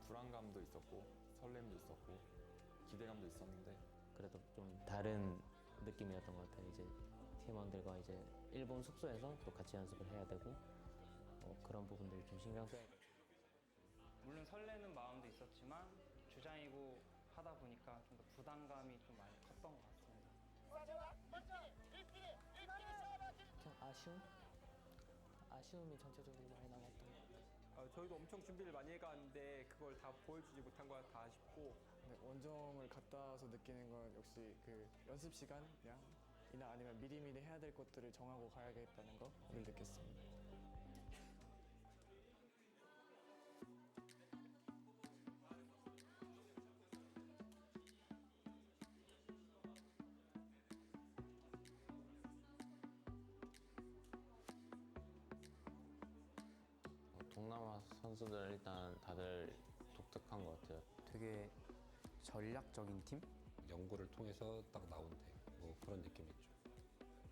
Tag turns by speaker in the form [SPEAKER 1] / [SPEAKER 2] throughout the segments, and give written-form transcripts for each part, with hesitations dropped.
[SPEAKER 1] 불안감도 있었고 설렘도 있었고 기대감도 있었는데
[SPEAKER 2] 그래도 좀 다른 느낌이었던 것 같아요. 이제 팀원들과 이제 일본 숙소에서 또 같이 연습을 해야 되고 그런 부분들이 좀 신경 써야 돼요.
[SPEAKER 3] 물론 설레는 마음도 있었지만 주장이고 하다 보니까 좀 더 부담감이 좀 많이 컸던 것 같습니다.
[SPEAKER 2] 그냥 아쉬움이 전체적으로 많이 남았던 것 같아요.
[SPEAKER 4] 저희도 엄청 준비를 많이 해갔는데 그걸 다 보여주지 못한 거 다 아쉽고.
[SPEAKER 5] 네, 원정을 갔다 와서 느끼는 건 역시 그 연습 시간이나 아니면 미리미리 해야 될 것들을 정하고 가야겠다는 거를 느꼈습니다.
[SPEAKER 2] 동남아 선수들 일단 다들 독특한 것 같아요.
[SPEAKER 6] 되게 전략적인 팀?
[SPEAKER 7] 연구를 통해서 딱 나온 대 뭐 그런 느낌이죠.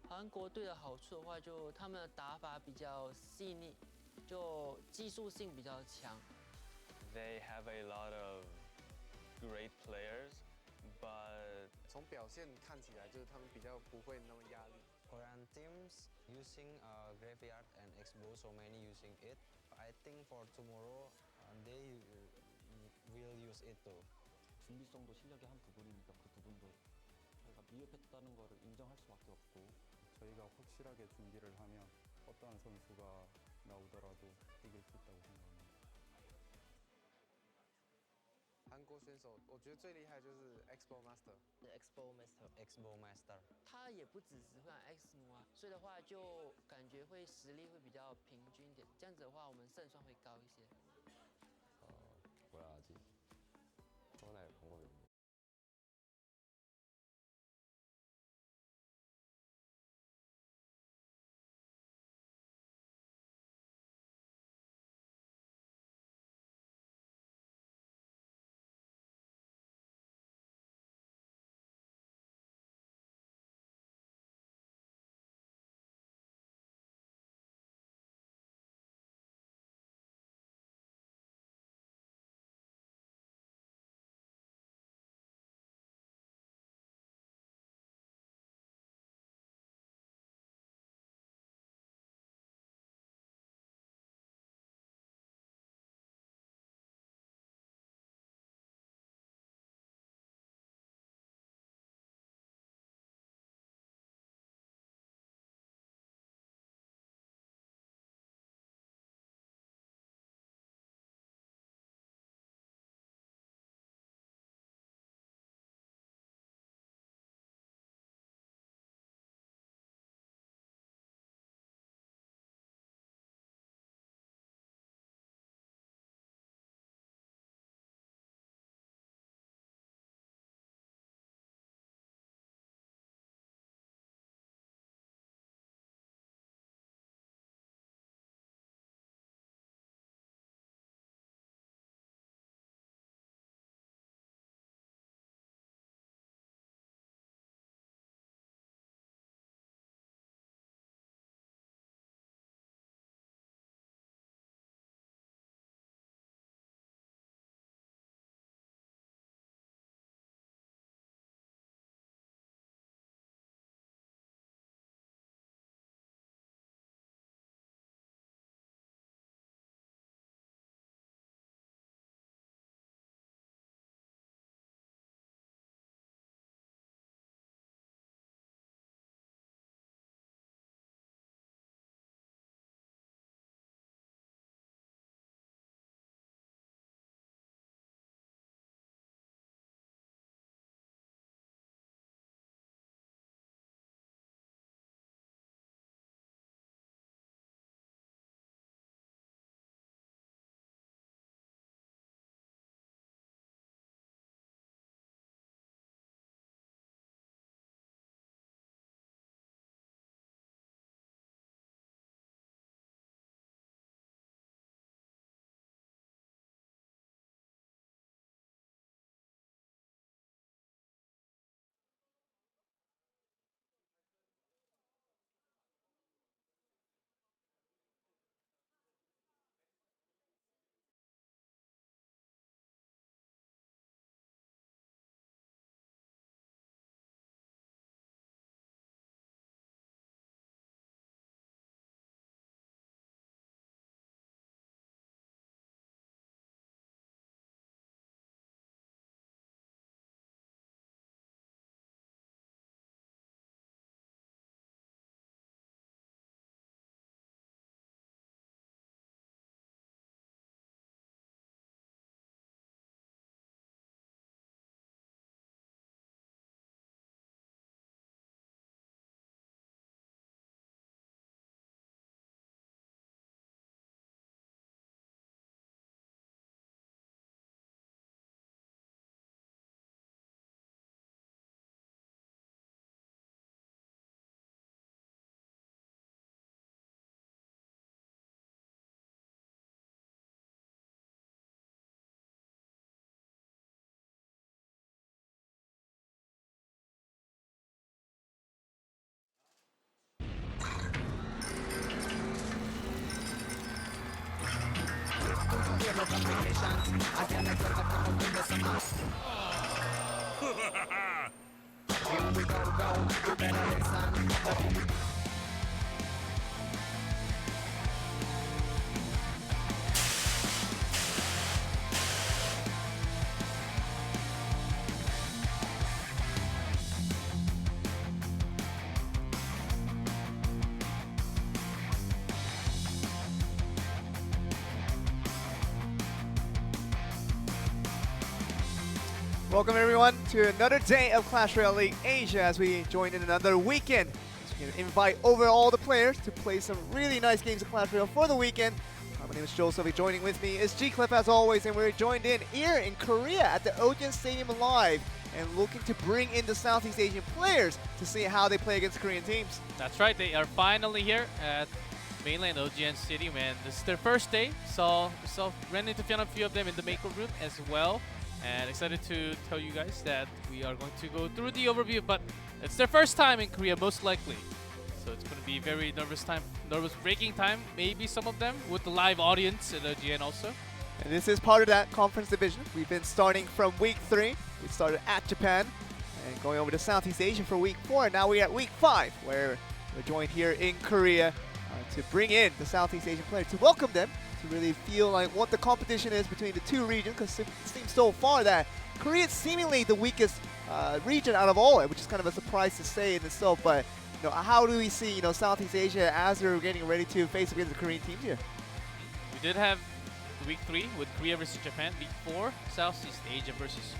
[SPEAKER 8] 韩国队的好处的话，就他们的打法比较细腻，就技术性比较强。
[SPEAKER 9] They have a lot of great players, but
[SPEAKER 5] 从表现看起来，就是他们比较不会那么压力。
[SPEAKER 10] Korean teams using graveyard and expo, so many using it. I think for tomorrow they will use it too.
[SPEAKER 11] 준비성도 실력의 한 부분이니까 그 부분도 저희가 미흡했다는 것을 인정할 수밖에 없고
[SPEAKER 12] 저희가 확실하게 준비를 하면 어떠한 선수가 나오더라도 이길 수 있다고 생각합니다.
[SPEAKER 5] 韩国选手，我觉得最厉害就是 Expo
[SPEAKER 10] Expo Master.
[SPEAKER 8] 他也不只会玩 X 奴啊，所以的话就感觉会实力会比较平均一点，这样子的话我们胜算会高一些。
[SPEAKER 1] 뭐라 하지? 표현할 방법이 없네.
[SPEAKER 13] Welcome everyone to another day of Clash Royale League Asia as we join in another weekend. So we can invite over all the players to play some really nice games of Clash Royale for the weekend. My name is Joseph. Joining with me is G-Clip as always, and we're joined in here in Korea at the OGN Stadium Live and looking to bring in the Southeast Asian players to see how they play against Korean teams.
[SPEAKER 14] That's right, they are finally here at Mainland OGN Stadium, and this is their first day. So ran into a few of them in the maker room as well. And excited to tell you guys that we are going to go through the overview, but it's their first time in Korea most likely. So it's going to be very nervous-breaking time, maybe some of them, with the live audience at OGN also.
[SPEAKER 13] And this is part of that conference division. We've been starting from week 3. We started at Japan and going over to Southeast Asia for week 4. And now we're at week 5, where we're joined here in Korea to bring in the Southeast Asian players, to welcome them, to really feel like what the competition is between the two regions, because it seems so far that Korea is seemingly the weakest region out of all, which is kind of a surprise to say in itself. But how do we see Southeast Asia as they're getting ready to face against the Korean teams here?
[SPEAKER 14] We did have week 3 with Korea versus Japan. Week 4, Southeast Asia versus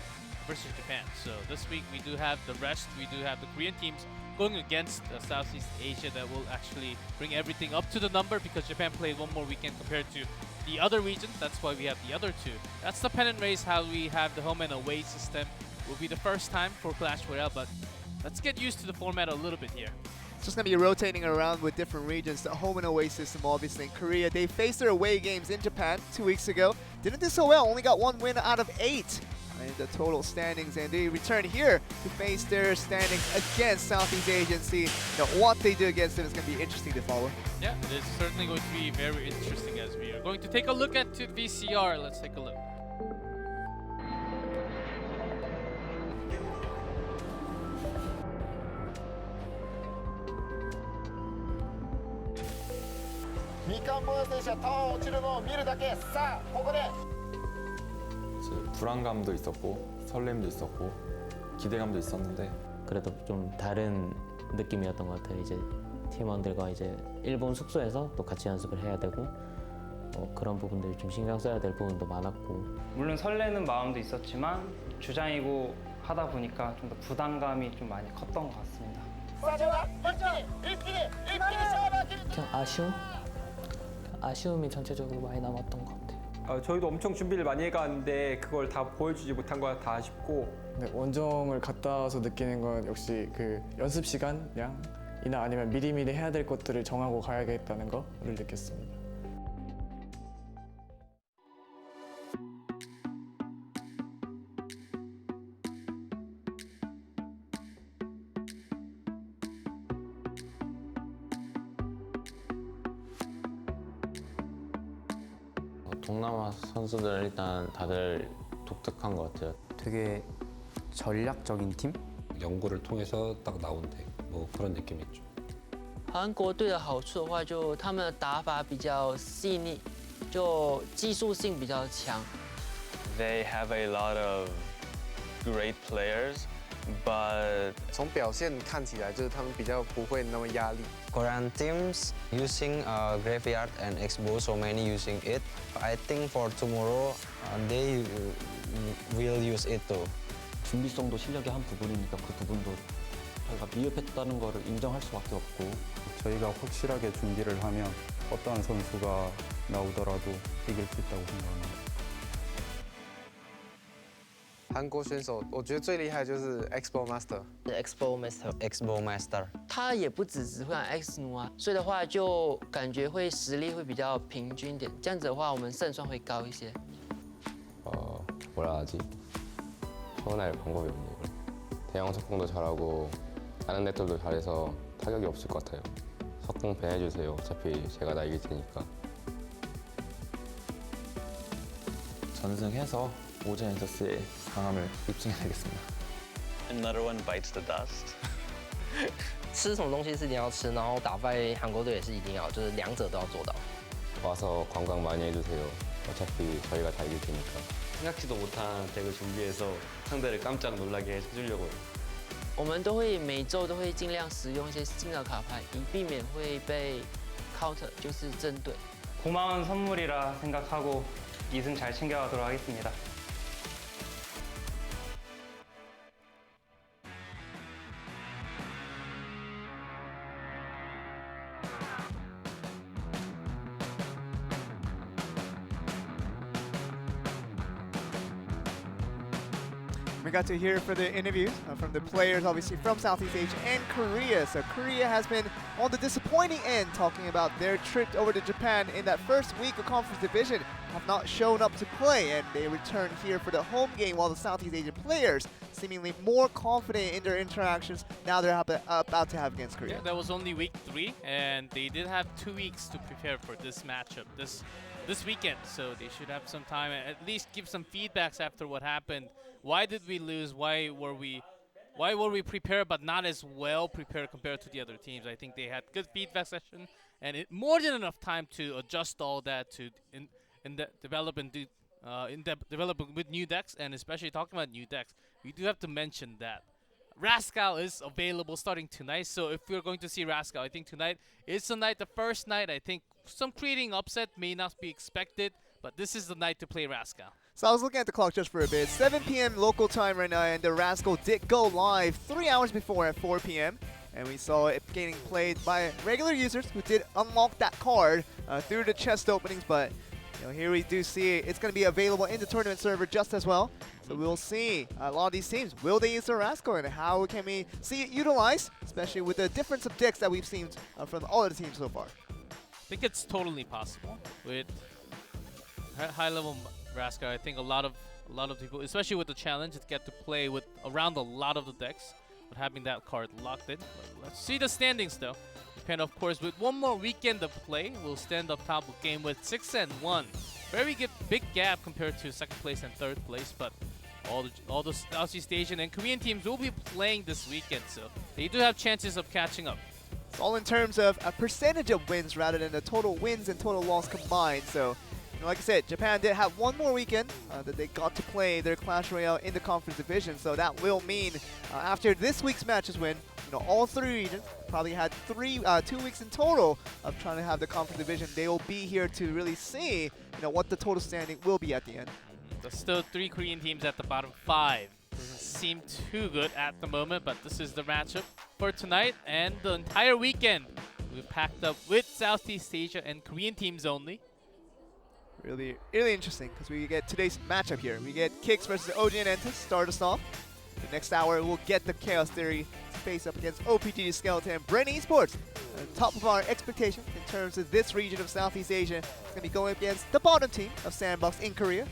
[SPEAKER 14] Japan. So this week we do have the rest. We do have the Korean teams going against Southeast Asia that will actually bring everything up to the number, because Japan played one more weekend compared to the other regions. That's why we have the other two. That's the pennant race, how we have the home and away system. Will be the first time for Clash Royale, but let's get used to the format a little bit here.
[SPEAKER 13] It's just going to be rotating around with different regions. The home and away system, obviously, in Korea. They faced their away games in Japan 2 weeks ago. Didn't do so well, only got 1 win out of 8 in the total standings, and they return here to face their standings against Southeast Asia and see what they do against them. Is going to be interesting to follow.
[SPEAKER 14] Yeah, it is certainly going to be very interesting as we are going to take a look at VCR. Let's take a look.
[SPEAKER 1] 불안감도 있었고 설렘도 있었고 기대감도 있었는데
[SPEAKER 2] 그래도 좀 다른 느낌이었던 것 같아요. 이제 팀원들과 이제 일본 숙소에서 또 같이 연습을 해야 되고 그런 부분들 좀 신경 써야 될 부분도 많았고.
[SPEAKER 3] 물론 설레는 마음도 있었지만 주장이고 하다 보니까 좀 더 부담감이 좀 많이 컸던 것 같습니다.
[SPEAKER 8] 그냥 아쉬움이 전체적으로 많이 남았던 것 같아요.
[SPEAKER 4] 저희도 엄청 준비를 많이 해갔는데 그걸 다 보여주지 못한 거 다 아쉽고.
[SPEAKER 5] 네, 원정을 갔다 와서 느끼는 건 역시 그 연습 시간량이나 아니면 미리미리 해야 될 것들을 정하고 가야겠다는 거를 느꼈습니다.
[SPEAKER 2] 동남아 선수들은 일단 다들 독특한 것 같아요.
[SPEAKER 6] 되게 전략적인 팀?
[SPEAKER 7] 연구를 통해서 딱 나온 덱, 뭐 그런 느낌이죠.
[SPEAKER 8] 韩国队的好处的话，就他们的打法比较细腻，就技术性比较强。
[SPEAKER 9] They have a lot of great players, but
[SPEAKER 15] 从表现看起来，就是他们比较不会那么压力。
[SPEAKER 10] Korean teams using graveyard and expo, so many using it. I think for tomorrow they will use it too.
[SPEAKER 11] 준비성도 실력의 한 부분이니까 그 부분도 저희가 미흡했다는 거를 인정할 수밖에 없고,
[SPEAKER 12] 저희가 확실하게 준비를 하면 어떠한 선수가 나오더라도 이길 수 있다고 생각합니다.
[SPEAKER 15] 韩国选手，我觉得最厉害就是 Expo Master。
[SPEAKER 8] 他也不只会玩 X 弩啊，所以的话就感觉会实力会比较平均点，这样子的话我们胜算会高一些。
[SPEAKER 16] 뭐라 하지? 표현할 방법이 없네요. 대형 석궁도 잘하고 다른 덱들도 잘해서 타격이 없을 것 같아요. 석궁 배해주세요. 어차피 제가 다 이길 테니까.
[SPEAKER 1] 전승해서 OGN 엔터스의 강함을 입증해야겠습니다.
[SPEAKER 9] Another one bites the dust.
[SPEAKER 8] 吃什么东西是一定要吃，然后打败韩国队也是一定要，就是两者都要做到。
[SPEAKER 16] 와서 관광 많이 해주세요. 어차피 저희가 다 이길 테니까.
[SPEAKER 11] 생각지도 못한 덱을 준비해서 상대를 깜짝 놀라게 해주려고요.
[SPEAKER 8] 我们都会每周都会尽量使用一些新的卡牌，以避免会被 counter， 就是针对。
[SPEAKER 3] 고마운 선물이라 생각하고 2승 잘 챙겨가도록 하겠습니다.
[SPEAKER 13] We got to hear further interviews from the players, obviously from Southeast Asia and Korea. So Korea has been on the disappointing end, talking about their trip over to Japan in that first week of Conference Division, have not shown up to play, and they return here for the home game, while the Southeast Asian players seemingly more confident in their interactions now they're about to have against Korea.
[SPEAKER 14] Yeah, that was only week 3, and they did have 2 weeks to prepare for this matchup this weekend, so they should have some time and at least give some feedbacks after what happened. Why did we lose? Why were we prepared but not as well prepared compared to the other teams? I think they had good feedback session and more than enough time to adjust all that to develop with new decks, and especially talking about new decks, we do have to mention that Rascal is available starting tonight. So if we're going to see Rascal, I think tonight is the night, the first night. I think some creating upset may not be expected, but this is the night to play Rascal.
[SPEAKER 13] So I was looking at the clock just for a bit. 7 p.m. local time right now, and the Rascal did go live 3 hours before at 4 p.m. And we saw it getting played by regular users who did unlock that card through the chest openings. But here we do see it's going to be available in the tournament server just as well. So we'll see a lot of these teams. Will they use the Rascal, and how can we see it utilized, especially with the difference of decks that we've seen from all of the teams so far?
[SPEAKER 14] I think it's totally possible with high-level Rascal. I think a lot of people, especially with the challenge, get to play with around a lot of the decks, but having that card locked in. But let's see the standings though. Japan, of course, with one more weekend to play, will stand up top of game with 6-1. Very good, big gap compared to second place and third place, but all the Southeast Asian and Korean teams will be playing this weekend, so they do have chances of catching up.
[SPEAKER 13] It's all in terms of a percentage of wins rather than the total wins and total loss combined. So, like I said, Japan did have one more weekend that they got to play their Clash Royale in the Conference Division. So that will mean after this week's matches win, all 3 regions probably had 2 weeks in total of trying to have the Conference Division. They will be here to really see, what the total standing will be at the end.
[SPEAKER 14] There's still 3 Korean teams at the bottom 5. Doesn't seem too good at the moment, but this is the matchup for tonight and the entire weekend. We've packed up with Southeast Asia and Korean teams only.
[SPEAKER 13] Really, really interesting because we get today's matchup here. We get Kicks versus OGN Entus start us off. The next hour, we'll get the Chaos Theory to face up against OPG Skeleton and Bren Esports. Top of our expectation in terms of this region of Southeast Asia. It's going to be going against the bottom team of Sandbox in Korea.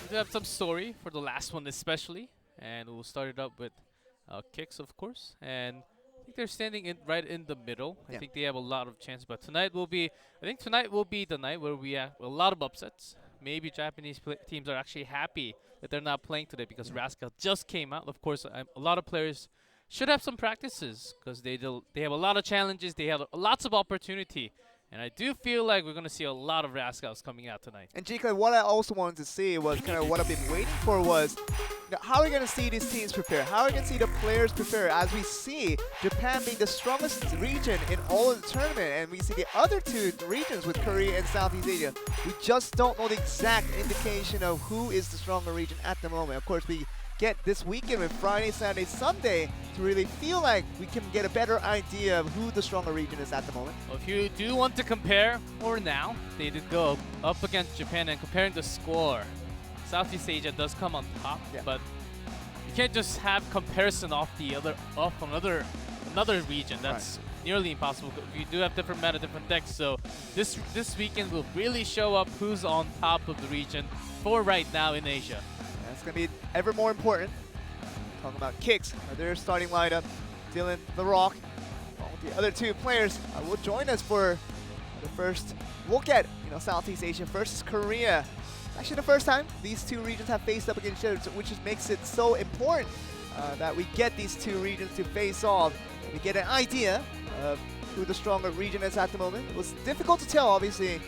[SPEAKER 14] We do have some story for the last one especially, and we'll start it up with Kicks, of course. And I think they're standing right in the middle. I think they have a lot of chances, but tonight will be the night where we have a lot of upsets. Maybe Japanese teams are actually happy that they're not playing today because Rascal just came out. Of course, a lot of players should have some practices because they have a lot of challenges. They have lots of opportunity. And I do feel like we're going to see a lot of Rascals coming out tonight.
[SPEAKER 13] And Jika, what I also wanted to see was kind of what I've been waiting for was how are we going to see these teams prepare? How are we going to see the players prepare as we see Japan being the strongest region in all of the tournament, and we see the other 2 regions with Korea and Southeast Asia. We just don't know the exact indication of who is the stronger region at the moment. Of course, we get this weekend with Friday, Saturday, Sunday to really feel like we can get a better idea of who the stronger region is at the moment.
[SPEAKER 14] Well, if you do want to compare for now, they did go up against Japan, and comparing the score, Southeast Asia does come on top, but you can't just have comparison off another region. That's nearly impossible. You do have different meta, different decks, so this weekend will really show up who's on top of the region for right now in Asia.
[SPEAKER 13] That's going to be ever more important. Talking about Kicks, their starting lineup. Dylan, The Rock, all the other 2 players will join us for the first look at Southeast Asia versus Korea. actually the first time these two regions have faced up against each other, which just makes it so important that we get these two regions to face off. We get an idea of who the stronger region is at the moment. It was difficult to tell, obviously,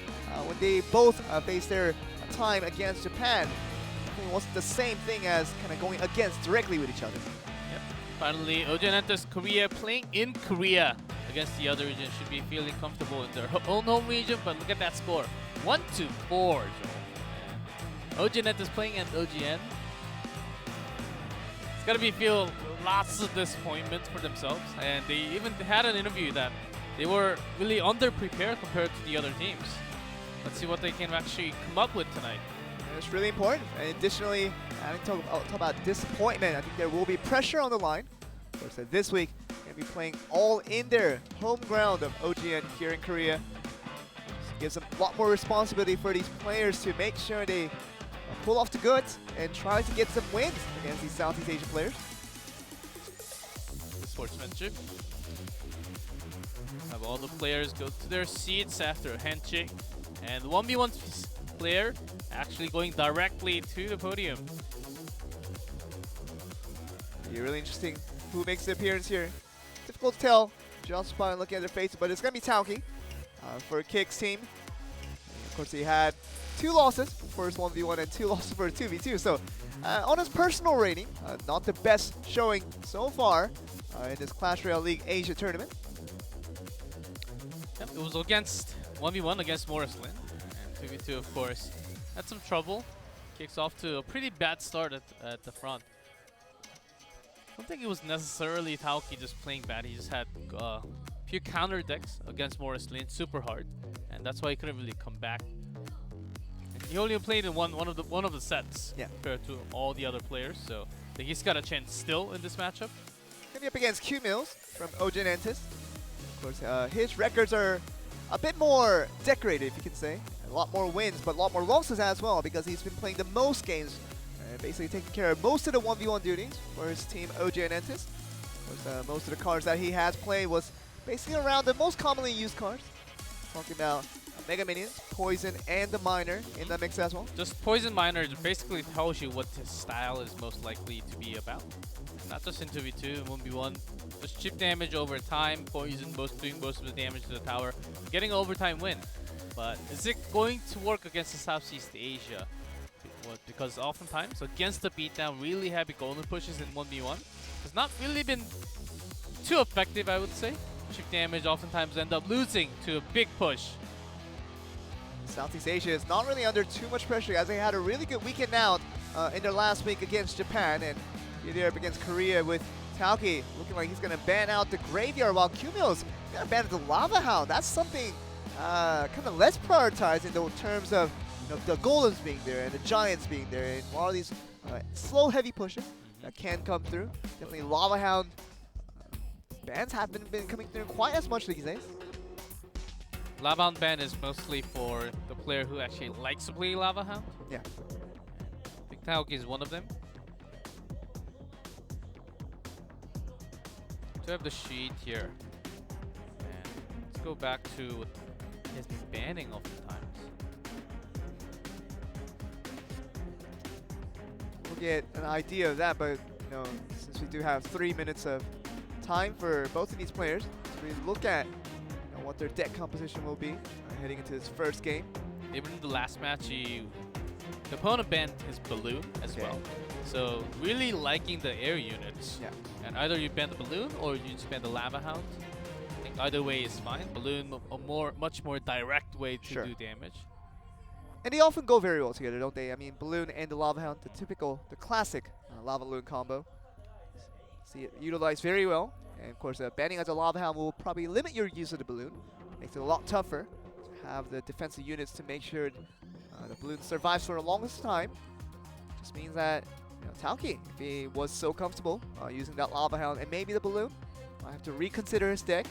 [SPEAKER 13] when they both faced their time against Japan. It wasn't the same thing as kind of going against directly with each other.
[SPEAKER 14] Yep. Finally, OGN Entus Korea playing in Korea against the other region. Should be feeling comfortable in their own home region, but look at that score. 1-4, Joel. OGN Entus playing at OGN. It's gotta be feel lots of disappointment for themselves, and they even had an interview that they were really underprepared compared to the other teams. Let's see what they can actually come up with tonight.
[SPEAKER 13] And it's really important. And additionally, I talk about disappointment. I think there will be pressure on the line. Of course, this week, they'll be playing all in their home ground of OGN here in Korea. This gives a lot more responsibility for these players to make sure they pull off the goods and try to get some wins against these Southeast Asian players.
[SPEAKER 14] Sportsmanship. Have all the players go to their seats after a handshake, and the 1v1 player actually going directly to the podium.
[SPEAKER 13] Be really interesting who makes the appearance here. Difficult to tell just by looking at their faces, but it's going to be Tauki for Kick's team. And of course, he had 2 losses, first 1v1 and 2 losses for 2v2. So on his personal rating, not the best showing so far in this Clash Royale League Asia tournament.
[SPEAKER 14] Yep, it was against 1v1 against Morris Lin, and 2v2 of course had some trouble. Kicks off to a pretty bad start at the front. I don't think it was necessarily Tauki just playing bad. He just had a few counter decks against Morris Lin, super hard, and that's why he couldn't really come back. And he only played in one of the sets compared to all the other players, so I think he's got a chance still in this matchup.
[SPEAKER 13] Gonna be up against Q Mills from OGN Entus. Of course, his records are a bit more decorated, if you can say. A lot more wins, but a lot more losses as well, because he's been playing the most games, basically taking care of most of the 1v1 duties for his team OGN Entus. Of course, most of the cards that he has played was basically around the most commonly used cards. Talking about Mega Minions, Poison, and the Miner in the mix as well.
[SPEAKER 14] Just Poison Miner basically tells you what his style is most likely to be about. Not just in 2v2, 1v1. Just chip damage over time, Poison doing most of the damage to the tower, getting an overtime win. But is it going to work against the Southeast Asia? Because oftentimes against the beatdown, really heavy golden pushes in 1v1 has not really been too effective, I would say. Chip damage oftentimes end up losing to a big push.
[SPEAKER 13] Southeast Asia is not really under too much pressure, as they had a really good weekend out in their last week against Japan, and here they're up against Korea with Tauki looking like he's going to ban out the Graveyard, while Q-Mill's going to ban out the Lava Hound. That's something kind of less prioritized in the terms of the Golems being there and the Giants being there, and a lot of these slow, heavy pushes that can come through. Definitely Lava Hound bans haven't been coming through quite as much these days.
[SPEAKER 14] Lava Hound ban is mostly for the player who actually likes to play Lava Hound.
[SPEAKER 13] Yeah.
[SPEAKER 14] I think Tauki is one of them. To have the sheet here. And let's go back to what he has been banning oftentimes.
[SPEAKER 13] We'll get an idea of that, but since we do have 3 minutes of time for both of these players, so we look at what their deck composition will be heading into this first game.
[SPEAKER 14] Even in the last match, the opponent banned his balloon as well. So really liking the air units.
[SPEAKER 13] Yeah.
[SPEAKER 14] And either you ban the balloon or you just ban the Lava Hound. I think either way is fine. Balloon, a much more direct way to do damage.
[SPEAKER 13] And they often go very well together, don't they? I mean, Balloon and the Lava Hound, the classic Lava Balloon combo. See it utilized very well. And of course, banning as a Lava Hound will probably limit your use of the Balloon. Makes it a lot tougher to have the defensive units to make sure the Balloon survives for the longest time. Just means that Tauki, if he was so comfortable using that Lava Hound and maybe the Balloon, might have to reconsider his deck.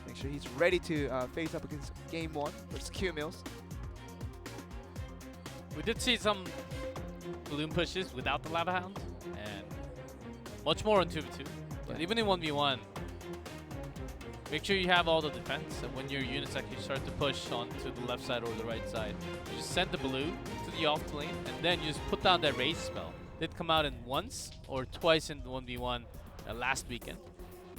[SPEAKER 13] Make sure he's ready to face up against Game 1 versus Q-Mills.
[SPEAKER 14] We did see some Balloon pushes without the Lava Hound, and much more on 2v2. But even in 1v1, Make sure you have all the defense, and when your units actually start to push onto the left side or the right side, you just send the blue to the off lane, and then you just put down that raise spell. Did come out in once or twice in the 1v1 last weekend.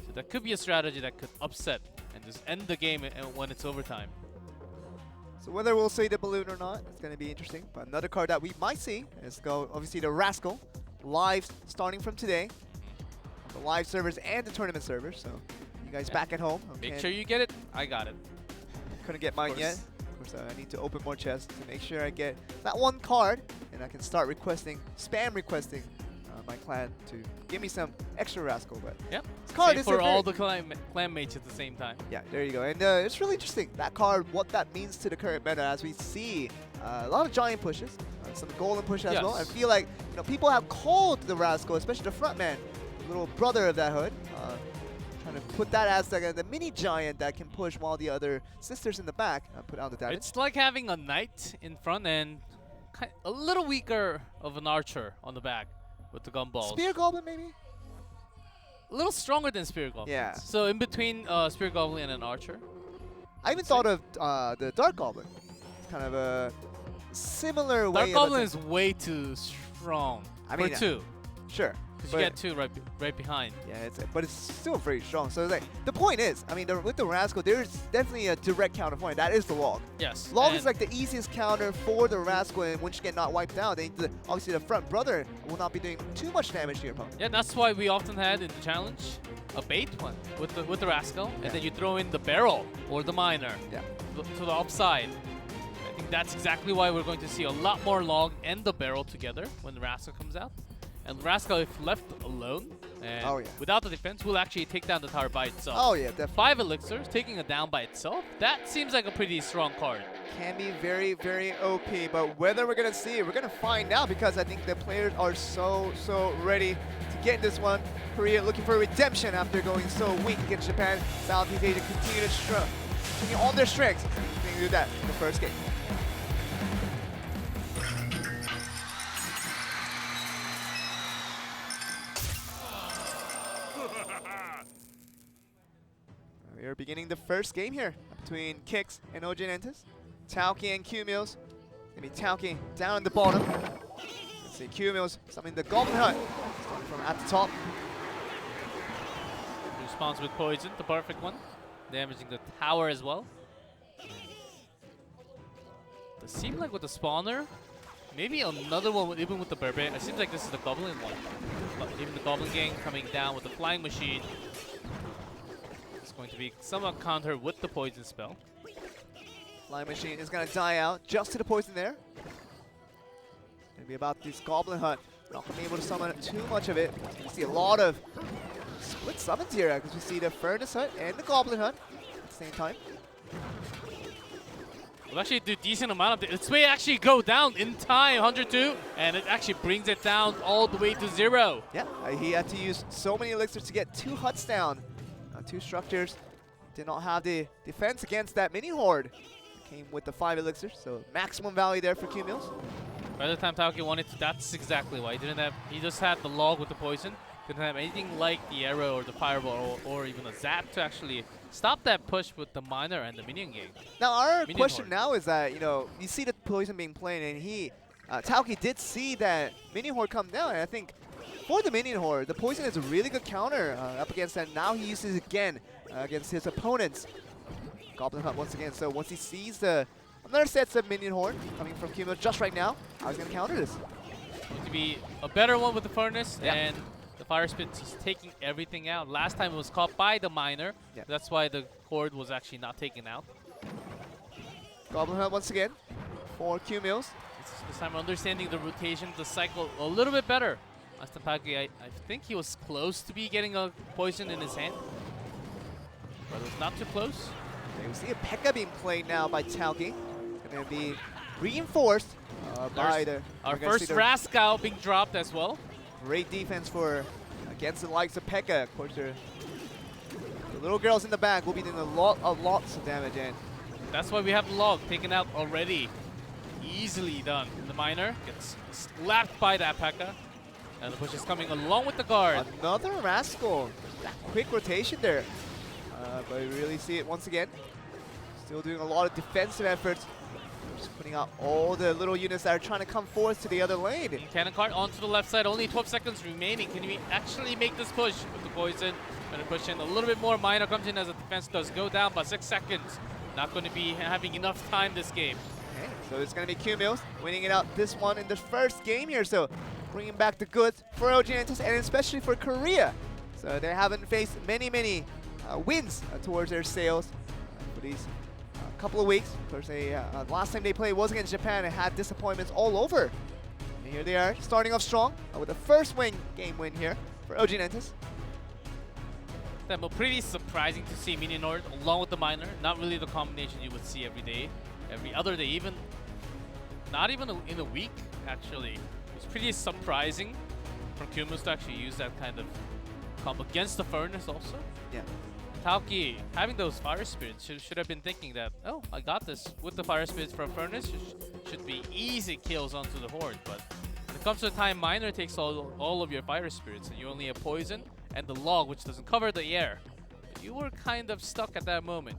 [SPEAKER 14] So that could be a strategy that could upset and just end the game when it's overtime.
[SPEAKER 13] So whether we'll see the balloon or not, it's going to be interesting. But another card that we might see is obviously the Rascal, live starting from today. The live servers and the tournament servers. So you guys back at home.
[SPEAKER 14] Make sure you get it. I got it.
[SPEAKER 13] Couldn't get mine yet. Of course, I need to open more chests to make sure I get that one card, and I can start spam requesting my clan to give me some extra Rascal. But
[SPEAKER 14] yep,
[SPEAKER 13] this card
[SPEAKER 14] is for all the clan mates at the same time.
[SPEAKER 13] Yeah, there you go. And it's really interesting, that card, what that means to the current meta, as we see a lot of giant pushes, some golden push as well. I feel like people have called the Rascal, especially the front man, little brother of that hood, trying to put that as the mini giant that can push while the other sisters in the back put out the damage.
[SPEAKER 14] It's like having a knight in front and a little weaker of an archer on the back with the gumballs.
[SPEAKER 13] Spear Goblin maybe?
[SPEAKER 14] A little stronger than Spear Goblin.
[SPEAKER 13] Yeah.
[SPEAKER 14] So in between Spear Goblin and an archer.
[SPEAKER 13] I even thought of the Dark Goblin. It's kind of a similar way.
[SPEAKER 14] Dark Goblin is way too strong.
[SPEAKER 13] I mean,
[SPEAKER 14] for two.
[SPEAKER 13] Sure.
[SPEAKER 14] Because you get two right behind.
[SPEAKER 13] Yeah, but it's still very strong. So like, the point is, I mean, with the Rascal, there's definitely a direct counterpoint. That is the log.
[SPEAKER 14] Yes.
[SPEAKER 13] Log is like the easiest counter for the Rascal, and once you get not wiped out, then obviously the front brother will not be doing too much damage to your opponent.
[SPEAKER 14] Yeah, that's why we often had in the challenge a bait one with the Rascal, and then you throw in the barrel or the miner to the upside. I think that's exactly why we're going to see a lot more log and the barrel together when the Rascal comes out. And Rascal, if left alone and without the defense, will actually take down the tower by itself.
[SPEAKER 13] Oh yeah, definitely.
[SPEAKER 14] 5 elixirs, taking it down by itself, that seems like a pretty strong card.
[SPEAKER 13] Can be very, very OP, but whether we're going to see it, we're going to find out, because I think the players are so ready to get this one. Korea looking for redemption after going so weak against Japan. Southeast Asia continue on their strengths. They can do that in the first game. We are beginning the first game here between Kicks and OGN Entus. Tauki and Q-Mills. Maybe Tauki down at the bottom. Let's see, Q-Mills summoning the Goblin Hut. Starting from at the top.
[SPEAKER 14] Responds with poison, the perfect one. Damaging the tower as well. Does seem like with the spawner, maybe another one even with the Barbarian. It seems like this is the Goblin one. But even the Goblin gang coming down with the Flying Machine. Going to be somewhat countered with the poison spell.
[SPEAKER 13] Flying Machine is going to die out just to the poison there. Going to be about this Goblin Hut. Not going to be able to summon too much of it. We see a lot of split summons here, because we see the Furnace Hut and the Goblin Hut at the same time.
[SPEAKER 14] We'll actually do a decent amount of it. Its way actually go down in time, 102, and it actually brings it down all the way to 0.
[SPEAKER 13] Yeah, he had to use so many elixirs to get 2 huts down. 2 structures. Did not have the defense against that mini horde. Came with the 5 elixirs, so maximum value there for Q-Mills.
[SPEAKER 14] By the time Tauki wanted to, that's exactly why. He just had the log with the poison. Didn't have anything like the arrow or the fireball or even a zap to actually stop that push with the miner and the minion gang.
[SPEAKER 13] Now our question now is that, you see the poison being played, and Tauki did see that mini horde come down, and I think for the minion horde, the poison is a really good counter up against that. Now he uses it again against his opponents. Goblin Hut once again. So once he sees another set of minion horde coming from Kimo just right now, how he's going to counter this?
[SPEAKER 14] Going to be a better one with the furnace, and the fire spit is taking everything out. Last time it was caught by the miner. That's why the horde was actually not taken out.
[SPEAKER 13] Goblin Hut once again for Q-Mills.
[SPEAKER 14] This time understanding the rotation, the cycle a little bit better. Last time I think he was close to be getting a poison in his hand, but it was not too close.
[SPEAKER 13] Okay, we see a P.E.K.K.A being played now by Tauki. It's going to be reinforced by
[SPEAKER 14] our first Rascal being dropped as well.
[SPEAKER 13] Great defense against the likes of P.E.K.K.A. Of course, the little girls in the back will be doing lots of damage, and
[SPEAKER 14] that's why we have the log taken out already. Easily done. The miner gets slapped by that P.E.K.K.A. And the push is coming along with the guard.
[SPEAKER 13] Another Rascal. That quick rotation there. but you really see it once again. Still doing a lot of defensive efforts. Just putting out all the little units that are trying to come forth to the other lane.
[SPEAKER 14] Cannon cart onto the left side, only 12 seconds remaining. Can we actually make this push with the poison? Gonna push in a little bit more. Minor comes in as the defense does go down by 6 seconds. Not going to be having enough time this game.
[SPEAKER 13] Okay, so it's going to be Q-Mills winning it out this one in the first game here. So bringing back the goods for OGN Entus and especially for Korea. So they haven't faced many wins towards their sales for these couple of weeks. Of course, last time they played was against Japan and had disappointments all over. And here they are, starting off strong with the first game win here for OGN Entus.
[SPEAKER 14] That was pretty surprising to see Mini Nord along with the Minor. Not really the combination you would see every day, every other day, even not even in a week. Actually, it's pretty surprising for Kumus to actually use that kind of combo against the Furnace also.
[SPEAKER 13] Yeah.
[SPEAKER 14] Taoki having those Fire Spirits should have been thinking that, oh, I got this with the Fire Spirits from Furnace. Should be easy kills onto the Horde. But when it comes to the time, Minor takes all of your Fire Spirits and you only have Poison and the Log, which doesn't cover the air. You were kind of stuck at that moment.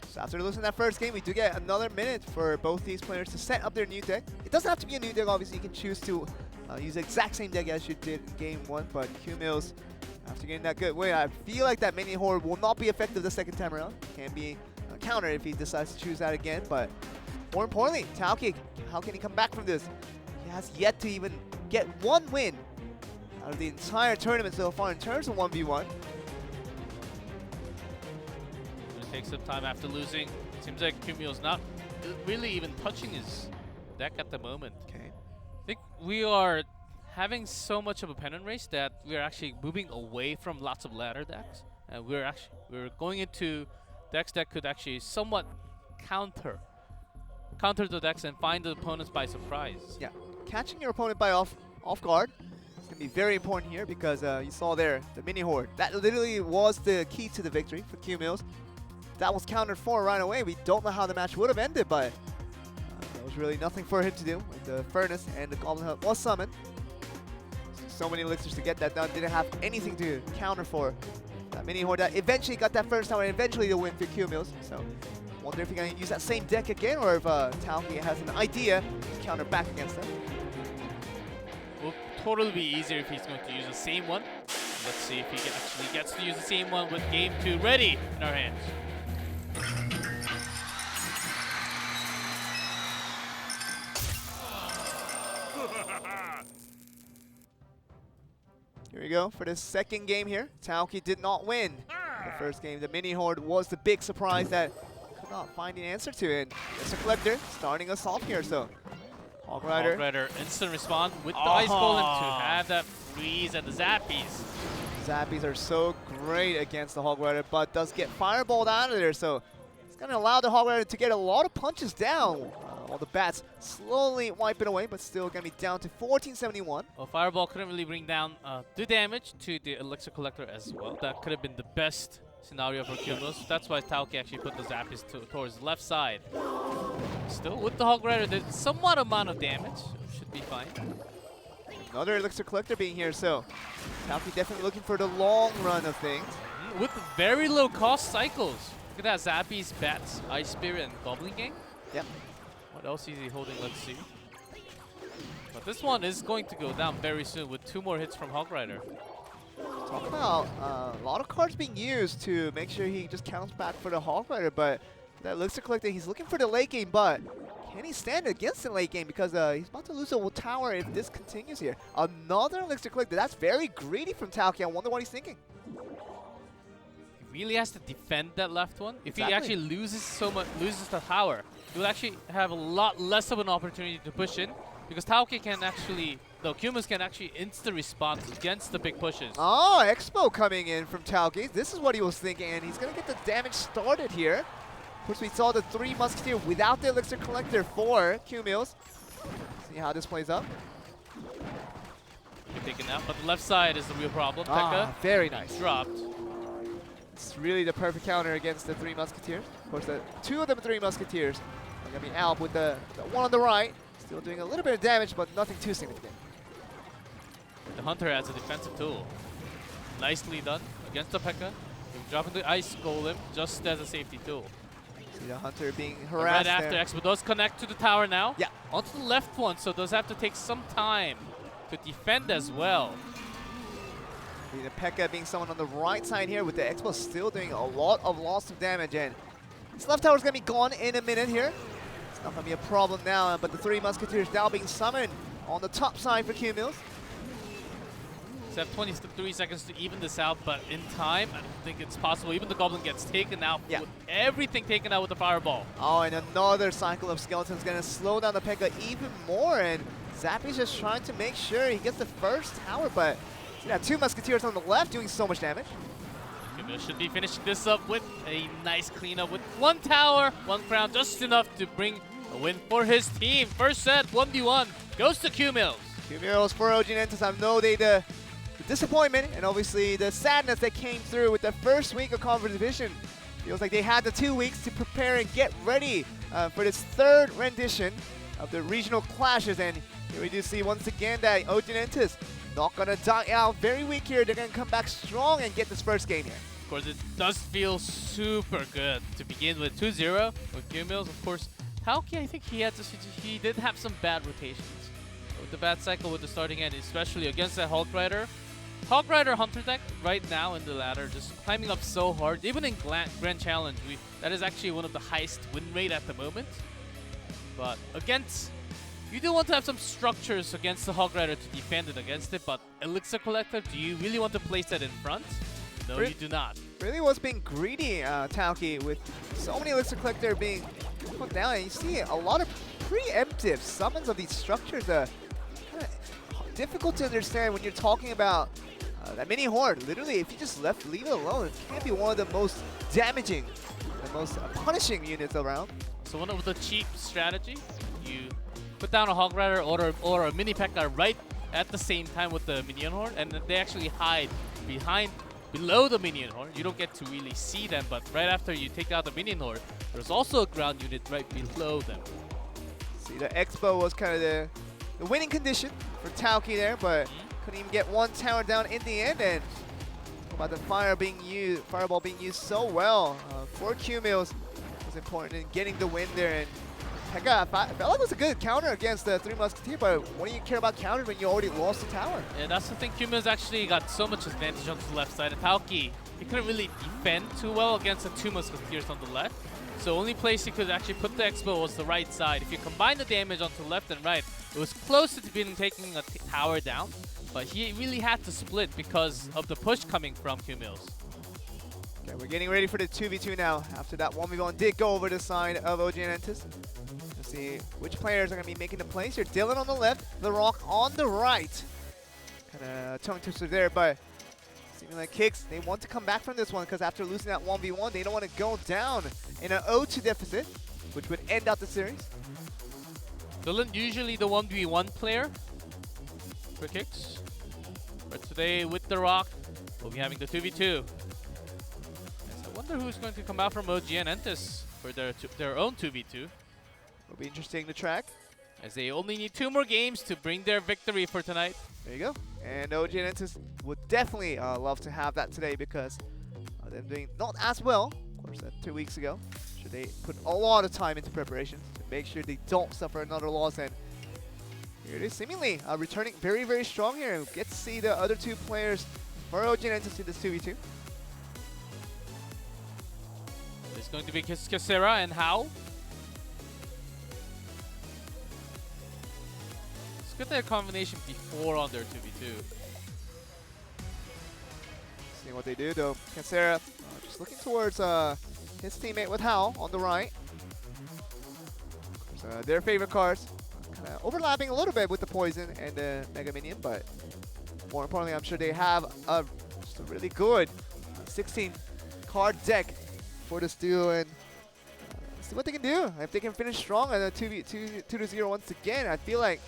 [SPEAKER 13] So after losing that first game, we do get another minute for both these players to set up their new deck. It doesn't have to be a new deck, obviously. You can choose to use the exact same deck as you did in game 1, but Q-Mills, after getting that good win, I feel like that mini Horde will not be effective the second time around. Can be countered if he decides to choose that again, but more importantly, Taoki, how can he come back from this? He has yet to even get one win out of the entire tournament so far in terms of 1v1.
[SPEAKER 14] It takes some time after losing. It seems like Kumio's not really even touching his deck at the moment.
[SPEAKER 13] Okay.
[SPEAKER 14] I think we are having so much of a pennant race that we're actually moving away from lots of ladder decks, and we're going into decks that could actually somewhat counter the decks and find the opponents by surprise.
[SPEAKER 13] Yeah, catching your opponent by off guard is going to be very important here because you saw there the mini Horde. That literally was the key to the victory for Q-Mills. That was countered for right away. We don't know how the match would have ended, but there was really nothing for him to do. The Furnace and the Goblin Hut was summoned. So many elixirs to get that done. Didn't have anything to counter for that mini Horde that eventually got that first tower and eventually the win for Q-Mills. So wonder if he can use that same deck again or if Taoki has an idea to counter back against them.
[SPEAKER 14] Will totally be easier if he's going to use the same one. Let's see if he actually gets to use the same one with game 2 ready in our hands.
[SPEAKER 13] Here we go for the second game here. Taoki did not win the first game. The mini Horde was the big surprise that could not find an answer to it. It's a Collector starting us off here, so Hog Rider
[SPEAKER 14] instant respawn with the Ice Golem to have that freeze and the Zappies.
[SPEAKER 13] Zappies are so great against the Hog Rider, but does get fireballed out of there, so it's going to allow the Hog Rider to get a lot of punches down. All the bats slowly wiping away, but still going to be down to 1471.
[SPEAKER 14] Well, Fireball couldn't really bring down the damage to the Elixir Collector as well. That could have been the best scenario for Q-Mills. That's why Taoki actually put the Zappies towards the left side. Still, with the Hog Rider, there's somewhat amount of damage. Should be fine.
[SPEAKER 13] Another Elixir Collector being here, so Taoki definitely looking for the long run of things.
[SPEAKER 14] With very low cost cycles. Look at that, Zappies, Bats, Ice Spirit, and Goblin Gang.
[SPEAKER 13] Yep.
[SPEAKER 14] What else is he holding? Let's see. But this one is going to go down very soon with 2 more hits from Hog Rider.
[SPEAKER 13] Talk about a lot of cards being used to make sure he just counts back for the Hog Rider, but that Elixir Collector, he's looking for the late game, but can he stand against the late game? Because he's about to lose a tower if this continues here. Another Elixir Collector. That's very greedy from Taoki. I wonder what he's thinking.
[SPEAKER 14] He really has to defend that left one. If he actually loses the tower, he will actually have a lot less of an opportunity to push in, because Taoki can actually, Q-Mills can actually instant response against the big pushes.
[SPEAKER 13] Oh, Expo coming in from Taoki. This is what he was thinking, and he's going to get the damage started here. Of course, we saw the 3 Musketeer without the Elixir Collector for Q-Mills. See how this plays out.
[SPEAKER 14] Taken out, but the left side is the real problem. Pekka,
[SPEAKER 13] very nice.
[SPEAKER 14] Dropped.
[SPEAKER 13] It's really the perfect counter against the 3 Musketeers. Of course, the 2 of the 3 Musketeers are going to be out with the one on the right. Still doing a little bit of damage, but nothing too significant.
[SPEAKER 14] The Hunter has a defensive tool. Nicely done against the Pekka. Dropping the Ice Golem just as a safety tool.
[SPEAKER 13] See the Hunter being
[SPEAKER 14] And
[SPEAKER 13] harassed
[SPEAKER 14] right after,
[SPEAKER 13] there.
[SPEAKER 14] Expo does connect to the tower now.
[SPEAKER 13] Yeah.
[SPEAKER 14] Onto the left one, so does have to take some time to defend as well.
[SPEAKER 13] The P.E.K.K.A being someone on the right side here, with the Expo still doing a lot of loss of damage, and this left tower is going to be gone in a minute here. It's not going to be a problem now, but the 3 Musketeers now being summoned on the top side for Q-Mills.
[SPEAKER 14] So have 23 seconds to even this out, but in time, I don't think it's possible. Even the Goblin gets taken out.
[SPEAKER 13] Yeah.
[SPEAKER 14] With everything taken out with the Fireball.
[SPEAKER 13] Oh, and another cycle of Skeletons going to slow down the P.E.K.K.A even more, and Zappy's just trying to make sure he gets the first tower, but yeah, 2 Musketeers on the left doing so much damage.
[SPEAKER 14] Q-Mills should be finishing this up with a nice cleanup with 1 tower, 1 crown, just enough to bring a win for his team. First set, 1v1, goes to Q-Mills.
[SPEAKER 13] Q-Mills for OGN Entus. I know the disappointment and obviously the sadness that came through with the first week of Conference Division. Feels like they had the 2 weeks to prepare and get ready for this 3rd rendition of the regional clashes, and here we do see once again that OGN Entus not gonna die out very weak here. They're gonna come back strong and get this first game here.
[SPEAKER 14] Of course, it does feel super good to begin with 2-0 with Q-Mills. Of course, Tauki, I think he did have some bad rotations with the bad cycle with the starting end, especially against that Hog Rider. Hog Rider Hunter deck right now in the ladder, just climbing up so hard. Even in Grand Challenge, that is actually one of the highest win rate at the moment. But against, you do want to have some structures against the Hog Rider to defend it against it, but Elixir Collector, do you really want to place that in front? No, you do not.
[SPEAKER 13] Really was being greedy, Tauki, with so many Elixir Collector being put down, and you see a lot of preemptive summons of these structures. Kind of difficult to understand when you're talking about that mini horde. Literally, if you just leave it alone, it can't be one of the most damaging, the most punishing units around.
[SPEAKER 14] So one of the cheap strategy, you put down a Hog Rider or a mini P.E.K.K.A right at the same time with the minion horde, and then they actually hide below the minion horde. You don't get to really see them, but right after you take out the minion horde, there's also a ground unit right below them.
[SPEAKER 13] See, the Expo was kind of the winning condition for Tauki there, but couldn't even get 1 tower down in the end. And about the fireball being used so well for Q-Mills was important in getting the win there. And P.E.K.K.A felt like it was a good counter against the 3 Musketeers, but what do you care about counters when you already lost the tower?
[SPEAKER 14] Yeah, that's the thing. Q-Mills actually got so much advantage on the left side. And Tauki, he couldn't really defend too well against the 2 Musketeers on the left. So only place he could actually put the Expo was the right side. If you combine the damage onto left and right, it was close to taking a tower down, but he really had to split because of the push coming from Q-Mills.
[SPEAKER 13] Okay, we're getting ready for the 2v2 now. After that 1v1 did go over the side of OGN Entus. Let's see which players are going to be making the plays here. Dylan on the left, The Rock on the right. Kind of tongue twister there, but seeming like Kicks, they want to come back from this one because after losing that 1v1, they don't want to go down in an 0-2 deficit, which would end out the series.
[SPEAKER 14] Dylan usually the 1v1 player for Kicks, but today with The Rock, we'll be having the 2v2. I wonder who's going to come out from OGN Entus for their own 2v2.
[SPEAKER 13] Will be interesting to track,
[SPEAKER 14] as they only need 2 more games to bring their victory for tonight.
[SPEAKER 13] There you go. And OGN Entus would definitely love to have that today because them doing not as well, of course, 2 weeks ago. So they put a lot of time into preparations to make sure they don't suffer another loss. And here it is, seemingly returning very, very strong here. And get to see the other 2 players for OGN Entus in this 2v2.
[SPEAKER 14] It's going to be Kisera and How. Let's get their combination before on their 2v2.
[SPEAKER 13] Seeing what they do though. Kansera just looking towards his teammate with Hal on the right. Their favorite cards kind of overlapping a little bit with the Poison and the Mega Minion, but more importantly, I'm sure they have just a really good 16 card deck for this duo, and see what they can do. If they can finish strong at a 2-0 once again, I feel like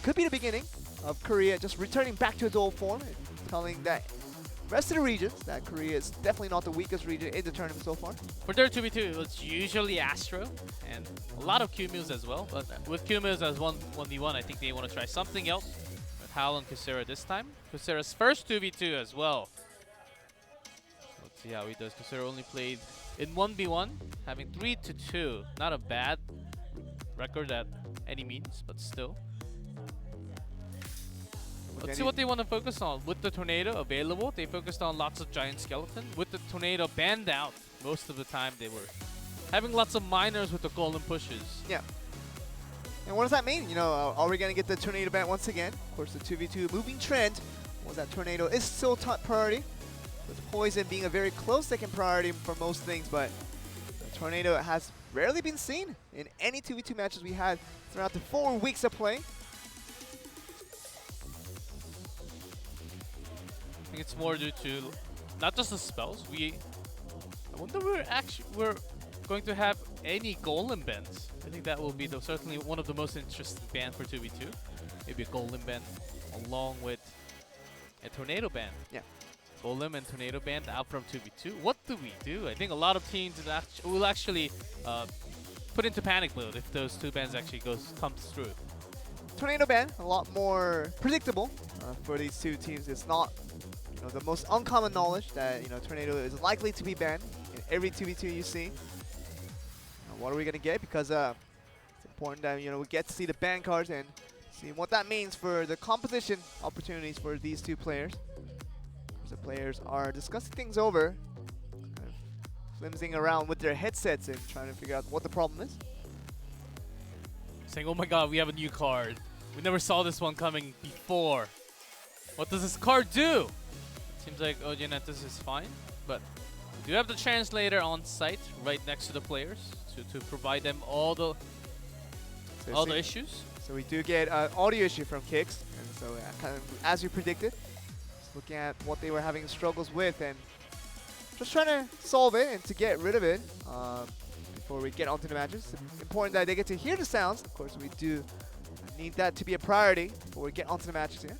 [SPEAKER 13] could be the beginning of Korea just returning back to its old form, and telling that rest of the regions that Korea is definitely not the weakest region in the tournament so far.
[SPEAKER 14] For their 2v2, it's usually Astro and a lot of Q-Mills as well, but with Q-Mills as 1v1, I think they want to try something else with Hal and Kusera this time. Kusera's first 2v2 as well. See how he does. Consider only played in 1v1, having 3-2. Not a bad record at any means, but still. Let's see what they want to focus on. With the Tornado available, they focused on lots of Giant Skeleton. With the Tornado banned out, most of the time they were having lots of miners with the golden pushes.
[SPEAKER 13] Yeah. And what does that mean? You know, are we going to get the Tornado ban once again? Of course, the 2v2 moving trend was that Tornado is still top priority, with Poison being a very close second priority for most things, but the Tornado has rarely been seen in any 2v2 matches we had throughout the 4 weeks of play.
[SPEAKER 14] I think it's more due to not just the spells. I wonder we're going to have any golem bans. I think that will be certainly one of the most interesting ban for 2v2. Maybe a golem ban along with a tornado ban.
[SPEAKER 13] Yeah.
[SPEAKER 14] Golem and tornado ban out from 2v2. What do we do? I think a lot of teams will actually put into panic mode if those two bans actually comes through.
[SPEAKER 13] Tornado ban, a lot more predictable for these two teams. It's not the most uncommon knowledge that Tornado is likely to be banned in every 2v2 you see. What are we gonna get? Because it's important that we get to see the ban cards and see what that means for the competition opportunities for these two players. The players are discussing things over, kind of flimsing around with their headsets and trying to figure out what the problem is.
[SPEAKER 14] Saying, "Oh my God, we have a new card. We never saw this one coming before. What does this card do?" Seems like OGN Entus is fine, but we do have the translator on site right next to the players to provide them all the issues.
[SPEAKER 13] So we do get an audio issue from Kicks, and so kind of as you predicted, just looking at what they were having struggles with and just trying to solve it and to get rid of it before we get onto the matches. It's important that they get to hear the sounds. Of course, we do need that to be a priority before we get onto the matches here.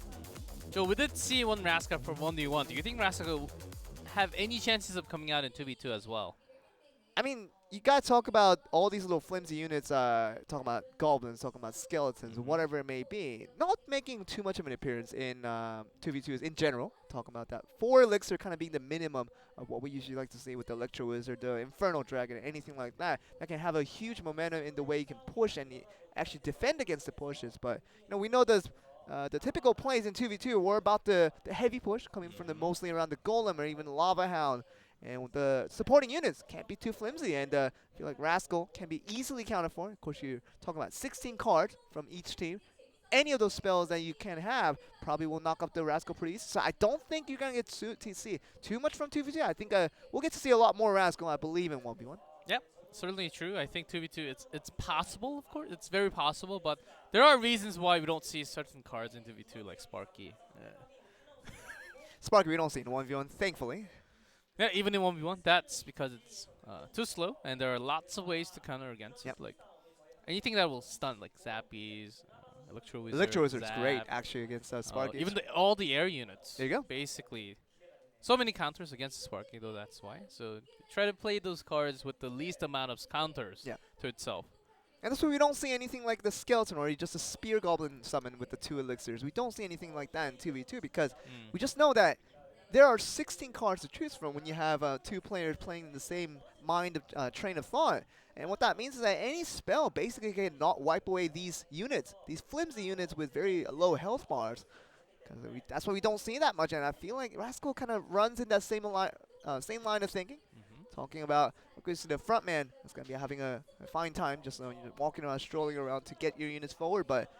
[SPEAKER 14] Joe, we did see one Raska from 1v1. Do you think Raska will have any chances of coming out in 2v2 as well?
[SPEAKER 13] I mean, you gotta talk about all these little flimsy units, talking about goblins, talking about skeletons, whatever it may be. Not making too much of an appearance in 2v2s in general. Talking about that. 4 elixir kind of being the minimum of what we usually like to see with the Electro Wizard, the Infernal Dragon, anything like that. That can have a huge momentum in the way you can push and actually defend against the pushes. But we know the typical plays in 2v2 were about the heavy push coming from mostly around the Golem or even Lava Hound. And the supporting units can't be too flimsy, and I feel like Rascal can be easily counted for. Of course, you're talking about 16 cards from each team. Any of those spells that you can have probably will knock up the Rascal pretty easy. So I don't think you're going to get to see too much from 2v2. I think we'll get to see a lot more Rascal, I believe, in 1v1.
[SPEAKER 14] Yep, certainly true. I think 2v2, it's possible, of course. It's very possible, but there are reasons why we don't see certain cards in 2v2, like Sparky.
[SPEAKER 13] Sparky we don't see in 1v1, thankfully.
[SPEAKER 14] Yeah, even in 1v1, that's because it's too slow, and there are lots of ways to counter against it. Like anything that will stun, like Zappies, Electro Wizard.
[SPEAKER 13] Electro Wizard's great, actually, against Sparky.
[SPEAKER 14] Even all the air units.
[SPEAKER 13] There you go.
[SPEAKER 14] Basically, so many counters against Sparky, though, that's why. So try to play those cards with the least amount of counters to itself.
[SPEAKER 13] And that's why we don't see anything like the Skeleton or just a Spear Goblin summon with the 2 elixirs. We don't see anything like that in 2v2 because we just know that there are 16 cards to choose from when you have 2 players playing in the same train of thought. And what that means is that any spell basically can not wipe away these units, these flimsy units with very low health bars. That's why we don't see that much, and I feel like Rascal kind of runs in that same line of thinking. Talking about, of course, the front man is going to be having a fine time just walking around, strolling around to get your units forward, but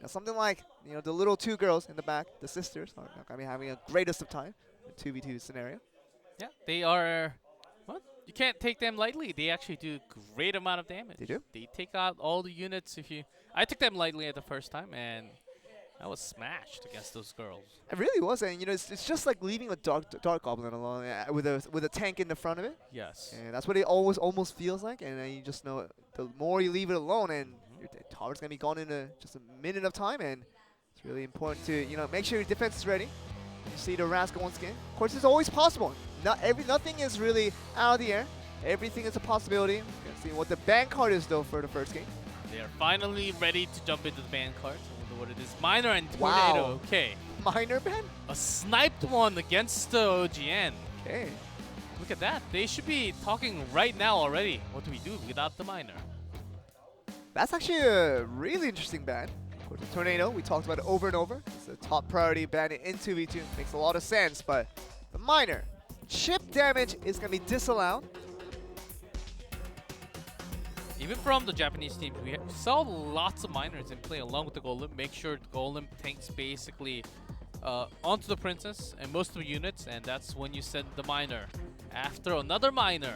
[SPEAKER 13] something like the little 2 girls in the back, the sisters, are not going to be having a greatest of time. 2v2 scenario.
[SPEAKER 14] Yeah, they are. Well, you can't take them lightly. They actually do great amount of damage.
[SPEAKER 13] They do.
[SPEAKER 14] They take out all the units. I took them lightly at the first time, and I was smashed against those girls.
[SPEAKER 13] It really was, and it's just like leaving a dark goblin alone with a tank in the front of it.
[SPEAKER 14] Yes.
[SPEAKER 13] And that's what it almost feels like, and then you just know the more you leave it alone, and your tower's gonna be gone in just a minute of time, and it's really important to make sure your defense is ready. You see the Rascal once again. Of course, it's always possible. Nothing is really out of the air. Everything is a possibility. We're gonna see what the ban card is though for the first game.
[SPEAKER 14] They are finally ready to jump into the ban cards. I wonder what it is. Miner and Tornado.
[SPEAKER 13] Wow.
[SPEAKER 14] Okay.
[SPEAKER 13] Miner ban?
[SPEAKER 14] A sniped one against the OGN.
[SPEAKER 13] Okay.
[SPEAKER 14] Look at that. They should be talking right now already. What do we do without the miner?
[SPEAKER 13] That's actually a really interesting ban. Of course, the Tornado, we talked about it over and over. It's a top priority ban in 2v2. Makes a lot of sense, but the miner, chip damage is going to be disallowed.
[SPEAKER 14] Even from the Japanese teams, we saw lots of miners in play along with the Golem. Make sure the Golem tanks basically onto the Princess and most of the units, and that's when you send the miner after another miner.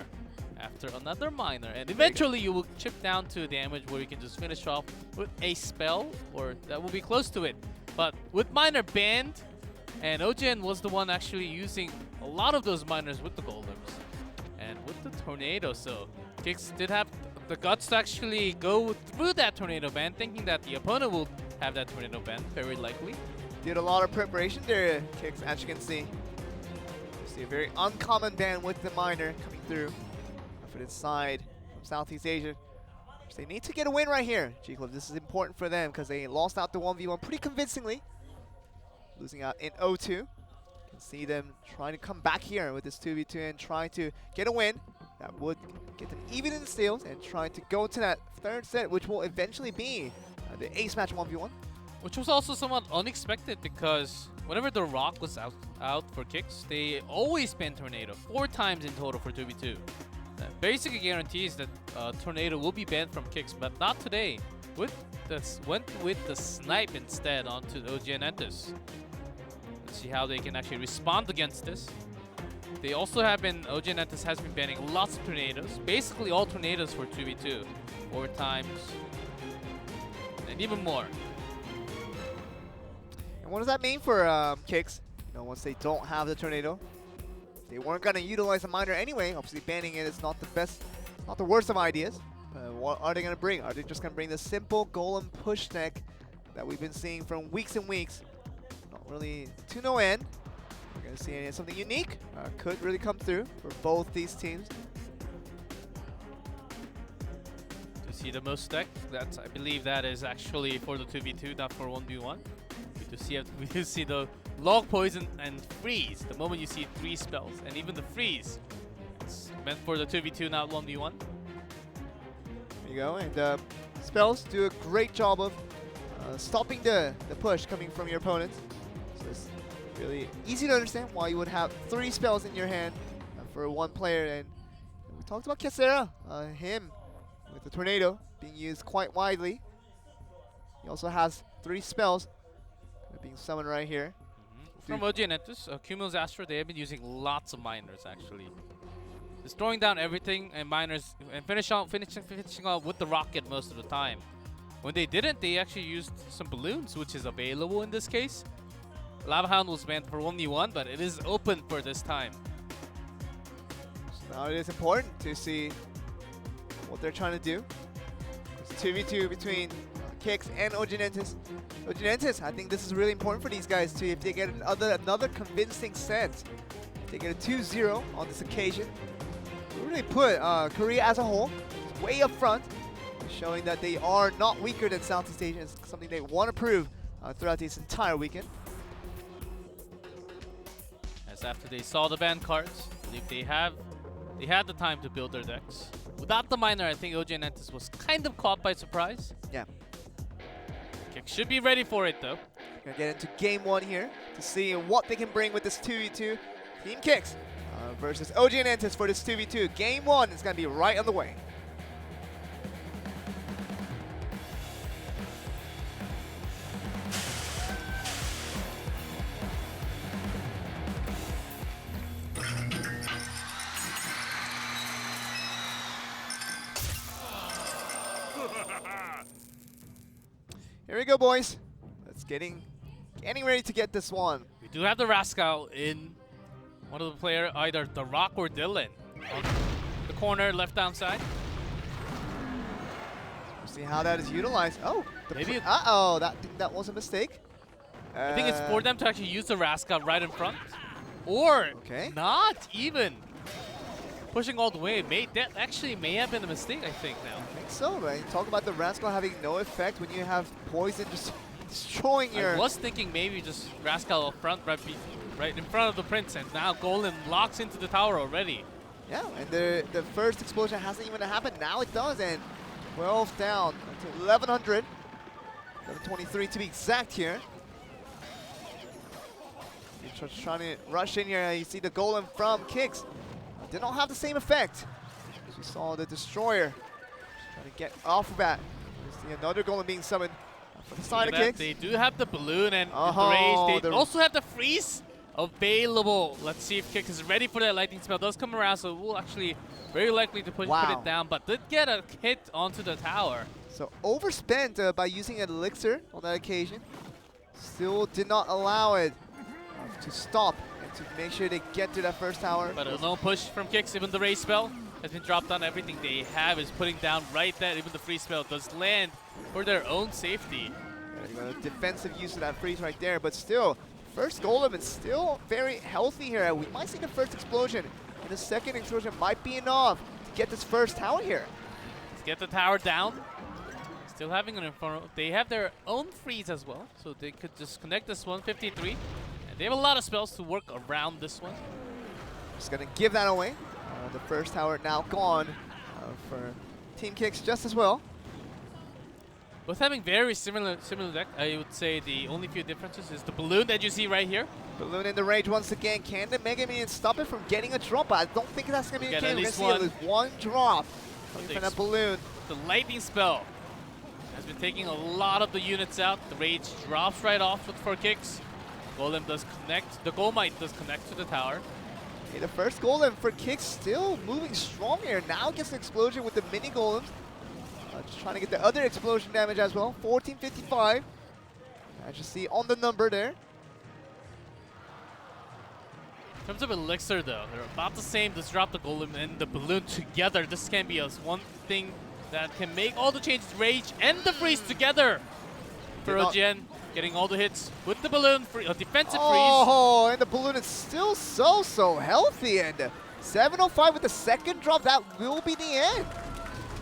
[SPEAKER 14] After another miner, and eventually you will chip down to damage where you can just finish off with a spell, or that will be close to it. But with miner banned, and OGN was the one actually using a lot of those miners with the golems and with the tornado, so Kicks did have the guts to actually go through that tornado ban, thinking that the opponent will have that tornado ban, very likely.
[SPEAKER 13] Did a lot of preparation there, Kicks, as you can see. See a very uncommon ban with the miner coming through. For this side from Southeast Asia. They need to get a win right here. G-Club, this is important for them because they lost out the 1v1 pretty convincingly. Losing out in 0-2. You can see them trying to come back here with this 2v2 and trying to get a win. That would get them even in the steals and trying to go to that third set, which will eventually be the ace match 1v1.
[SPEAKER 14] Which was also somewhat unexpected because whenever the Rock was out for Kicks, they always ban Tornado 4 times in total for 2v2. That basically guarantees that Tornado will be banned from Kicks, but not today. Went with the snipe instead onto the OGN Entus. Let's see how they can actually respond against this. They also have been, OGN Entus has been banning lots of Tornadoes, basically all Tornadoes for 2v2, 4 times, and even more.
[SPEAKER 13] And what does that mean for Kicks? You know, once they don't have the Tornado, they weren't going to utilize a miner anyway. Obviously, banning it is not the best, not the worst of ideas. What are they going to bring? Are they just going to bring the simple golem push deck that we've been seeing from weeks and weeks? Not really to no end. We're going to see something unique. Could really come through for both these teams.
[SPEAKER 14] To see the most deck, that's, I believe that is actually for the 2v2, not for 1v1. We do see the Log Poison and Freeze the moment you see 3 spells, and even the Freeze, it's meant for the 2v2, not 1v1.
[SPEAKER 13] There you go, and spells do a great job of stopping the push coming from your opponent. So it's really easy to understand why you would have 3 spells in your hand for one player. And we talked about Kesera, him with the Tornado being used quite widely. He also has 3 spells being summoned right here.
[SPEAKER 14] From OGN Entus, Cumulus Astra, they have been using lots of miners actually. Just throwing down everything and miners and finishing off with the rocket most of the time. When they didn't, they actually used some balloons, which is available in this case. Lava Hound was banned for 1v1, but it is open for this time.
[SPEAKER 13] So now it is important to see what they're trying to do. It's 2v2 between Kicks and OGN Entus. OGN Entus, I think this is really important for these guys too. If they get another convincing set, if they get a 2-0 on this occasion, it really put Korea as a whole way up front, showing that they are not weaker than Southeast Asia. It's something they want to prove throughout this entire weekend.
[SPEAKER 14] As after they saw the ban cards, I believe they had the time to build their decks. Without the miner, I think OGN Entus was kind of caught by surprise.
[SPEAKER 13] Yeah.
[SPEAKER 14] Kicks should be ready for it though.
[SPEAKER 13] Gonna get into game 1 here to see what they can bring with this 2v2. Team Kicks versus OGN Entus for this 2v2. Game 1 is gonna be right on the way. Here we go, boys. Let's getting ready to get this one.
[SPEAKER 14] We do have the Rascal in one of the player, either The Rock or Dylan. On the corner, left down side.
[SPEAKER 13] We'll see how that is utilized. Oh,
[SPEAKER 14] maybe.
[SPEAKER 13] Uh-oh, that was a mistake.
[SPEAKER 14] I think it's for them to actually use the Rascal right in front. Or not even. Pushing all the way. That actually may have been a mistake, I think, now.
[SPEAKER 13] I think so, right? Talk about the Rascal having no effect when you have Poison just destroying your...
[SPEAKER 14] I was thinking maybe just Rascal up front right right in front of the Prince, and now Golem locks into the tower already.
[SPEAKER 13] Yeah, and the first explosion hasn't even happened. Now it does, and 12 down to 1100. 1123 to be exact here. You're trying to rush in here. You see the Golem from Kicks. Did not have the same effect. As you saw the Destroyer trying to get off of that. You see another Golem being summoned for the side of Kicks.
[SPEAKER 14] They do have the balloon and the rage. They also have the freeze available. Let's see if Kicks is ready for that lightning spell. Does come around, so we'll actually very likely to put it down, but did get a hit onto the tower.
[SPEAKER 13] So overspent by using an elixir on that occasion. Still did not allow it to stop and to make sure they get to that first tower.
[SPEAKER 14] But a lone push from Kicks, even the rage spell has been dropped on. Everything they have is putting down right there. Even the freeze spell does land for their own safety.
[SPEAKER 13] Yeah, defensive use of that freeze right there, but still, first Golem is still very healthy here. We might see the first explosion, and the second explosion might be enough to get this first tower here.
[SPEAKER 14] Let's get the tower down. Still having an Inferno. They have their own freeze as well, so they could just connect this one, 53. And they have a lot of spells to work around this one.
[SPEAKER 13] Just gonna give that away. The first tower now gone for Team Kicks just as well.
[SPEAKER 14] Both having very similar deck. I would say the only few differences is the balloon that you see right here.
[SPEAKER 13] Balloon in the rage once again. Can the Mega Minion stop it from getting a drop? I don't think that's gonna be the case. We're gonna see at least one drop from that balloon.
[SPEAKER 14] The lightning spell has been taking a lot of the units out. The rage drops right off for Kicks. Golem does connect. The Golmite does connect to the tower.
[SPEAKER 13] Okay, the first Golem for Kicks still moving strong here. Now gets an explosion with the mini Golems. Just trying to get the other explosion damage as well. 1455. As you see on the number there.
[SPEAKER 14] In terms of elixir though, they're about the same. Just drop the Golem and the balloon together. This can be one thing that can make all the changes. Rage and the freeze together for OGN. Getting all the hits with the balloon, defensive freeze.
[SPEAKER 13] Oh, and the balloon is still so healthy. And 705 with the second drop, that will be the end.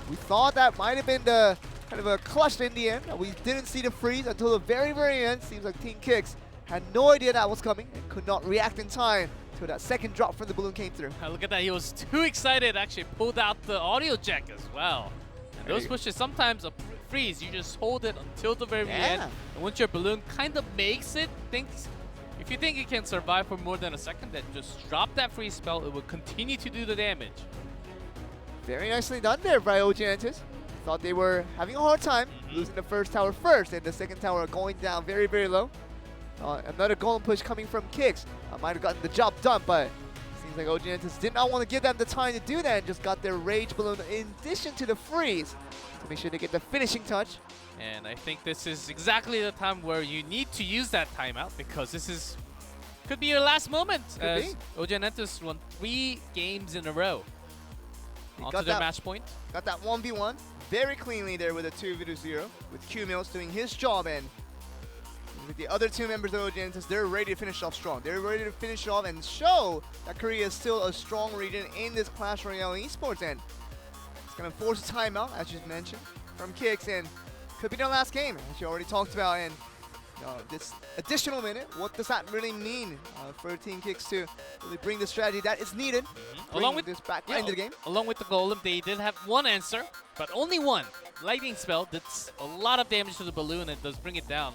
[SPEAKER 13] We thought that might have been the kind of a clutch in the end. We didn't see the freeze until the very end. Seems like Team Kicks had no idea that was coming and could not react in time until that second drop from the balloon came through.
[SPEAKER 14] Look at that, he was too excited, actually pulled out the audio jack as well. And those pushes, sometimes a freeze, you just hold it until the very end. And once your balloon kind of makes it, if you think it can survive for more than a second, then just drop that freeze spell. It will continue to do the damage.
[SPEAKER 13] Very nicely done there by OGN Entus. Thought they were having a hard time losing the first tower first, and the second tower going down very low. Another golem push coming from Kicks. Might have gotten the job done, but seems like OGN Entus did not want to give them the time to do that and just got their rage balloon in addition to the freeze to make sure they get the finishing touch.
[SPEAKER 14] And I think this is exactly the time where you need to use that timeout, because this could be your last moment. As OGN Entus won 3 games in a row. Onto their match point.
[SPEAKER 13] Got that 1v1 very cleanly there with a 2v0 with Q-Mills doing his job, and with the other 2 members of OGN Entus, they're ready to finish off strong. They're ready to finish off and show that Korea is still a strong region in this Clash Royale Esports, and it's going to force a timeout, as you mentioned, from Kicks, and could be their last game, as you already talked about. And this additional minute, what does that really mean for Team Kicks to really bring the strategy that is needed?
[SPEAKER 14] Along with
[SPEAKER 13] this back into the game.
[SPEAKER 14] Along with the Golem, they did have one answer, but only one. Lightning spell that's a lot of damage to the balloon and does bring it down.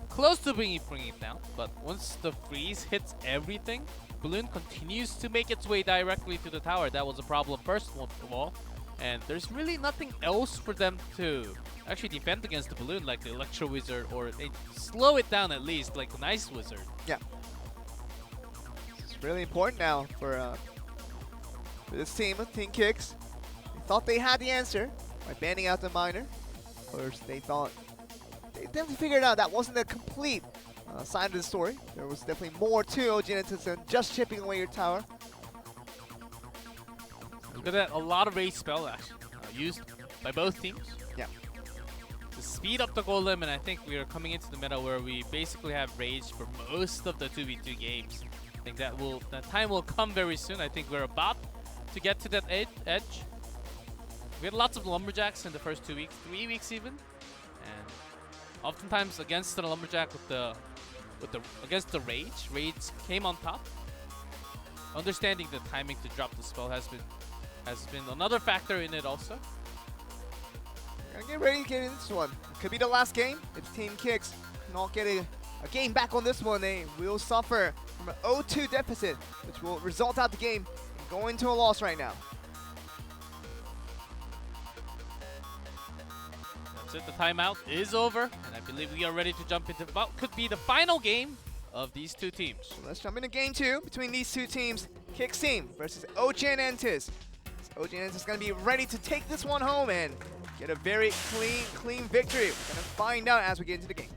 [SPEAKER 14] Close to bringing it down, but once the freeze hits everything, balloon continues to make its way directly to the tower. That was a problem first of all, and there's really nothing else for them to actually defend against the balloon, like the Electro Wizard, or they slow it down at least, like the Nice Wizard.
[SPEAKER 13] Yeah. It's really important now for this team, Team Kicks. They thought they had the answer by banning out the miner. First, they thought they definitely figured out that wasn't a complete side of the story. There was definitely more to OGN Entus than just chipping away your tower.
[SPEAKER 14] Look at that, a lot of rage spell actually used by both teams.
[SPEAKER 13] Yeah.
[SPEAKER 14] To speed up the Golem, and I think we are coming into the meta where we basically have rage for most of the 2v2 games. I think that time will come very soon. I think we're about to get to that edge. We had lots of lumberjacks in the first 2 weeks, 3 weeks even, and oftentimes against the lumberjack with the with against the Rage. Rage came on top. Understanding the timing to drop the spell has been another factor in it also.
[SPEAKER 13] Gonna get ready to get into this one. Could be the last game. If Team Kicks cannot get a game back on this one, they will suffer from an 0-2 deficit, which will result out the game and go into a loss right now.
[SPEAKER 14] That's it. The timeout is over, and I believe we are ready to jump into what could be the final game of these two teams.
[SPEAKER 13] So let's jump into game 2 between these two teams. Kicks team versus OGN Entus. OGN Entus is going to be ready to take this one home and get a very clean victory. We're going to find out as we get into the game.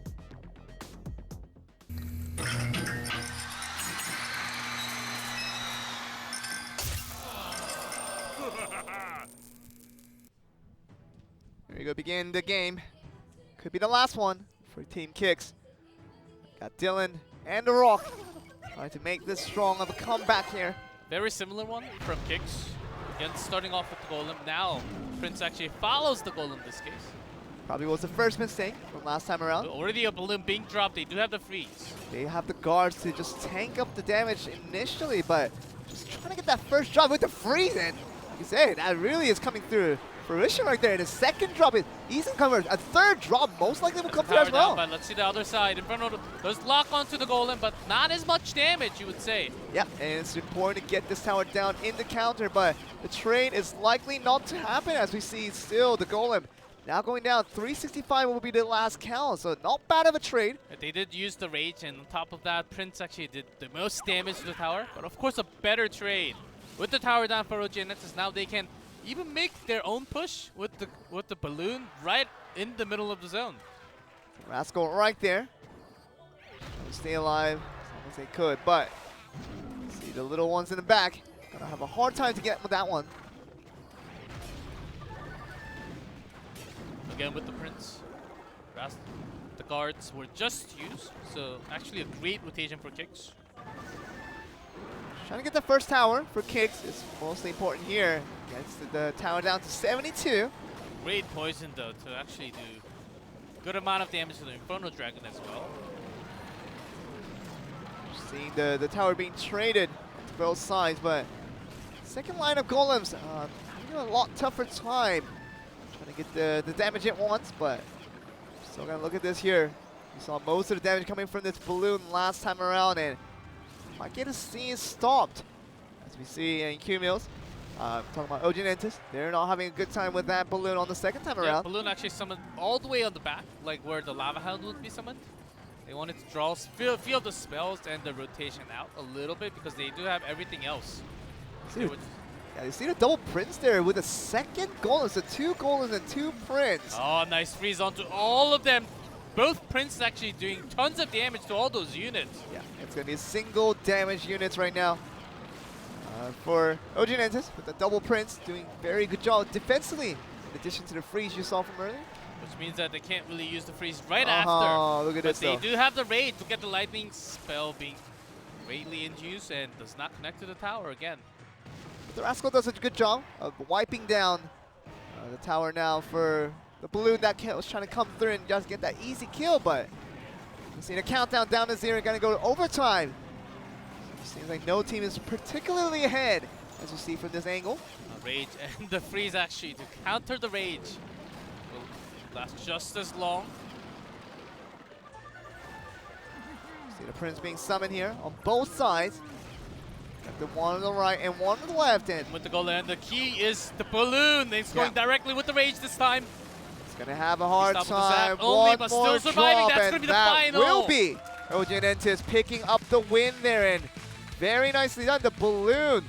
[SPEAKER 13] Here we go, begin the game. Could be the last one for Team Kicks. Got Dylan and The Rock trying to make this strong of a comeback here.
[SPEAKER 14] Very similar one from Kicks. Again, starting off with the Golem. Now, Prince actually follows the Golem this case.
[SPEAKER 13] Probably was the first mistake from last time around.
[SPEAKER 14] Already a balloon being dropped. They do have the freeze.
[SPEAKER 13] They have the guards to just tank up the damage initially, but just trying to get that first drop with the freeze. And like you say, that really is coming through fruition right there. And the second drop is easy covered. A third drop most likely will come through as well.
[SPEAKER 14] But let's see the other side. In front of there's lock onto the Golem, but not as much damage, you would say.
[SPEAKER 13] Yeah, and it's important to get this tower down in the counter, but the trade is likely not to happen as we see still the Golem now going down. 365 will be the last count, so not bad of a trade.
[SPEAKER 14] They did use the Rage, and on top of that, Prince actually did the most damage to the tower. But of course, a better trade. With the tower down for OGN Entus, now they can even make their own push with the balloon right in the middle of the zone.
[SPEAKER 13] Rascal right there. Stay alive as long as they could, but see the little ones in the back. Gonna have a hard time to get with that one.
[SPEAKER 14] Again with the Prince. The guards were just used, so actually a great rotation for Kicks.
[SPEAKER 13] Trying to get the first tower for Kicks is mostly important here. Gets the tower down to 72.
[SPEAKER 14] Great poison though to actually do good amount of damage to the Inferno Dragon as well.
[SPEAKER 13] Seeing the tower being traded to both sides, but second line of Golems having a lot tougher time trying to get the damage at once, but still gonna look at this here. We saw most of the damage coming from this balloon last time around, and might get a scene stopped. As we see in Q-Mills, talking about OGN Entus, they're not having a good time with that balloon on the second time around.
[SPEAKER 14] Balloon actually summoned all the way on the back, like where the Lava Hound would be summoned. They wanted to draw, feel the spells and the rotation out a little bit because they do have everything else.
[SPEAKER 13] Yeah, you see the double Prince there with a second golem, so 2 golems and 2 Prince.
[SPEAKER 14] Oh, nice freeze onto all of them. Both Prince actually doing tons of damage to all those units.
[SPEAKER 13] Yeah, it's going to be a single damage units right now for OGN Entus with the double Prince doing very good job defensively in addition to the freeze you saw from earlier.
[SPEAKER 14] Which means that they can't really use the freeze right after.
[SPEAKER 13] Look at
[SPEAKER 14] but
[SPEAKER 13] this
[SPEAKER 14] they do have the Rage to get the lightning spell being greatly in use and does not connect to the tower again.
[SPEAKER 13] But the Rascal does a good job of wiping down the tower now for the balloon that was trying to come through and just get that easy kill, but you see the countdown down to 0, going to go to overtime. Seems like no team is particularly ahead, as you see from this angle.
[SPEAKER 14] Rage and the freeze actually to counter the Rage will last just as long.
[SPEAKER 13] See the Prince being summoned here on both sides. Got the one on the right and one on the left. And
[SPEAKER 14] with the Golem, the key is the balloon. It's going directly with the Rage this time.
[SPEAKER 13] It's going to have a hard time.
[SPEAKER 14] Only, but still surviving. That's going to be the final.
[SPEAKER 13] Will be OGN Entus picking up the win there, and very nicely done. The balloon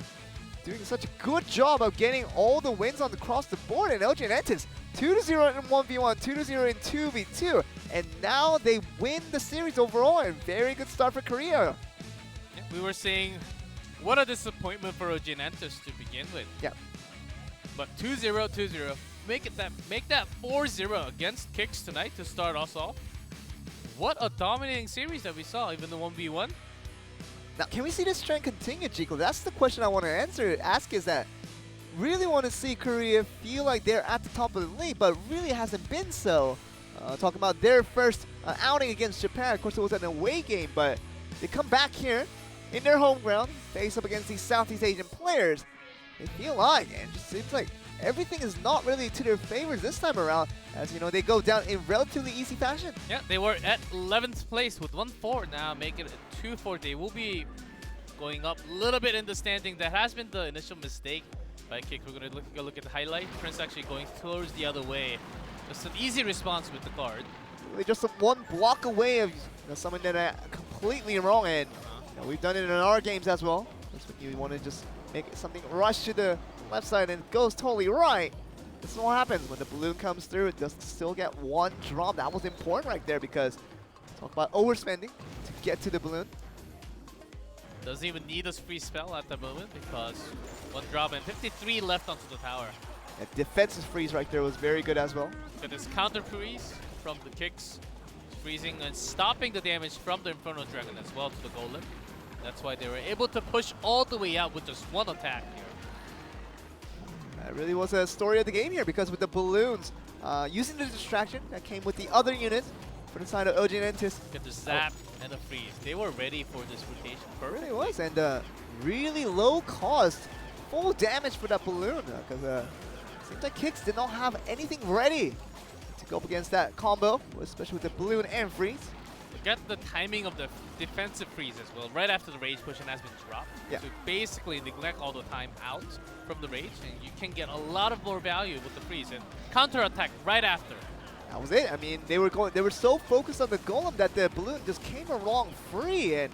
[SPEAKER 13] doing such a good job of getting all the wins on across the board, and OGN Entus 2-0 in 1v1, 2-0 in 2v2, and now they win the series overall. And very good start for Korea.
[SPEAKER 14] Yeah, we were saying what a disappointment for OGN Entus to begin with.
[SPEAKER 13] Yeah.
[SPEAKER 14] But 2-0, 2-0. Make that 4-0 against Kicks tonight to start us off. What a dominating series that we saw, even the 1v1.
[SPEAKER 13] Now, can we see this trend continue, Chico? That's the question I want to ask is that really want to see Korea feel like they're at the top of the league, but really hasn't been so. talking about their first outing against Japan. Of course, it was an away game, but they come back here in their home ground, face up against these Southeast Asian players. They feel like, and it just seems like everything is not really to their favor this time around, as you know, they go down in relatively easy fashion.
[SPEAKER 14] Yeah, they were at 11th place with 1-4 now, make it a 2-4. They will be going up a little bit in the standing. That has been the initial mistake by Kick. We're going to look at the highlight. Prince actually going towards the other way. Just an easy response with the guard.
[SPEAKER 13] Really just one block away of someone that completely wrong, and we've done it in our games as well. That's when you want to just make something rush to the left side and it goes totally right. This is what happens when the balloon comes through. It does still get one drop. That was important right there, because talk about overspending to get to the balloon.
[SPEAKER 14] Doesn't even need a free spell at the moment because one drop and 53 left onto the tower.
[SPEAKER 13] That defensive freeze right there was very good as well.
[SPEAKER 14] Got this counter freeze from the Kicks, freezing and stopping the damage from the Inferno Dragon as well to the Golem. That's why they were able to push all the way out with just one attack here.
[SPEAKER 13] That really was a story of the game here, because with the balloons, using the distraction that came with the other units for the side of OGN Entus.
[SPEAKER 14] Get the zap and the freeze. They were ready for this rotation.
[SPEAKER 13] It really was, and really low cost, full damage for that balloon, because seems like Kicks did not have anything ready to go up against that combo, especially with the balloon and freeze.
[SPEAKER 14] Get the timing of the defensive freeze as well. Right after the rage potion has been dropped,
[SPEAKER 13] yeah.
[SPEAKER 14] So basically neglect all the time out from the rage, and you can get a lot of more value with the freeze and counter attack right after.
[SPEAKER 13] That was it. I mean, they were so focused on the golem that the balloon just came along free, and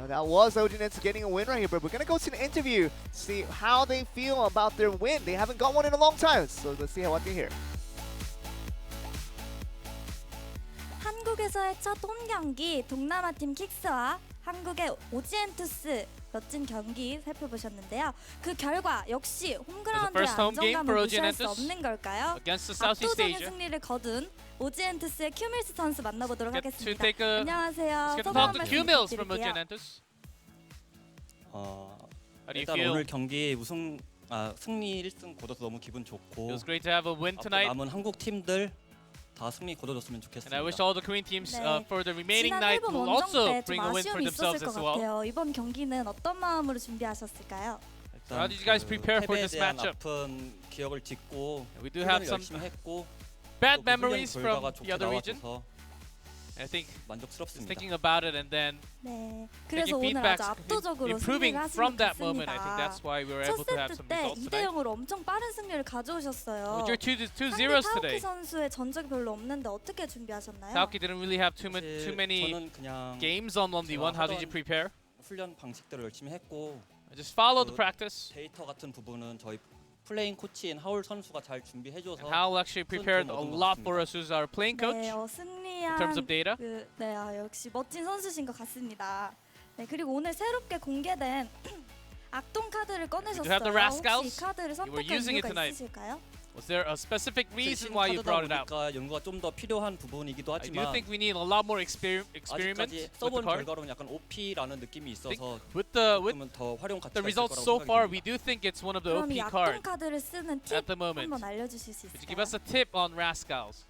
[SPEAKER 13] that was OGN Entus getting a win right here. But we're gonna go to the interview, see how they feel about their win. They haven't got one in a long time, so let's see what they hear.
[SPEAKER 17] 한국에서의 첫 홈 경기 동남아 팀 킥스와 한국의 OGN Entus 멋진 경기 살펴보셨는데요. 그 결과 역시 홈그라운드의 안정감을 무시할 수 없는 걸까요? 압도적인 승리를 거둔 OGN Entus의 큐밀스 선수 만나보도록 하겠습니다. 안녕하세요. 소감 한 말씀 부탁드릴게요.
[SPEAKER 11] 일단 오늘 경기 승리 1승 거둬서 너무 기분 좋고
[SPEAKER 14] It was great to have a win tonight.
[SPEAKER 11] 남은 한국 팀들 다 승리 거둬줬으면 좋겠습니다.
[SPEAKER 14] And I wish all the Korean teams for the remaining night will also bring a win for themselves as well.
[SPEAKER 17] 이번 경기는 어떤 마음으로 준비하셨을까요?
[SPEAKER 14] How did you guys prepare for this matchup?
[SPEAKER 11] 아픈 기억을 딛고
[SPEAKER 14] We do have some bad memories from the other region. I think thinking about it and then
[SPEAKER 17] 그래서 오늘 아주 압도적으로 승리를 하신 것
[SPEAKER 14] moment, I think that's why we were able to have some results
[SPEAKER 17] 첫 세트 때 2대0으로 엄청 빠른 승리를 가져오셨어요.
[SPEAKER 14] With your 2-0s today.
[SPEAKER 17] 타오키 선수의 전적이 별로 없는데 어떻게 준비하셨나요?
[SPEAKER 14] Taoki didn't really have too many games on 1v1. How did you prepare?
[SPEAKER 11] 훈련 방식대로 열심히 했고
[SPEAKER 14] just follow the practice.
[SPEAKER 11] 데이터 같은 부분은 저희 플레잉 코치인 하울 선수가 잘 준비해줘서
[SPEAKER 14] Howell actually prepared a lot for us as our playing coach in terms of data.
[SPEAKER 17] 역시 멋진 선수신 것 같습니다. 네, 그리고 오늘 새롭게 공개된 악동 카드를 꺼내셨어요. 혹시 이 카드를 선택한 이유가 있으실까요?
[SPEAKER 14] Was there a specific reason why you brought it out?
[SPEAKER 11] 연구가 좀 더 필요한 부분이기도
[SPEAKER 14] I do
[SPEAKER 11] 하지만
[SPEAKER 14] think we need a lot more experiment
[SPEAKER 11] 아직까지 써본 결과로는 약간 OP라는 느낌이 있어서
[SPEAKER 14] with
[SPEAKER 11] 더 활용 가치가
[SPEAKER 14] the results so far, we do think it's one of the OP cards
[SPEAKER 17] 카드를 쓰는 팁
[SPEAKER 14] at the moment.
[SPEAKER 17] 한번 알려주실 수
[SPEAKER 14] Could you
[SPEAKER 17] 있을까요?
[SPEAKER 14] give us a tip on Rascals?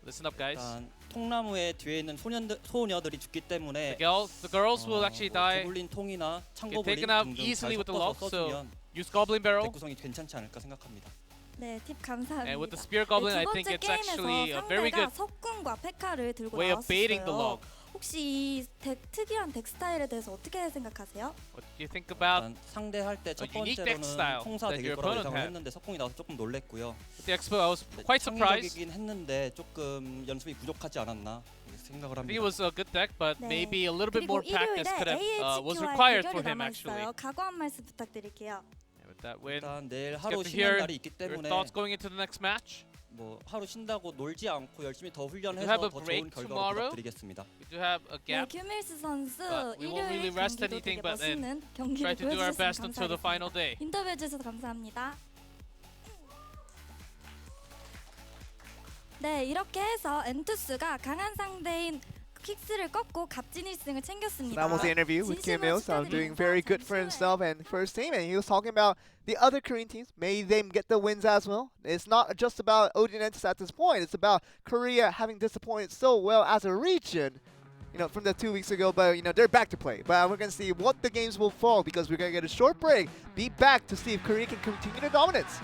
[SPEAKER 14] Listen up, guys.
[SPEAKER 11] 통나무의 뒤에 있는 소녀들이 죽기 때문에
[SPEAKER 14] the girls will actually die.
[SPEAKER 11] 고블린 통이나
[SPEAKER 14] Get
[SPEAKER 11] 창고블린
[SPEAKER 14] taken out
[SPEAKER 11] 등등
[SPEAKER 14] easily
[SPEAKER 11] 잘
[SPEAKER 14] with the
[SPEAKER 11] 섞어서
[SPEAKER 14] lock, so
[SPEAKER 11] 써주면
[SPEAKER 14] use Goblin Barrel.
[SPEAKER 11] 덱 구성이 괜찮지 않을까 생각합니다.
[SPEAKER 17] 네, 팁 감사합니다.
[SPEAKER 14] And with the Spear Goblin, I think it's actually a very good
[SPEAKER 17] 석궁과 페카를 들고
[SPEAKER 14] way of baiting the
[SPEAKER 17] 나왔어요.
[SPEAKER 14] log.
[SPEAKER 17] 혹시 이 특이한 덱 스타일에 대해서 어떻게 생각하세요?
[SPEAKER 14] What do you think about
[SPEAKER 11] 상대할 때 첫 번째로는 통사 덱일 거라고 예상을 했는데 석궁이 나와서 조금 놀랬고요.
[SPEAKER 14] With the expo, I was quite surprised.
[SPEAKER 11] 창의적이긴 했는데 조금 연습이 부족하지 않았나 생각을
[SPEAKER 14] I think
[SPEAKER 11] 합니다.
[SPEAKER 14] it was a good deck, but maybe a little bit more practice could have was
[SPEAKER 17] AHQ와
[SPEAKER 14] required for
[SPEAKER 17] 대결이
[SPEAKER 14] him
[SPEAKER 17] 남아
[SPEAKER 14] actually.
[SPEAKER 17] 있어요. 각오 한 말씀 부탁드릴게요.
[SPEAKER 14] With that win,
[SPEAKER 11] 일단 내일
[SPEAKER 14] it's
[SPEAKER 11] 하루
[SPEAKER 14] good to
[SPEAKER 11] 쉬는
[SPEAKER 14] hear
[SPEAKER 11] 날이 있기
[SPEAKER 14] your
[SPEAKER 11] 때문에
[SPEAKER 14] thoughts going into the next match.
[SPEAKER 11] 뭐 하루 쉰다고 놀지 않고 열심히 더 훈련해서
[SPEAKER 14] have a
[SPEAKER 11] 더
[SPEAKER 14] break
[SPEAKER 11] 좋은 결과를
[SPEAKER 14] tomorrow.
[SPEAKER 11] 부탁드리겠습니다.
[SPEAKER 14] We do have a
[SPEAKER 17] 네,
[SPEAKER 14] gap.
[SPEAKER 17] 큐밀스 선수
[SPEAKER 14] But we won't really
[SPEAKER 17] 일요일
[SPEAKER 14] rest
[SPEAKER 17] 경기도
[SPEAKER 14] anything,
[SPEAKER 17] 되게
[SPEAKER 14] but then
[SPEAKER 17] 멋있는
[SPEAKER 14] try
[SPEAKER 17] 경기를
[SPEAKER 14] to do our best
[SPEAKER 17] 보여주셔서
[SPEAKER 14] until the final day.
[SPEAKER 17] 감사합니다. 인터뷰해 주셔서 감사합니다. 네, 이렇게 해서 엔투스가 강한 상대인 킥스를 꺾고 값진 1승을 챙겼습니다.
[SPEAKER 13] That was the interview with Kim
[SPEAKER 17] 진심으로
[SPEAKER 13] Il-sung, doing
[SPEAKER 17] 축하드립니다.
[SPEAKER 13] very good for himself and first team, and he was talking about the other Korean teams. May them get the wins as well. It's not just about OGN Entus at this point. It's about Korea having disappointed so well as a region, from the 2 weeks ago. But they're back to play. But we're gonna see what the games will fall because we're gonna get a short break. Be back to see if Korea can continue their dominance.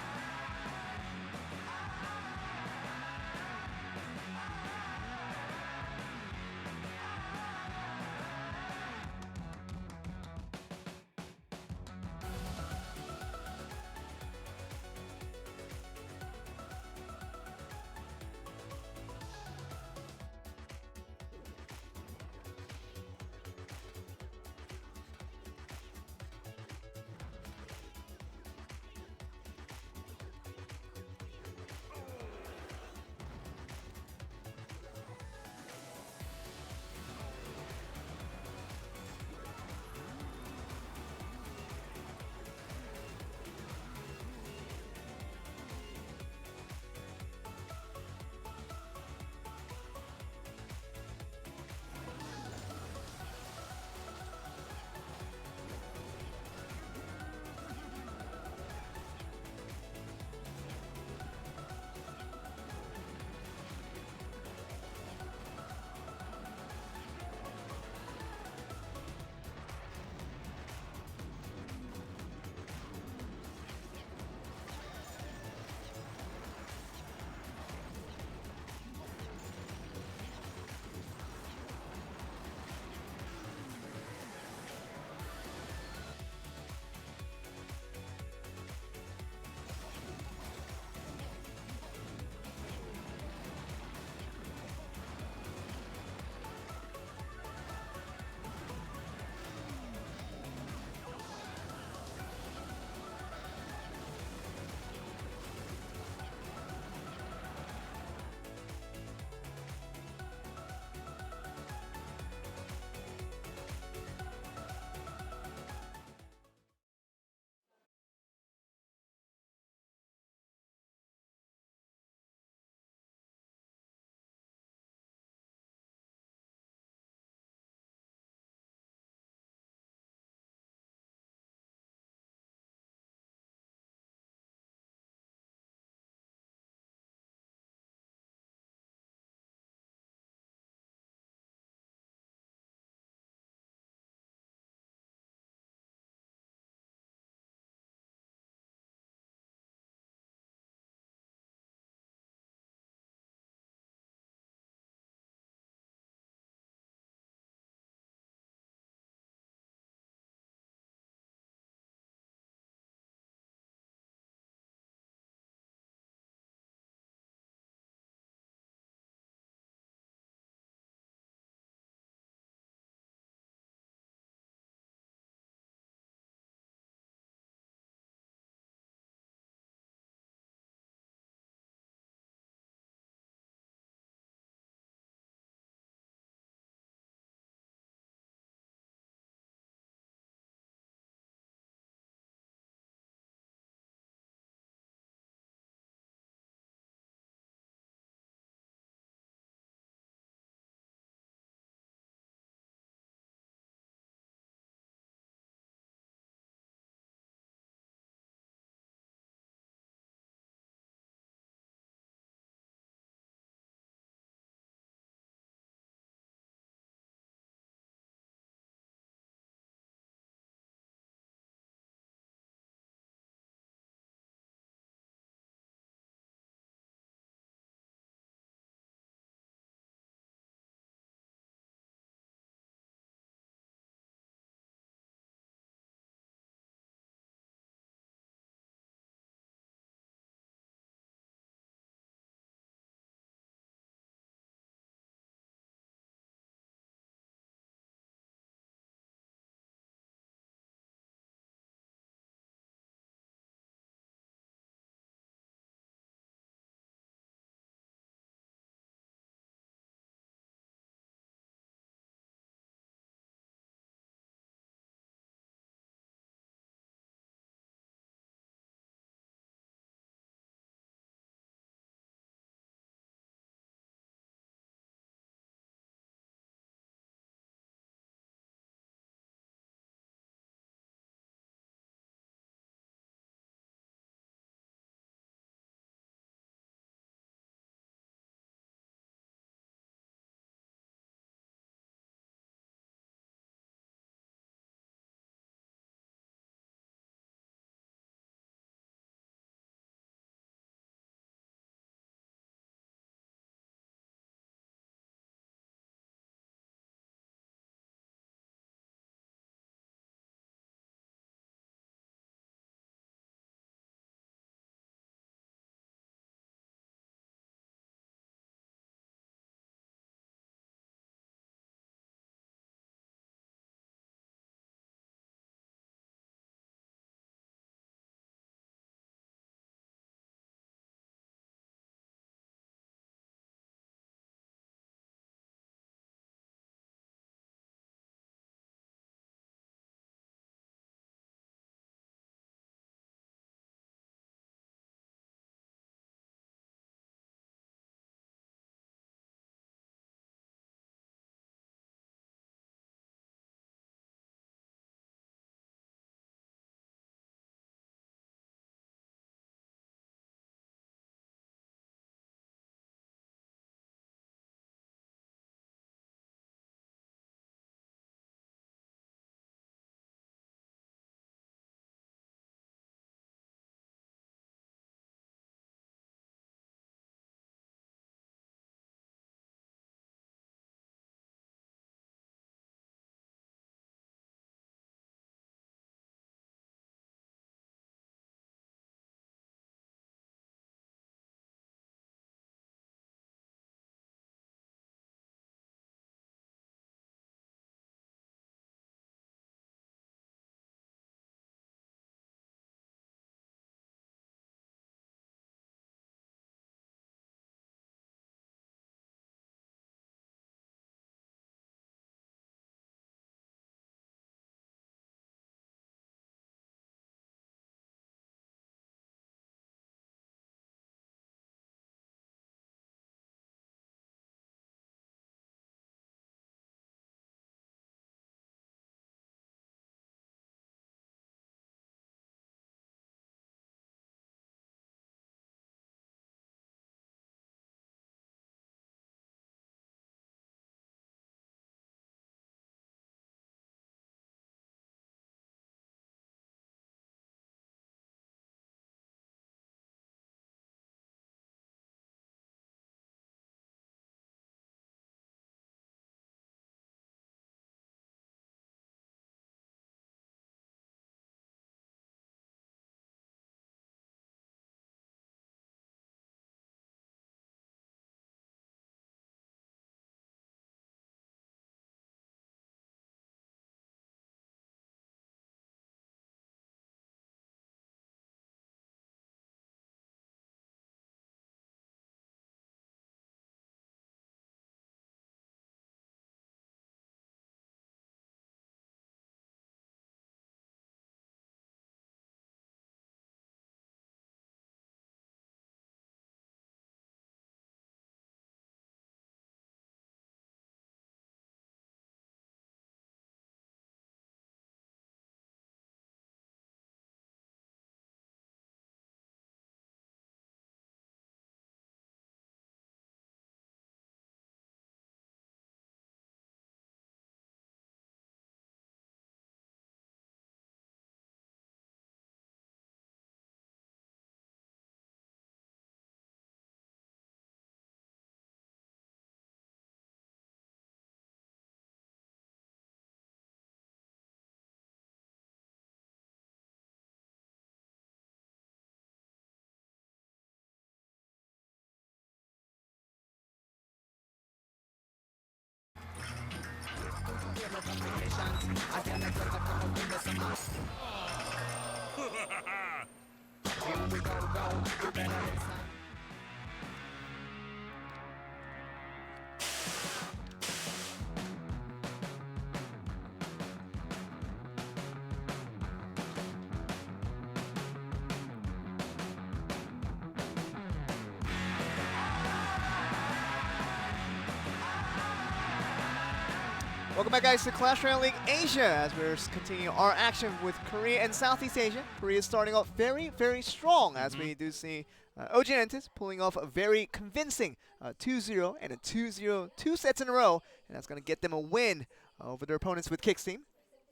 [SPEAKER 13] Welcome back, guys, to Clash Royale League Asia as we're continuing our action with Korea and Southeast Asia. Korea is starting off very, very strong as we do see OGN Entus pulling off a very convincing 2-0 and a 2-0 2 sets in a row, and that's going to get them a win over their opponents with Kick's team.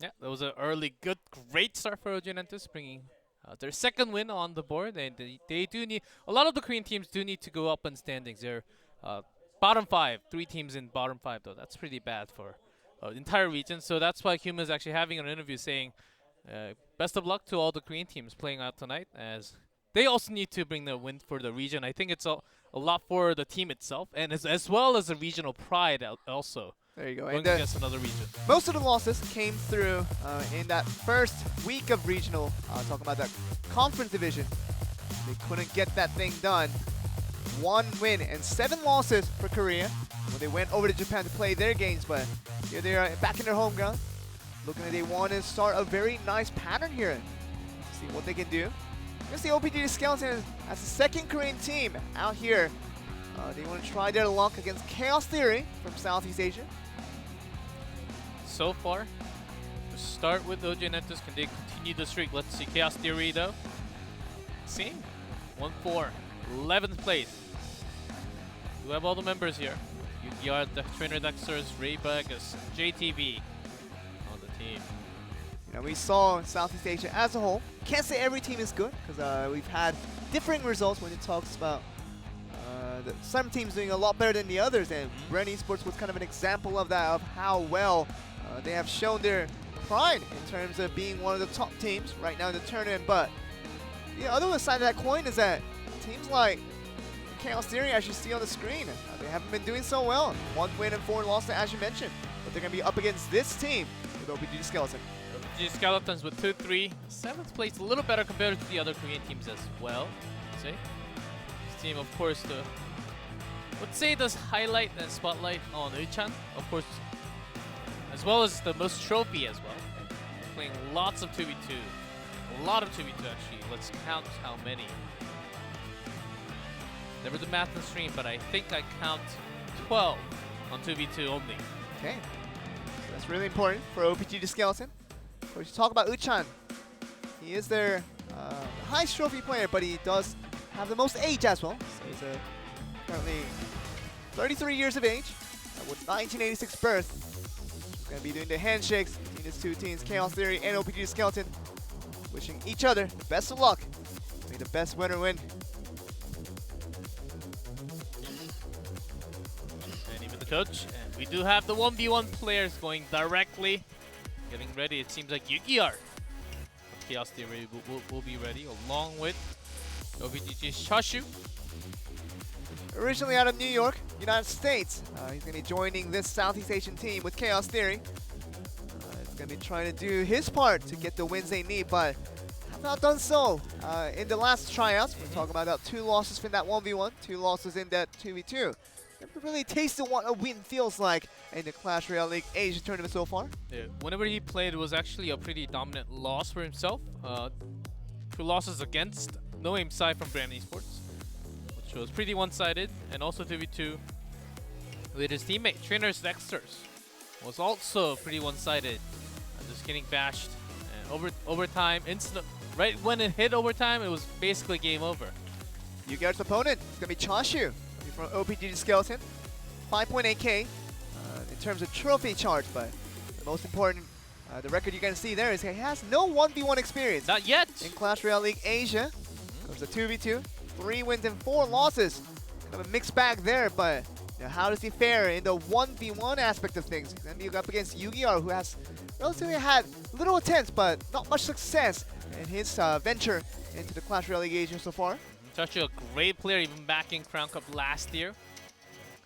[SPEAKER 14] Yeah, that was an early, great start for OGN Entus, bringing their second win on the board. And they do need, a lot of the Korean teams do need to go up in standings. They're bottom 5, 3 teams in bottom 5 though. That's pretty bad for entire region. So that's why Hume is actually having an interview saying best of luck to all the Korean teams playing out tonight, as they also need to bring the win for the region. I think it's a lot for the team itself, and as well as the regional pride also.
[SPEAKER 13] There you go.
[SPEAKER 14] Going against another region.
[SPEAKER 13] Most of the losses came through in that first week of regional, talking about that conference division. They couldn't get that thing done. 1 win and 7 losses for Korea when they went over to Japan to play their games, but here they are back in their home ground. Looking like they want to start a very nice pattern here. See what they can do. Against the OPG Skeleton as the second Korean team out here. They want to try their luck against Chaos Theory from Southeast Asia.
[SPEAKER 14] So far, to start with OGN Entus, can they continue the streak? Let's see Chaos Theory though. Same, 1-4, 11th place. You have all the members here. You are the Trainer Dexters, Ray Vegas, JTV on the team.
[SPEAKER 13] You know, we saw Southeast Asia as a whole. Can't say every team is good because we've had differing results when it talks about some teams doing a lot better than the others, and Bren Esports was kind of an example of that, of how well they have shown their pride in terms of being one of the top teams right now in the tournament. But the other side of that coin is that teams like Chaos Theory, as you see on the screen, they haven't been doing so well. 1 win and 4 losses, as you mentioned. But they're going to be up against this team with OPG Skeleton.
[SPEAKER 14] OPG Skeletons with 2-3. 7th place, a little better compared to the other Korean teams as well, I'd say. This team, of course, let's say does highlight and spotlight on Uchan, of course, as well as the most trophy as well. Playing lots of 2v2. A lot of 2v2 actually. Let's count how many. Never do math in stream, but I think I count 12 on 2v2 only.
[SPEAKER 13] Okay. So that's really important for OPG Skeleton. Of course, you talk about Uchan. He is their highest trophy player, but he does have the most age as well. So he's currently 33 years of age with 1986 birth. He's going to be doing the handshakes between his two teams, Chaos Theory and OPG Skeleton, wishing each other the best of luck. May the best winner win.
[SPEAKER 14] And even the coach. And we do have the 1v1 players going directly, getting ready. It seems like Yu-Gi-Oh! Chaos Theory will be ready, along with OPG's Shashu.
[SPEAKER 13] Originally out of New York, United States. He's going to be joining this Southeast Asian team with Chaos Theory. He's going to be trying to do his part to get the wins they need, but have not done so in the last tryouts. We're talking about 2 losses in that 1v1, 2 losses in that 2v2. Never really tasted what a win feels like in the Clash Royale League Asia tournament so far.
[SPEAKER 14] Yeah, whenever he played, it was actually a pretty dominant loss for himself. 2 losses against no aim side from Bren Esports, which was pretty one-sided, and also 2v2 with his teammate, Trainers Dexters, was also pretty one-sided, just getting bashed. And overtime, right when it hit overtime, it was basically game over.
[SPEAKER 13] Yu-Gi-Oh's opponent is going to be Chashu from OPG Skeleton. 5.8k in terms of trophy charge, but the most important, the record you can see there is he has no 1v1 experience.
[SPEAKER 14] Not yet!
[SPEAKER 13] In Clash Royale League Asia. Comes a 2v2, 3 wins and 4 losses. Kind of a mixed bag there, but how does he fare in the 1v1 aspect of things? He's going to be up against Yu-Gi-Oh! Who has relatively had little attempts, but not much success in his venture into the Clash Royale League Asia so far.
[SPEAKER 14] Such a great player, even back in Crown Cup last year.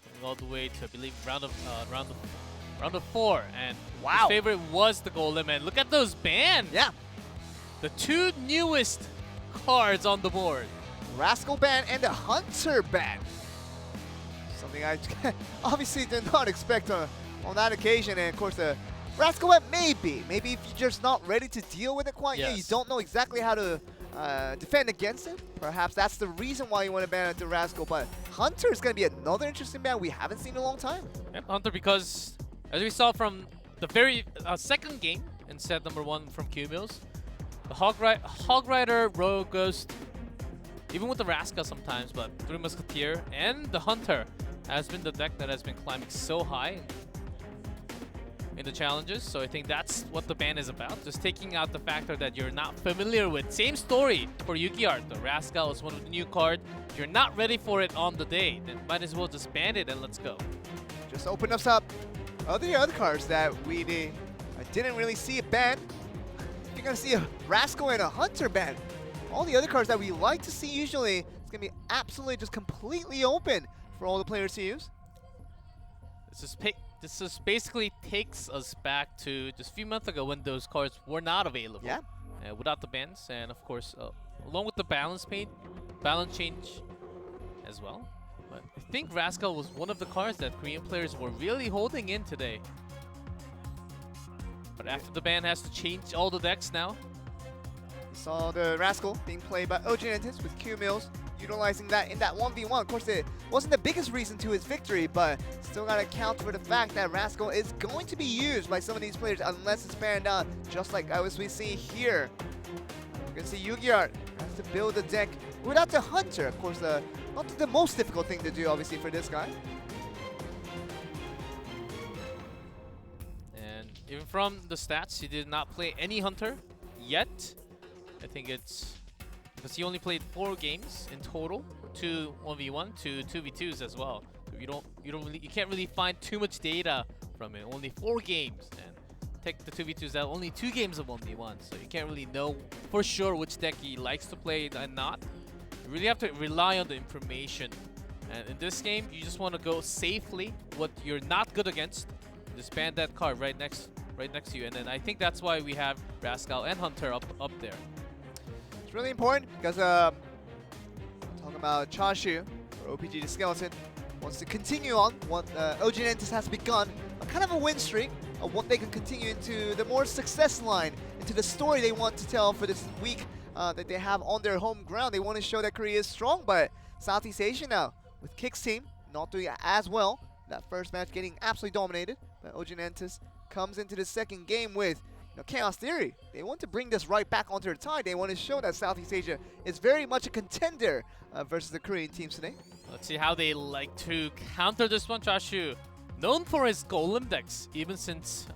[SPEAKER 14] Coming all the way to, I believe, round of Round of 4, and
[SPEAKER 13] wow.
[SPEAKER 14] his favorite was the Golem, and look at those bans!
[SPEAKER 13] Yeah.
[SPEAKER 14] The 2 newest cards on the board.
[SPEAKER 13] Rascal ban and the Hunter ban. Something I obviously did not expect on that occasion, and of course the Rascal ban maybe if you're just not ready to deal with it quite yet, you don't know exactly how to defend against it. Perhaps that's the reason why you want to ban the Rascal, but Hunter is going to be another interesting ban we haven't seen in a long time.
[SPEAKER 14] Yep, Hunter, because as we saw from the very second game in set number 1 from Q-Mills, the Hog Rider, Rogue Ghost, even with the Rascal sometimes, but 3 Musketeer and the Hunter has been the deck that has been climbing so high in the challenges. So I think that's what the ban is about, just taking out the factor that you're not familiar with. Same story for Yu-Gi-Oh! The Rascal is one of the new cards. If you're not ready for it on the day, then might as well just ban it and let's go.
[SPEAKER 13] Just open us up other cards that we didn't really see it banned. You're going to see a Rascal and a Hunter ban. All the other cards that we like to see usually, it's going to be absolutely just completely open for all the players to use.
[SPEAKER 14] This just basically takes us back to just a few months ago when those cards were not available.
[SPEAKER 13] Yeah.
[SPEAKER 14] Without the bans, and of course, along with the balance change as well. But I think Rascal was one of the cards that Korean players were really holding in today. But after the ban has to change all the decks now.
[SPEAKER 13] We saw the Rascal being played by OGN Entus with Q-Mills, utilizing that in that 1v1. Of course, it wasn't the biggest reason to his victory, but still got to account for the fact that Rascal is going to be used by some of these players unless it's banned out, just like as we see here. You can see Yu-Gi-Oh! Has to build a deck without the Hunter. Of course, not the most difficult thing to do, obviously, for this guy.
[SPEAKER 14] And even from the stats, he did not play any Hunter yet. I think it's because he only played 4 games in total, 2 1v1, 2 2v2s as well. So you can't really find too much data from it. Only 4 games, and take the 2v2s out, only 2 games of 1v1. So you can't really know for sure which deck he likes to play and not. You really have to rely on the information. And in this game, you just want to go safely. What you're not good against, just ban that card right next to you. And then I think that's why we have Rascal and Hunter up there.
[SPEAKER 13] It's really important because talking about Chashu, or OPG the Skeleton, wants to continue on what OGN Entus has begun, a kind of a win streak of what they can continue into the more success line, into the story they want to tell for this week that they have on their home ground. They want to show that Korea is strong, but Southeast Asia now, with Kick's team not doing as well. That first match getting absolutely dominated, but OGN Entus comes into the second game with Chaos Theory. They want to bring this right back onto their tide. They want to show that Southeast Asia is very much a contender versus the Korean teams today.
[SPEAKER 14] Let's see how they like to counter this one. Chashu, known for his Golem decks even since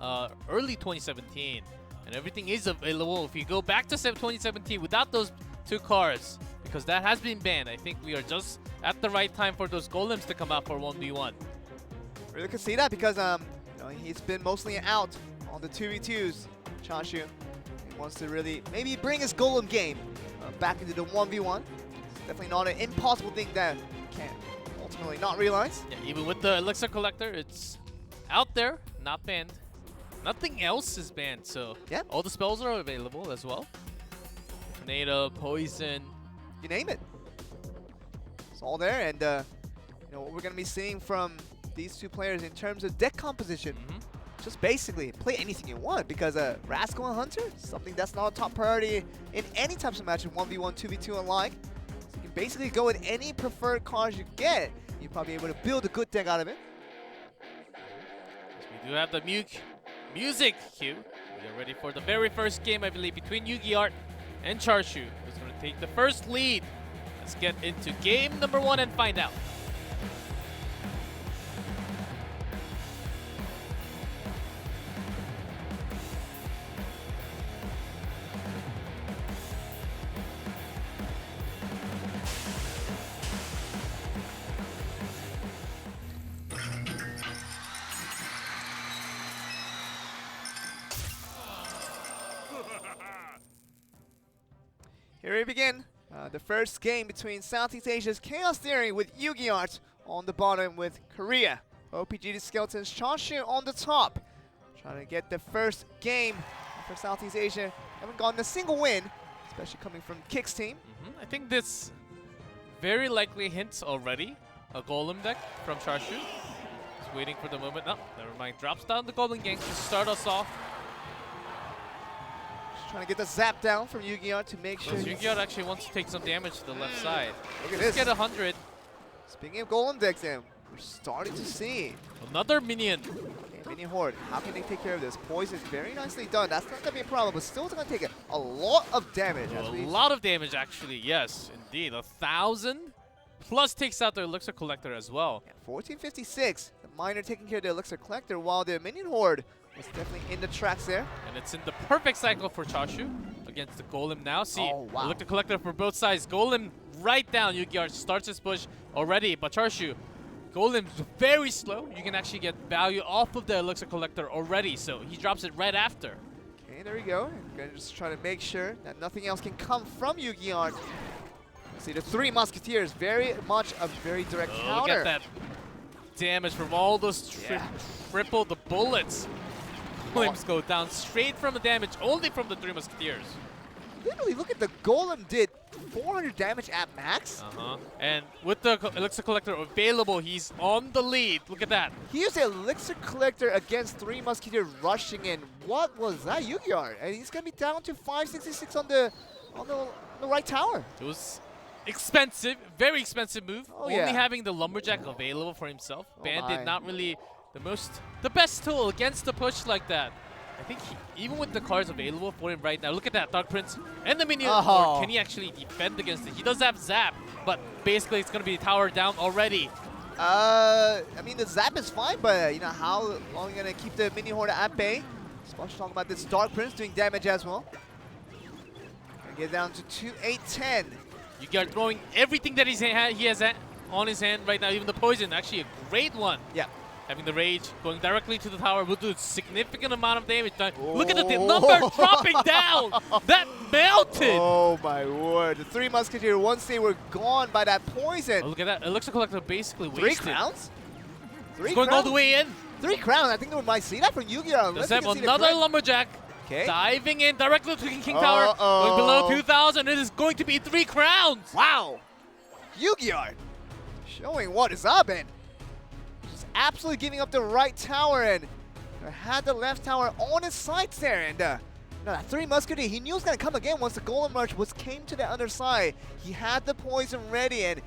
[SPEAKER 14] early 2017. And everything is available. If you go back to 2017 without those 2 cards, because that has been banned, I think we are just at the right time for those Golems to come out for 1v1.
[SPEAKER 13] Really can see that because he's been mostly out on the 2v2s. Chashu, he wants to really maybe bring his Golem game back into the 1v1. It's definitely not an impossible thing that can ultimately not realize.
[SPEAKER 14] Yeah, even with the Elixir Collector, it's out there, not banned. Nothing else is banned, so all the spells are available as well. Tornado, Poison.
[SPEAKER 13] You name it. It's all there, and what we're going to be seeing from these 2 players in terms of deck composition, just basically play anything you want, because Rascal and Hunter, something that's not a top priority in any types of match in 1v1, 2v2 alike. So you can basically go with any preferred cards you get. You'll probably be able to build a good deck out of it.
[SPEAKER 14] We do have the music cue. We are ready for the very first game, I believe, between Yu-Gi-Oh! And Chashu, who's going to take the first lead. Let's get into game number 1 and find out.
[SPEAKER 13] Here we begin. The first game between Southeast Asia's Chaos Theory with Yu-Gi-Oh! On the bottom with Korea, OPG Skeletons, Chashu on the top. Trying to get the first game for Southeast Asia. Haven't gotten a single win, especially coming from Kick's team.
[SPEAKER 14] I think this very likely hints already a Golem deck from Chashu. Just waiting for the moment. No, never mind. Drops down the Golem Gang to start us off.
[SPEAKER 13] Just trying to get the zap down from Yu-Gi-Oh to make sure.
[SPEAKER 14] Yu-Gi-Oh actually wants to take some damage to the left side.
[SPEAKER 13] Look at
[SPEAKER 14] Let's
[SPEAKER 13] this.
[SPEAKER 14] get 100.
[SPEAKER 13] Speaking of Golem decks, then we're starting to see
[SPEAKER 14] another minion.
[SPEAKER 13] Minion Horde. How can they take care of this? Poison, very nicely done. That's not going to be a problem, but still it's going to take a lot of damage.
[SPEAKER 14] A lot of damage, actually. Yes, indeed. 1,000 plus takes out the Elixir Collector as well.
[SPEAKER 13] Yeah, 1456. The Miner taking care of the Elixir Collector, while the Minion Horde was definitely in the tracks there.
[SPEAKER 14] And it's in the perfect cycle for Chashu against the Golem now. See, Elixir Collector for both sides. Golem right down. Yu-Gi-Oh starts his push already, but Chashu, Golem's very slow. You can actually get value off of the Elixir Collector already, so he drops it right after.
[SPEAKER 13] Okay, there we go. Gonna just try to make sure that nothing else can come from Yu-Gi-Oh! See, the 3 Musketeers, very much a very direct counter.
[SPEAKER 14] Look at that damage from all those triple the bullets. Golems go down straight from the damage, only from the 3 Musketeers.
[SPEAKER 13] Literally, look at the Golem did 400 damage at max.
[SPEAKER 14] And with the Elixir Collector available, he's on the lead. Look at that.
[SPEAKER 13] He used the Elixir Collector against 3 Musketeers rushing in. What was that, Yu-Gi-Oh! And he's gonna be down to 566 on the right tower.
[SPEAKER 14] It was expensive, very expensive move. Only
[SPEAKER 13] yeah.
[SPEAKER 14] having the Lumberjack available for himself. Bandit not really the best tool against the push like that. I think even with the cards available for him right now, look at that, Dark Prince and the Minion Horde, can he actually defend against it? He does have Zap, but basically it's going to be tower down already.
[SPEAKER 13] I mean, the Zap is fine, but you know, how long are you going to keep the Minion Horde at bay? Especially talking about this Dark Prince doing damage as well. Gonna get down to 2-8-10.
[SPEAKER 14] You got throwing everything that he has on his hand right now, even the poison, actually a great one.
[SPEAKER 13] Yeah.
[SPEAKER 14] Having the rage, going directly to the tower will do a significant amount of damage. Look at the number dropping down! That melted!
[SPEAKER 13] Oh my word. The 3 Musketeers, once they were gone by that poison.
[SPEAKER 14] Oh, look at that. Elixir Collector basically
[SPEAKER 13] 3
[SPEAKER 14] wasted.
[SPEAKER 13] crowns? 3
[SPEAKER 14] It's going all the way in.
[SPEAKER 13] 3 crowns. I think we might see that from Yu-Gi-Oh!
[SPEAKER 14] Let's have another Lumberjack.
[SPEAKER 13] Okay.
[SPEAKER 14] Diving in directly to King Tower. Going below 2,000. It is going to be 3 crowns.
[SPEAKER 13] Wow. Yu-Gi-Oh! Showing what is up, and absolutely giving up the right tower, and had the left tower on his sights there. And that 3 Musketeer, he knew it was going to come again once the Golem Rush came to the other side. He had the poison ready, and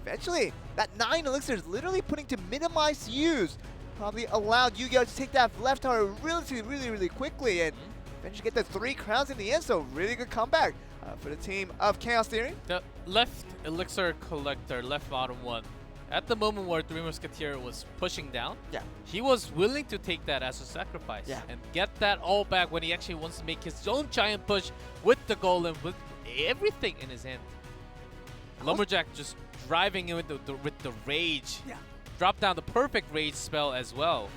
[SPEAKER 13] eventually that 9 elixirs literally putting to minimize use probably allowed Yu-Gi-Oh! To take that left tower really quickly and eventually get the 3 crowns in the end. So really good comeback for the team of Chaos Theory.
[SPEAKER 14] The left Elixir Collector, left bottom one. At the moment where 3 Musketeer was pushing down, he was willing to take that as a sacrifice and get that all back when he actually wants to make his own giant push with the Golem, with everything in his hand. Lumberjack just driving in with the rage. Drop down the perfect rage spell as well.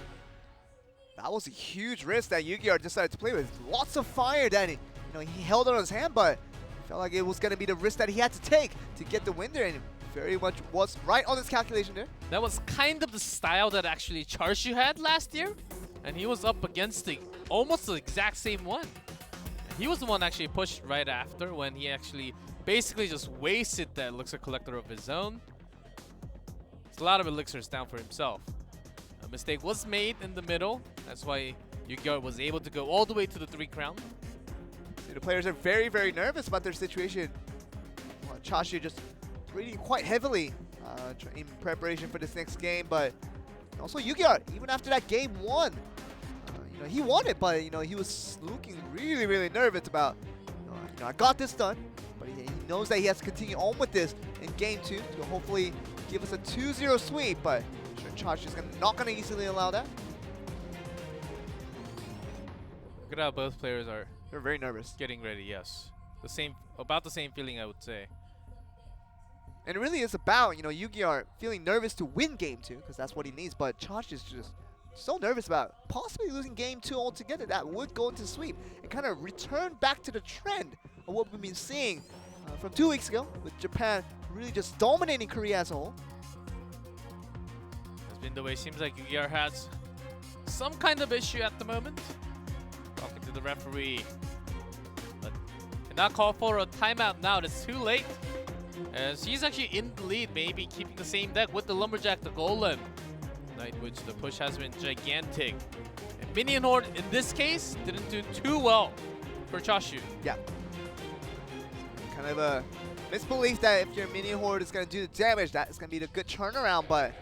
[SPEAKER 13] That was a huge risk that Yu-Gi-Oh! Decided to play with. Lots of fire that he held on his hand, but felt like it was going to be the risk that he had to take to get the win there. And very much was right on his calculation there.
[SPEAKER 14] That was kind of the style that actually Chashu had last year, and he was up against almost the exact same one. He was the one actually pushed right after when he actually basically just wasted that Elixir Collector of his own. It's a lot of elixirs down for himself. A mistake was made in the middle. That's why Yu-Gi-Oh! Was able to go all the way to the 3 crown.
[SPEAKER 13] See, the players are very nervous about their situation. Chashu just reading quite heavily in preparation for this next game, but also Yu-Gi-Oh! Even after that game 1, he won it, but he was looking really nervous about, I got this done, but he knows that he has to continue on with this in game 2 to hopefully give us a 2-0 sweep, but I'm sure Chashu's not going to easily allow that.
[SPEAKER 14] Look at how both players are.
[SPEAKER 13] They're very nervous.
[SPEAKER 14] Getting ready, yes. About the same feeling, I would say.
[SPEAKER 13] And it really is about, Yu-Gi-Oh! Feeling nervous to win game 2, because that's what he needs, but Chashu is just so nervous about possibly losing game 2 altogether. That would go into sweep and kind of return back to the trend of what we've been seeing from 2 weeks ago, with Japan really just dominating Korea as a whole.
[SPEAKER 14] As Spin the way seems like Yu-Gi-Oh has some kind of issue at the moment. Talking to the referee. But cannot call for a timeout now. It's too late. As he's actually in the lead, maybe keeping the same deck with the Lumberjack, the Golem. Night which the push has been gigantic. And Minion Horde in this case didn't do too well for Chashu.
[SPEAKER 13] Yeah. Kind of a misbelief that if your Minion Horde is going to do the damage, that is going to be the good turnaround, but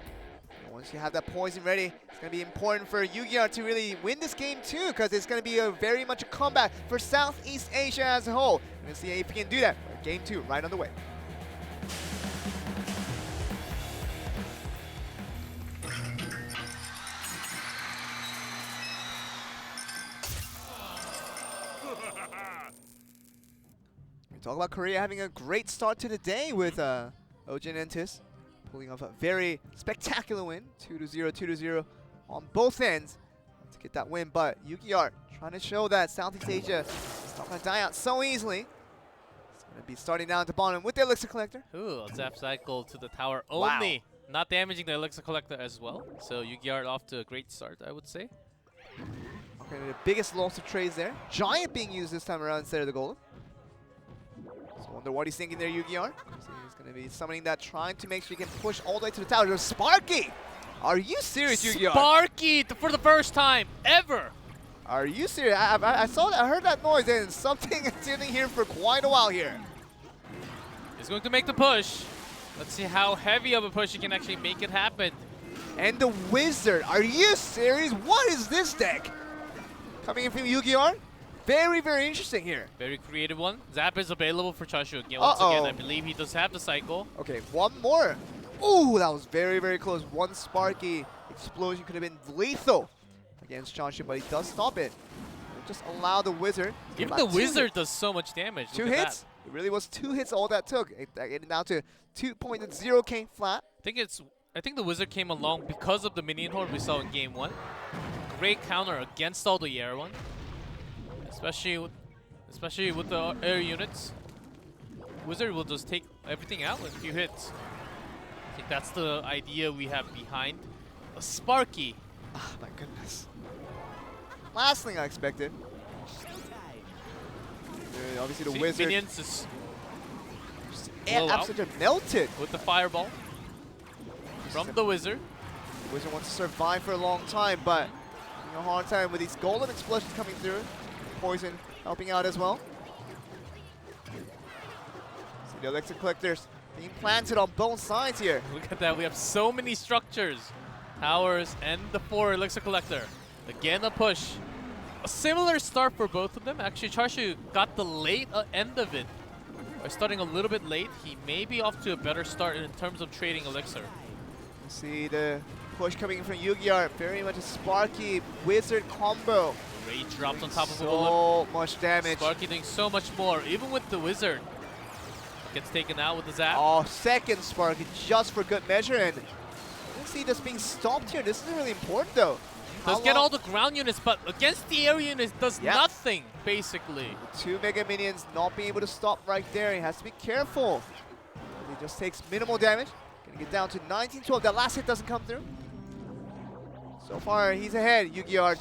[SPEAKER 13] once you have that poison ready, it's going to be important for Yu-Gi-Oh to really win this game too, because it's going to be very much a comeback for Southeast Asia as a whole. And let's see if he can do that. Game 2 right on the way. We talk about Korea having a great start to the day with OGN Entus pulling off a very spectacular win, 2-0, 2-0 on both ends to get that win. But Yu-Gi-Oh trying to show that Southeast Asia is not going to die out so easily. It's going to be starting down at the bottom with the Elixir Collector.
[SPEAKER 14] Ooh, Zap Cycle to the tower only.
[SPEAKER 13] Wow.
[SPEAKER 14] Not damaging the Elixir Collector as well. So Yu-Gi-Oh off to a great start, I would say.
[SPEAKER 13] Okay, the biggest loss of trades there. Giant being used this time around instead of the Golem. So I wonder what he's thinking there, Yu-Gi-Oh. So he's going to be summoning that, trying to make sure he can push all the way to the tower. There's Sparky! Are you serious, Yu-Gi-Oh?
[SPEAKER 14] Sparky for the first time ever!
[SPEAKER 13] Are you serious? I saw that, I heard that noise and something sitting here for quite a while here.
[SPEAKER 14] He's going to make the push. Let's see how heavy of a push he can actually make it happen.
[SPEAKER 13] And the Wizard, are you serious? What is this deck? Coming in from Yu-Gi-Oh! Very, very interesting here.
[SPEAKER 14] Very creative one. Zap is available for Chashu again. Once again, I believe he does have the cycle.
[SPEAKER 13] Okay, one more. Ooh, that was very, very close. One Sparky explosion could have been lethal against Chashu, but he does stop it. Just allow the Wizard.
[SPEAKER 14] Even the Wizard does so much damage.
[SPEAKER 13] Two hits? It really was 2 hits all that took. Getting down to 2.0k flat.
[SPEAKER 14] I think the Wizard came along because of the Minion Horde we saw in Game 1. Great counter against all the air one. Especially with the air units. Wizard will just take everything out with a few hits. I think that's the idea we have behind a Sparky.
[SPEAKER 13] Oh my goodness. Last thing I expected. Obviously the Wizard.
[SPEAKER 14] Minions is
[SPEAKER 13] absolutely melted.
[SPEAKER 14] With the fireball from the Wizard.
[SPEAKER 13] The Wizard wants to survive for a long time, but having a hard time with these golden explosions coming through. Poison helping out as well. See the Elixir Collectors being planted on both sides here.
[SPEAKER 14] Look at that, we have so many structures. Towers and the 4 Elixir Collector. Again a push. A similar start for both of them. Actually Chashu got the late end of it. By starting a little bit late, he may be off to a better start in terms of trading Elixir.
[SPEAKER 13] See the push coming in from Yu-Gi-Oh! Very much a Sparky Wizard combo.
[SPEAKER 14] Rage drops on top of
[SPEAKER 13] so much damage.
[SPEAKER 14] Sparky doing so much more, even with the Wizard. Gets taken out with the Zap.
[SPEAKER 13] Oh, second Sparky just for good measure. And let's see this being stopped here. This is really important though.
[SPEAKER 14] Does get all the ground units, but against the air units does nothing, basically.
[SPEAKER 13] 2 Mega Minions not being able to stop right there. He has to be careful. He just takes minimal damage. Gonna get down to 19-12. That last hit doesn't come through. So far, he's ahead. Yu-Gi-Oh!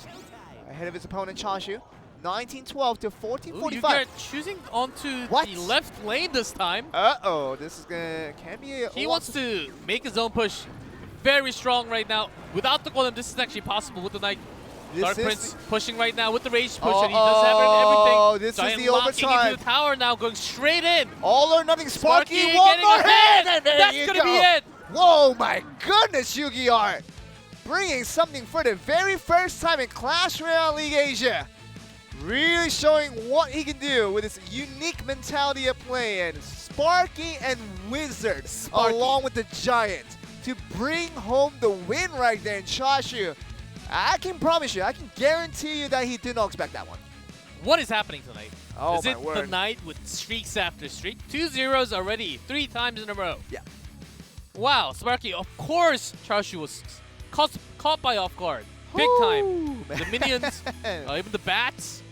[SPEAKER 13] Ahead of his opponent, Chashu. 19-12 to 14-45.
[SPEAKER 14] Yu-Gi-Oh! Choosing onto the left lane this time.
[SPEAKER 13] Uh-oh, this is can be a...
[SPEAKER 14] He wants to make his own push. Very strong right now. Without the Golem, this is actually possible with the Knight. Dark Prince pushing right now with the Rage push, and he does have everything.
[SPEAKER 13] Oh, this
[SPEAKER 14] Giant
[SPEAKER 13] is the overtime.
[SPEAKER 14] Into the tower now, going straight in.
[SPEAKER 13] All or nothing, Sparky, one more hit! And there
[SPEAKER 14] That's
[SPEAKER 13] you
[SPEAKER 14] gonna
[SPEAKER 13] go.
[SPEAKER 14] be it.
[SPEAKER 13] Whoa, my goodness, Yu-Gi-Oh! Bringing something for the very first time in Clash Royale League Asia. Really showing what he can do with his unique mentality of play. And Sparky and Wizard, along with the Giant, to bring home the win right there in Chashu. I can promise you, I can guarantee you that he did not expect that one.
[SPEAKER 14] What is happening tonight?
[SPEAKER 13] Oh,
[SPEAKER 14] is
[SPEAKER 13] my
[SPEAKER 14] it
[SPEAKER 13] word.
[SPEAKER 14] the night with streaks after streak? 2 zeros already, 3 times in a row.
[SPEAKER 13] Yeah.
[SPEAKER 14] Wow, Sparky, of course Chashu was caught by off guard. Big time. The minions, even the bats.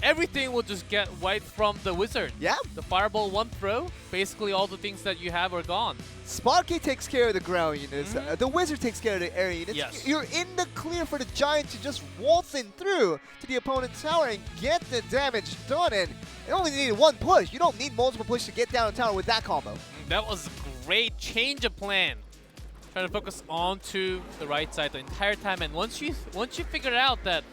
[SPEAKER 14] everything will just get wiped from the wizard.
[SPEAKER 13] Yeah.
[SPEAKER 14] The fireball one throw, basically all the things that you have are gone.
[SPEAKER 13] Sparky takes care of the ground units. The wizard takes care of the air units.
[SPEAKER 14] Yes.
[SPEAKER 13] You're in the clear for the giant to just waltz in through to the opponent's tower and get the damage done. And it only needed one push. You don't need multiple pushes to get down the tower with that combo.
[SPEAKER 14] That was a great change of plan. Trying to focus onto the right side the entire time, and once you figure out that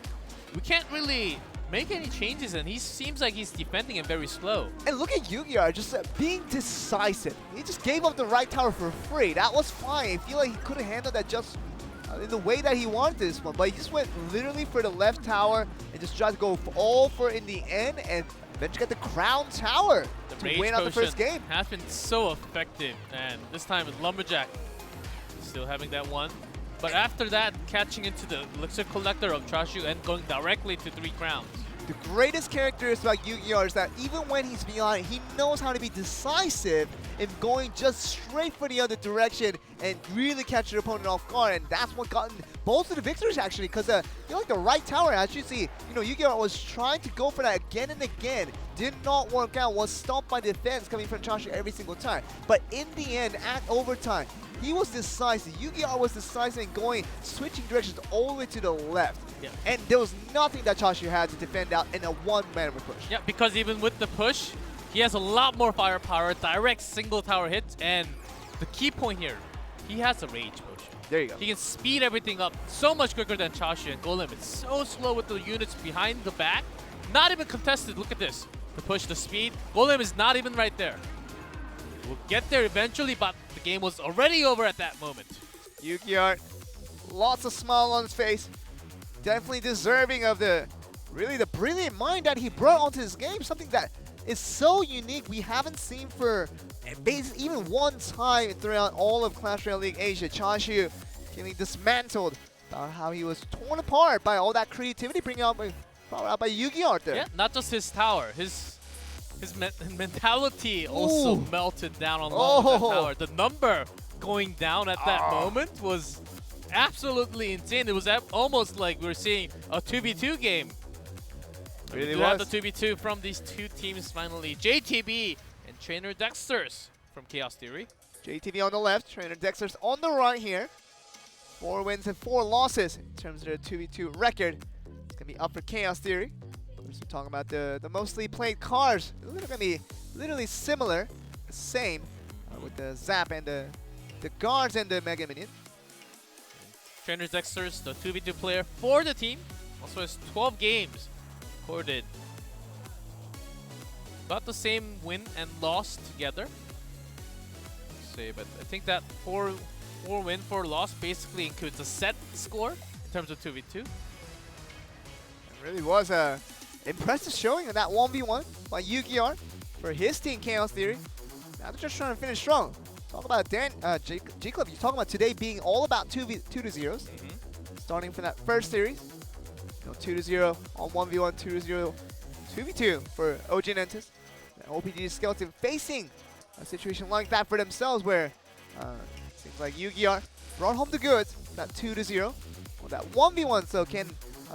[SPEAKER 14] we can't really make any changes, and he seems like he's defending it very slow.
[SPEAKER 13] And look at Yu-Gi-Oh! Just being decisive. He just gave up the right tower for free. That was fine. I feel like he could have handled that just in the way that he wanted this one, but he just went literally for the left tower and just tried to go all for it in the end, and eventually get the crown tower to win out the first game.
[SPEAKER 14] Has been so effective, and this time with Lumberjack still having that one. But after that, catching into the Elixir Collector of Chashu and going directly to 3 crowns.
[SPEAKER 13] The greatest characteristic about Yu-Gi-Oh! Is that even when he's behind, he knows how to be decisive in going just straight for the other direction and really catch your opponent off guard. And that's what got both of the victories, actually, because I feel like the right tower, as you see, Yu-Gi-Oh! Was trying to go for that again and again. Did not work out, was stopped by defense coming from Chashu every single time. But in the end, at overtime, he was decisive. Yu-Gi-Oh! Was decisive in switching directions all the way to the left.
[SPEAKER 14] Yeah.
[SPEAKER 13] And there was nothing that Chashu had to defend out in a one-man push.
[SPEAKER 14] Yeah, because even with the push, he has a lot more firepower, direct single tower hits, and the key point here, he has a rage potion.
[SPEAKER 13] There you go.
[SPEAKER 14] He can speed everything up so much quicker than Chashu, and Golem is so slow with the units behind the back. Not even contested. Look at this. The push, the speed. Golem is not even right there. We'll get there eventually, but the game was already over at that moment.
[SPEAKER 13] Yu-Gi-Oh! Lots of smile on his face. Definitely deserving of the brilliant mind that he brought onto this game. Something that is so unique we haven't seen for basically even one time throughout all of Clash Royale League Asia. Chashu getting dismantled about how he was torn apart by all that creativity brought out by Yu-Gi-Oh! There.
[SPEAKER 14] Yeah, not just his tower. His mentality also melted down along with that tower. The number going down at that moment was absolutely insane. It was almost like we were seeing a 2v2 game.
[SPEAKER 13] Really
[SPEAKER 14] we have the 2v2 from these two teams finally. JTB and Trainer Dexter's from Chaos Theory.
[SPEAKER 13] JTB on the left, Trainer Dexter's on the right here. 4 wins and 4 losses in terms of their 2v2 record. It's going to be up for Chaos Theory. We're talking about the mostly played cards. They're going to be literally similar, the same, with the Zap and the guards and the Mega Minion.
[SPEAKER 14] Trainer Dexter's the 2v2 player for the team. Also has 12 games recorded. About the same win and loss together. Let's see, but I think that 4 win, 4 loss basically includes a set score in terms of 2v2.
[SPEAKER 13] It really was a impressive showing of that 1v1 by Yu-Gi-Oh! For his team, Chaos Theory. Now they're just trying to finish strong. Talk about G-Club, you're talking about today being all about 2-0s. Starting from that first series. 2-0 on 1v1, 2-0, 2v2 for OGN Entus. OPG Skeleton facing a situation like that for themselves where it seems like Yu-Gi-Oh! Brought home the goods, that 2-0. Well, that 1v1, so can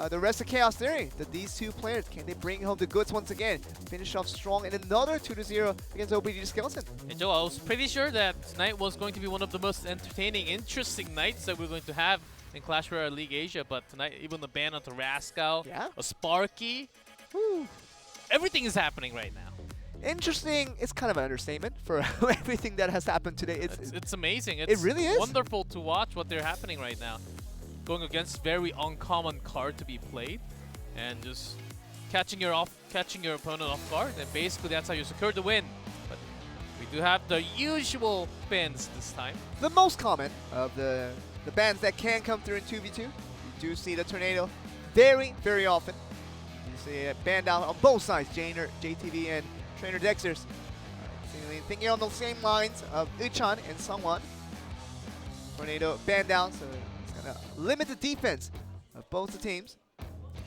[SPEAKER 13] the rest of Chaos Theory, these two players, can they bring home the goods once again? Finish off strong in another 2-0 against OPG Skeleton.
[SPEAKER 14] Hey Joe, I was pretty sure that tonight was going to be one of the most entertaining, interesting nights that we're going to have in Clash Royale League Asia, but tonight even the ban on Tarascal, a Sparky, everything is happening right now.
[SPEAKER 13] Interesting, it's kind of an understatement for everything that has happened today.
[SPEAKER 14] It's amazing.
[SPEAKER 13] It really is
[SPEAKER 14] wonderful to watch what they're happening right now. Going against very uncommon card to be played, and just catching your opponent off guard, and basically that's how you secure the win. But we do have the usual bans this time.
[SPEAKER 13] The most common of the bans that can come through in 2v2. You do see the tornado very, very often. You see it banned out on both sides, JTV and Trainer Dexter's. Thinking on the same lines of Uchan and Sungwon. Tornado banned out, so it's going to limit the defense of both the teams.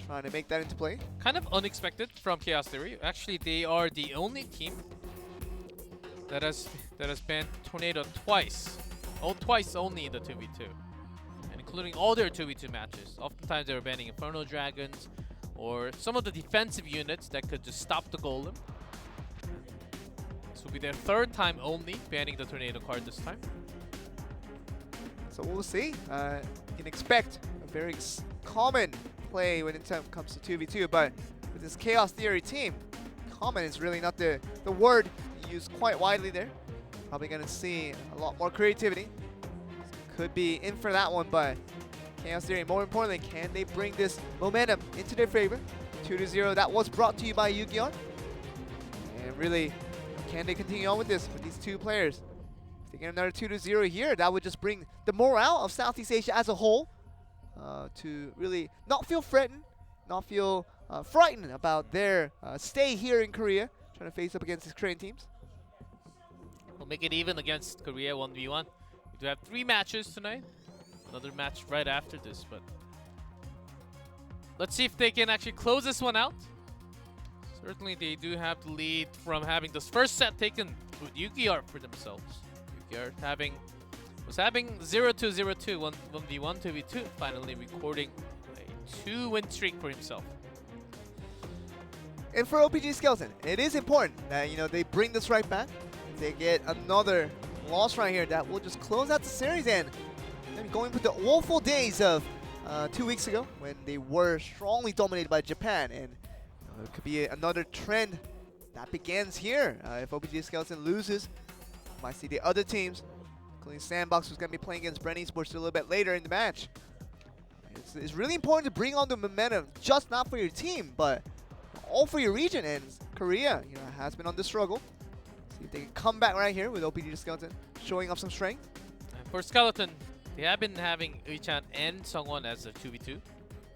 [SPEAKER 13] Trying to make that into play.
[SPEAKER 14] Kind of unexpected from Chaos Theory. Actually, they are the only team that has banned Tornado twice. Twice only in the 2v2. And including all their 2v2 matches. Oftentimes they were banning Inferno Dragons, or some of the defensive units that could just stop the golem. This will be their third time only banning the tornado card this time.
[SPEAKER 13] So we'll see. You can expect a very common play when it comes to 2v2, but with this Chaos Theory team, common is really not the word used quite widely there. Probably going to see a lot more creativity. Could be in for that one, but Chaos Theory, more importantly, can they bring this momentum into their favor? 2-0, that was brought to you by Yu-Gi-Oh! And really, can they continue on with this with these two players? If they get another 2-0 here, that would just bring the morale of Southeast Asia as a whole to really not feel threatened, not feel frightened about their stay here in Korea, trying to face up against these Korean teams.
[SPEAKER 14] We'll make it even against Korea 1v1. We do have 3 matches tonight. Another match right after this, but let's see if they can actually close this one out. Certainly they do have the lead from having this first set taken with Yu-Gi-Oh! For themselves. Yu-Gi-Oh! was having 0-2-0-2, 1v1, 2v2, finally recording a 2-win streak for himself.
[SPEAKER 13] And for OPG Skeleton, it is important that they bring this right back. They get another loss right here that will just close out the series, and going with the awful days of 2 weeks ago when they were strongly dominated by Japan, and it could be another trend that begins here. If OPG Skeleton loses, you might see the other teams, including Sandbox, who's going to be playing against Bren Esports a little bit later in the match. It's really important to bring on the momentum, just not for your team, but all for your region. And Korea, has been on the struggle. See if they can come back right here with OPG Skeleton showing off some strength.
[SPEAKER 14] And for Skeleton, they have been having Uichan and Sungwon as a 2v2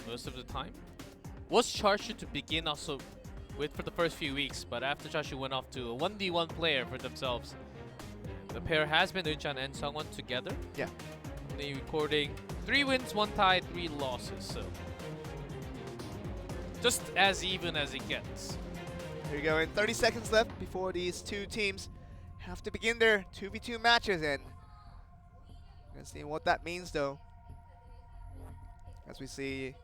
[SPEAKER 14] most of the time. Was Charshu to begin also with for the first few weeks, but after Charshu went off to a 1v1 player for themselves, the pair has been Uichan and Sungwon together.
[SPEAKER 13] Yeah.
[SPEAKER 14] Only recording 3 wins, 1 tie, 3 losses, so just as even as it gets.
[SPEAKER 13] There you go, and 30 seconds left before these two teams have to begin their 2v2 matches, and we're gonna see what that means though. As we see,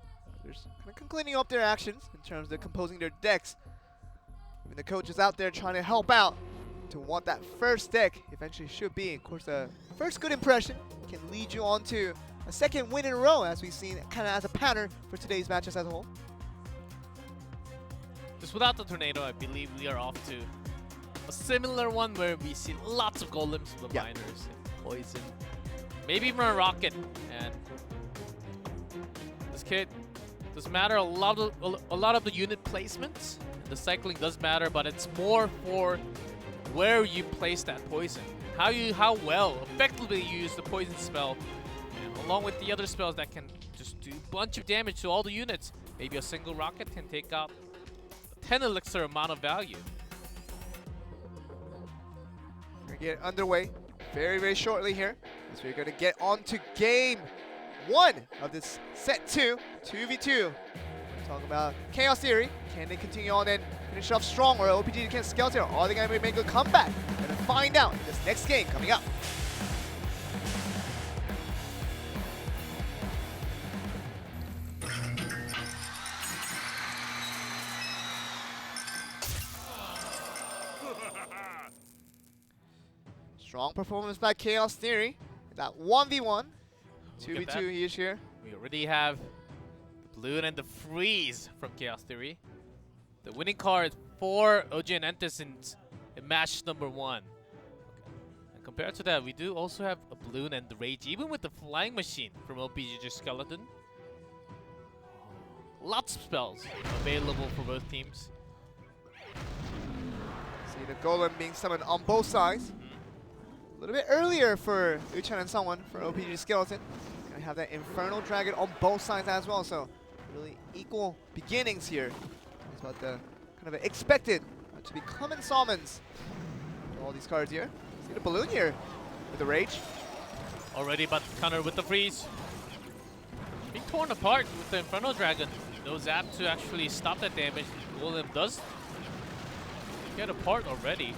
[SPEAKER 13] they're kind of cleaning up their actions in terms of composing their decks. Even the coach is out there trying to help out to what that first deck eventually should be. Of course, the first good impression can lead you on to a second win in a row, as we've seen kind of as a pattern for today's matches as a whole.
[SPEAKER 14] Just without the tornado, I believe we are off to a similar one where we see lots of golems, the miners, and poison, maybe even a rocket. And this kit does matter a lot of the unit placements. The cycling does matter, but it's more for where you place that poison, how well effectively you use the poison spell, and along with the other spells that can just do a bunch of damage to all the units. Maybe a single rocket can take out 10 elixir amount of value.
[SPEAKER 13] We're going to get underway very, very shortly here, as we're going to get on to game 1 of this set 2, 2v2. We're talking about Chaos Theory. Can they continue on and finish off strong, or OPG against Skeleton? Or are they going to make a comeback? We're going to find out in this next game coming up. Strong performance by Chaos Theory. That 1v1, 2v2 each here.
[SPEAKER 14] We already have the balloon and the freeze from Chaos Theory. The winning card for OGN Entus in match number 1. Okay. And compared to that, we do also have a balloon and the rage, even with the flying machine from OPG Skeleton. Lots of spells available for both teams.
[SPEAKER 13] See the golem being summoned on both sides. A little bit earlier for Uichan and Sungwon for OPG Skeleton. Gonna have that Infernal Dragon on both sides as well, so really equal beginnings here. That's what the kind of expected to be common summons for all these cards here. See the balloon here with the rage.
[SPEAKER 14] Already about to counter with the freeze. Being torn apart with the Infernal Dragon. No zap to actually stop that damage. Golem does get apart already.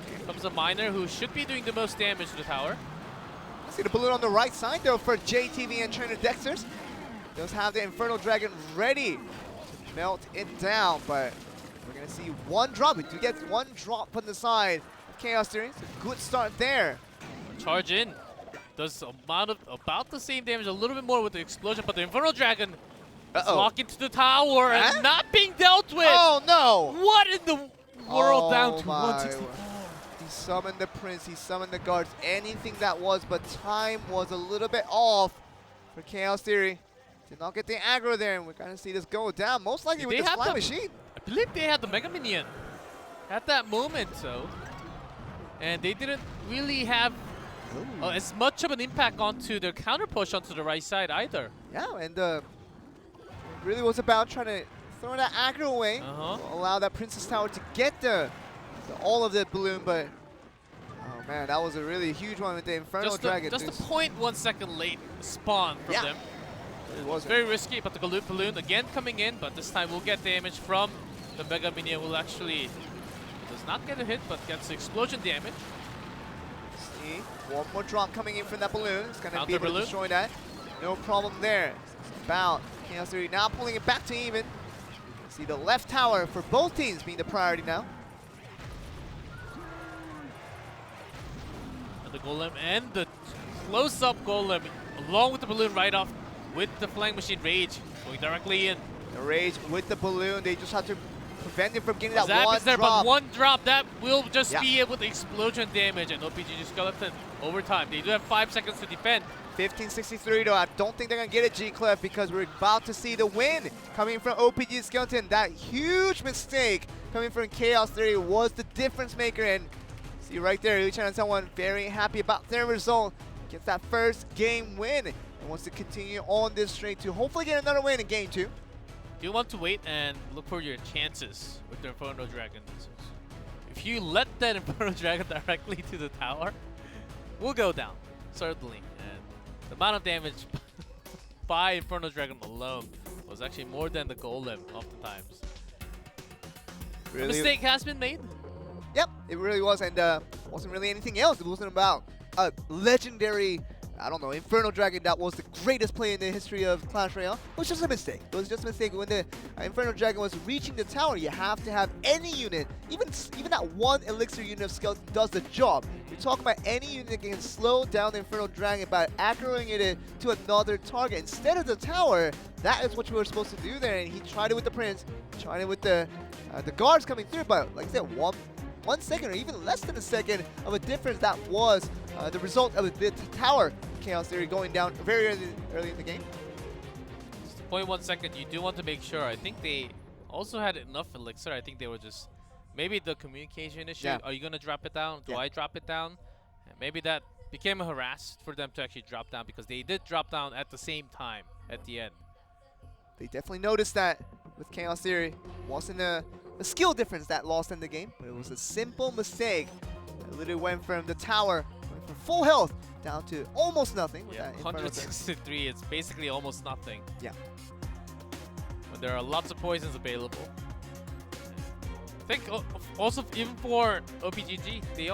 [SPEAKER 14] Here comes a miner who should be doing the most damage to the tower.
[SPEAKER 13] See the balloon on the right side though for JTV and Trainer Dexters. Does have the Infernal Dragon ready to melt it down, but we're going to see one drop. We do get one drop on the side of Chaos Theory. It's a good start there.
[SPEAKER 14] Charge in. Does about the same damage, a little bit more with the explosion, but the Infernal Dragon is locked into the tower and not being dealt with.
[SPEAKER 13] Oh no!
[SPEAKER 14] What in the world? Down to
[SPEAKER 13] my
[SPEAKER 14] 164.
[SPEAKER 13] He summoned the Prince, he summoned the guards, anything that was, but time was a little bit off for Chaos Theory. Did not get the aggro there, and we're going to see this go down, most likely with this flying machine.
[SPEAKER 14] I believe they had the Mega Minion at that moment, so. And they didn't really have as much of an impact onto their counter push onto the right side either.
[SPEAKER 13] Yeah, and it really was about trying to throw that aggro away, allow that Princess Tower to get all of the balloon, but oh man, that was a really huge one with the Infernal Dragon.
[SPEAKER 14] Just a 0.1 second late spawn from them. It was very risky, but the balloon again coming in, but this time we'll get damage from the Mega Minion. Will actually does not get a hit, but gets explosion damage.
[SPEAKER 13] See, one more drop coming in from that balloon. It's going to be able to destroy that. No problem there. It's about Chaos Theory now pulling it back to even. See the left tower for both teams being the priority now.
[SPEAKER 14] And the Golem and the close-up Golem, along with the balloon right off with the Flying Machine Rage, going directly in.
[SPEAKER 13] The Rage with the balloon, they just have to prevent it from getting that
[SPEAKER 14] Zap
[SPEAKER 13] one
[SPEAKER 14] is there,
[SPEAKER 13] drop.
[SPEAKER 14] but one drop, that will just be it with the explosion damage, and OPGG Skeleton overtime. They do have 5 seconds to defend.
[SPEAKER 13] 1563 though, I don't think they're going to get it, G-Cliff, because we're about to see the win coming from OPG Skeleton. That huge mistake coming from Chaos Theory was the difference maker, and see right there, Luchan and someone very happy about their result. Gets that first game win and wants to continue on this streak to hopefully get another win in game 2.
[SPEAKER 14] You want to wait and look for your chances with the Inferno Dragon. If you let that Inferno Dragon directly to the tower, we'll go down, certainly. And the amount of damage by Inferno Dragon alone was actually more than the Golem oftentimes.
[SPEAKER 13] Really?
[SPEAKER 14] Mistake has been made.
[SPEAKER 13] Yep, it really was, and wasn't really anything else. It wasn't about a legendary, I don't know, Infernal Dragon that was the greatest play in the history of Clash Royale. It was just a mistake. It was just a mistake. When the Infernal Dragon was reaching the tower, you have to have any unit, even that one elixir unit of Skeleton does the job. You're talking about any unit that can slow down the Infernal Dragon by aggroing it to another target. Instead of the tower, that is what you were supposed to do there, and he tried it with the Prince, tried it with the guards coming through, but like I said, one second or even less than a second of a difference, that was the result of the tower. Chaos Theory going down very early in the game.
[SPEAKER 14] 0.1 second, you do want to make sure. I think they also had enough elixir. I think they were just, maybe the communication issue. Yeah. Are you going to drop it down? Do I drop it down? And maybe that became a harass for them to actually drop down, because they did drop down at the same time at the end.
[SPEAKER 13] They definitely noticed that with Chaos Theory. Wasn't a skill difference that lost in the game, but it was a simple mistake. It literally went from the tower, from full health, down to almost nothing.
[SPEAKER 14] Yeah, 163, it's basically almost nothing.
[SPEAKER 13] Yeah.
[SPEAKER 14] But there are lots of poisons available. I think also even for OPGG, they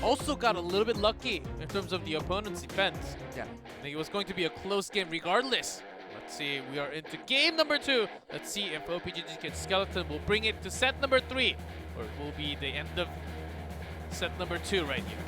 [SPEAKER 14] also got a little bit lucky in terms of the opponent's defense.
[SPEAKER 13] Yeah.
[SPEAKER 14] I think it was going to be a close game regardless. Let's see, we are into game number 2. Let's see if OPGG Skeleton will bring it to set number 3, or it will be the end of set number 2 right here.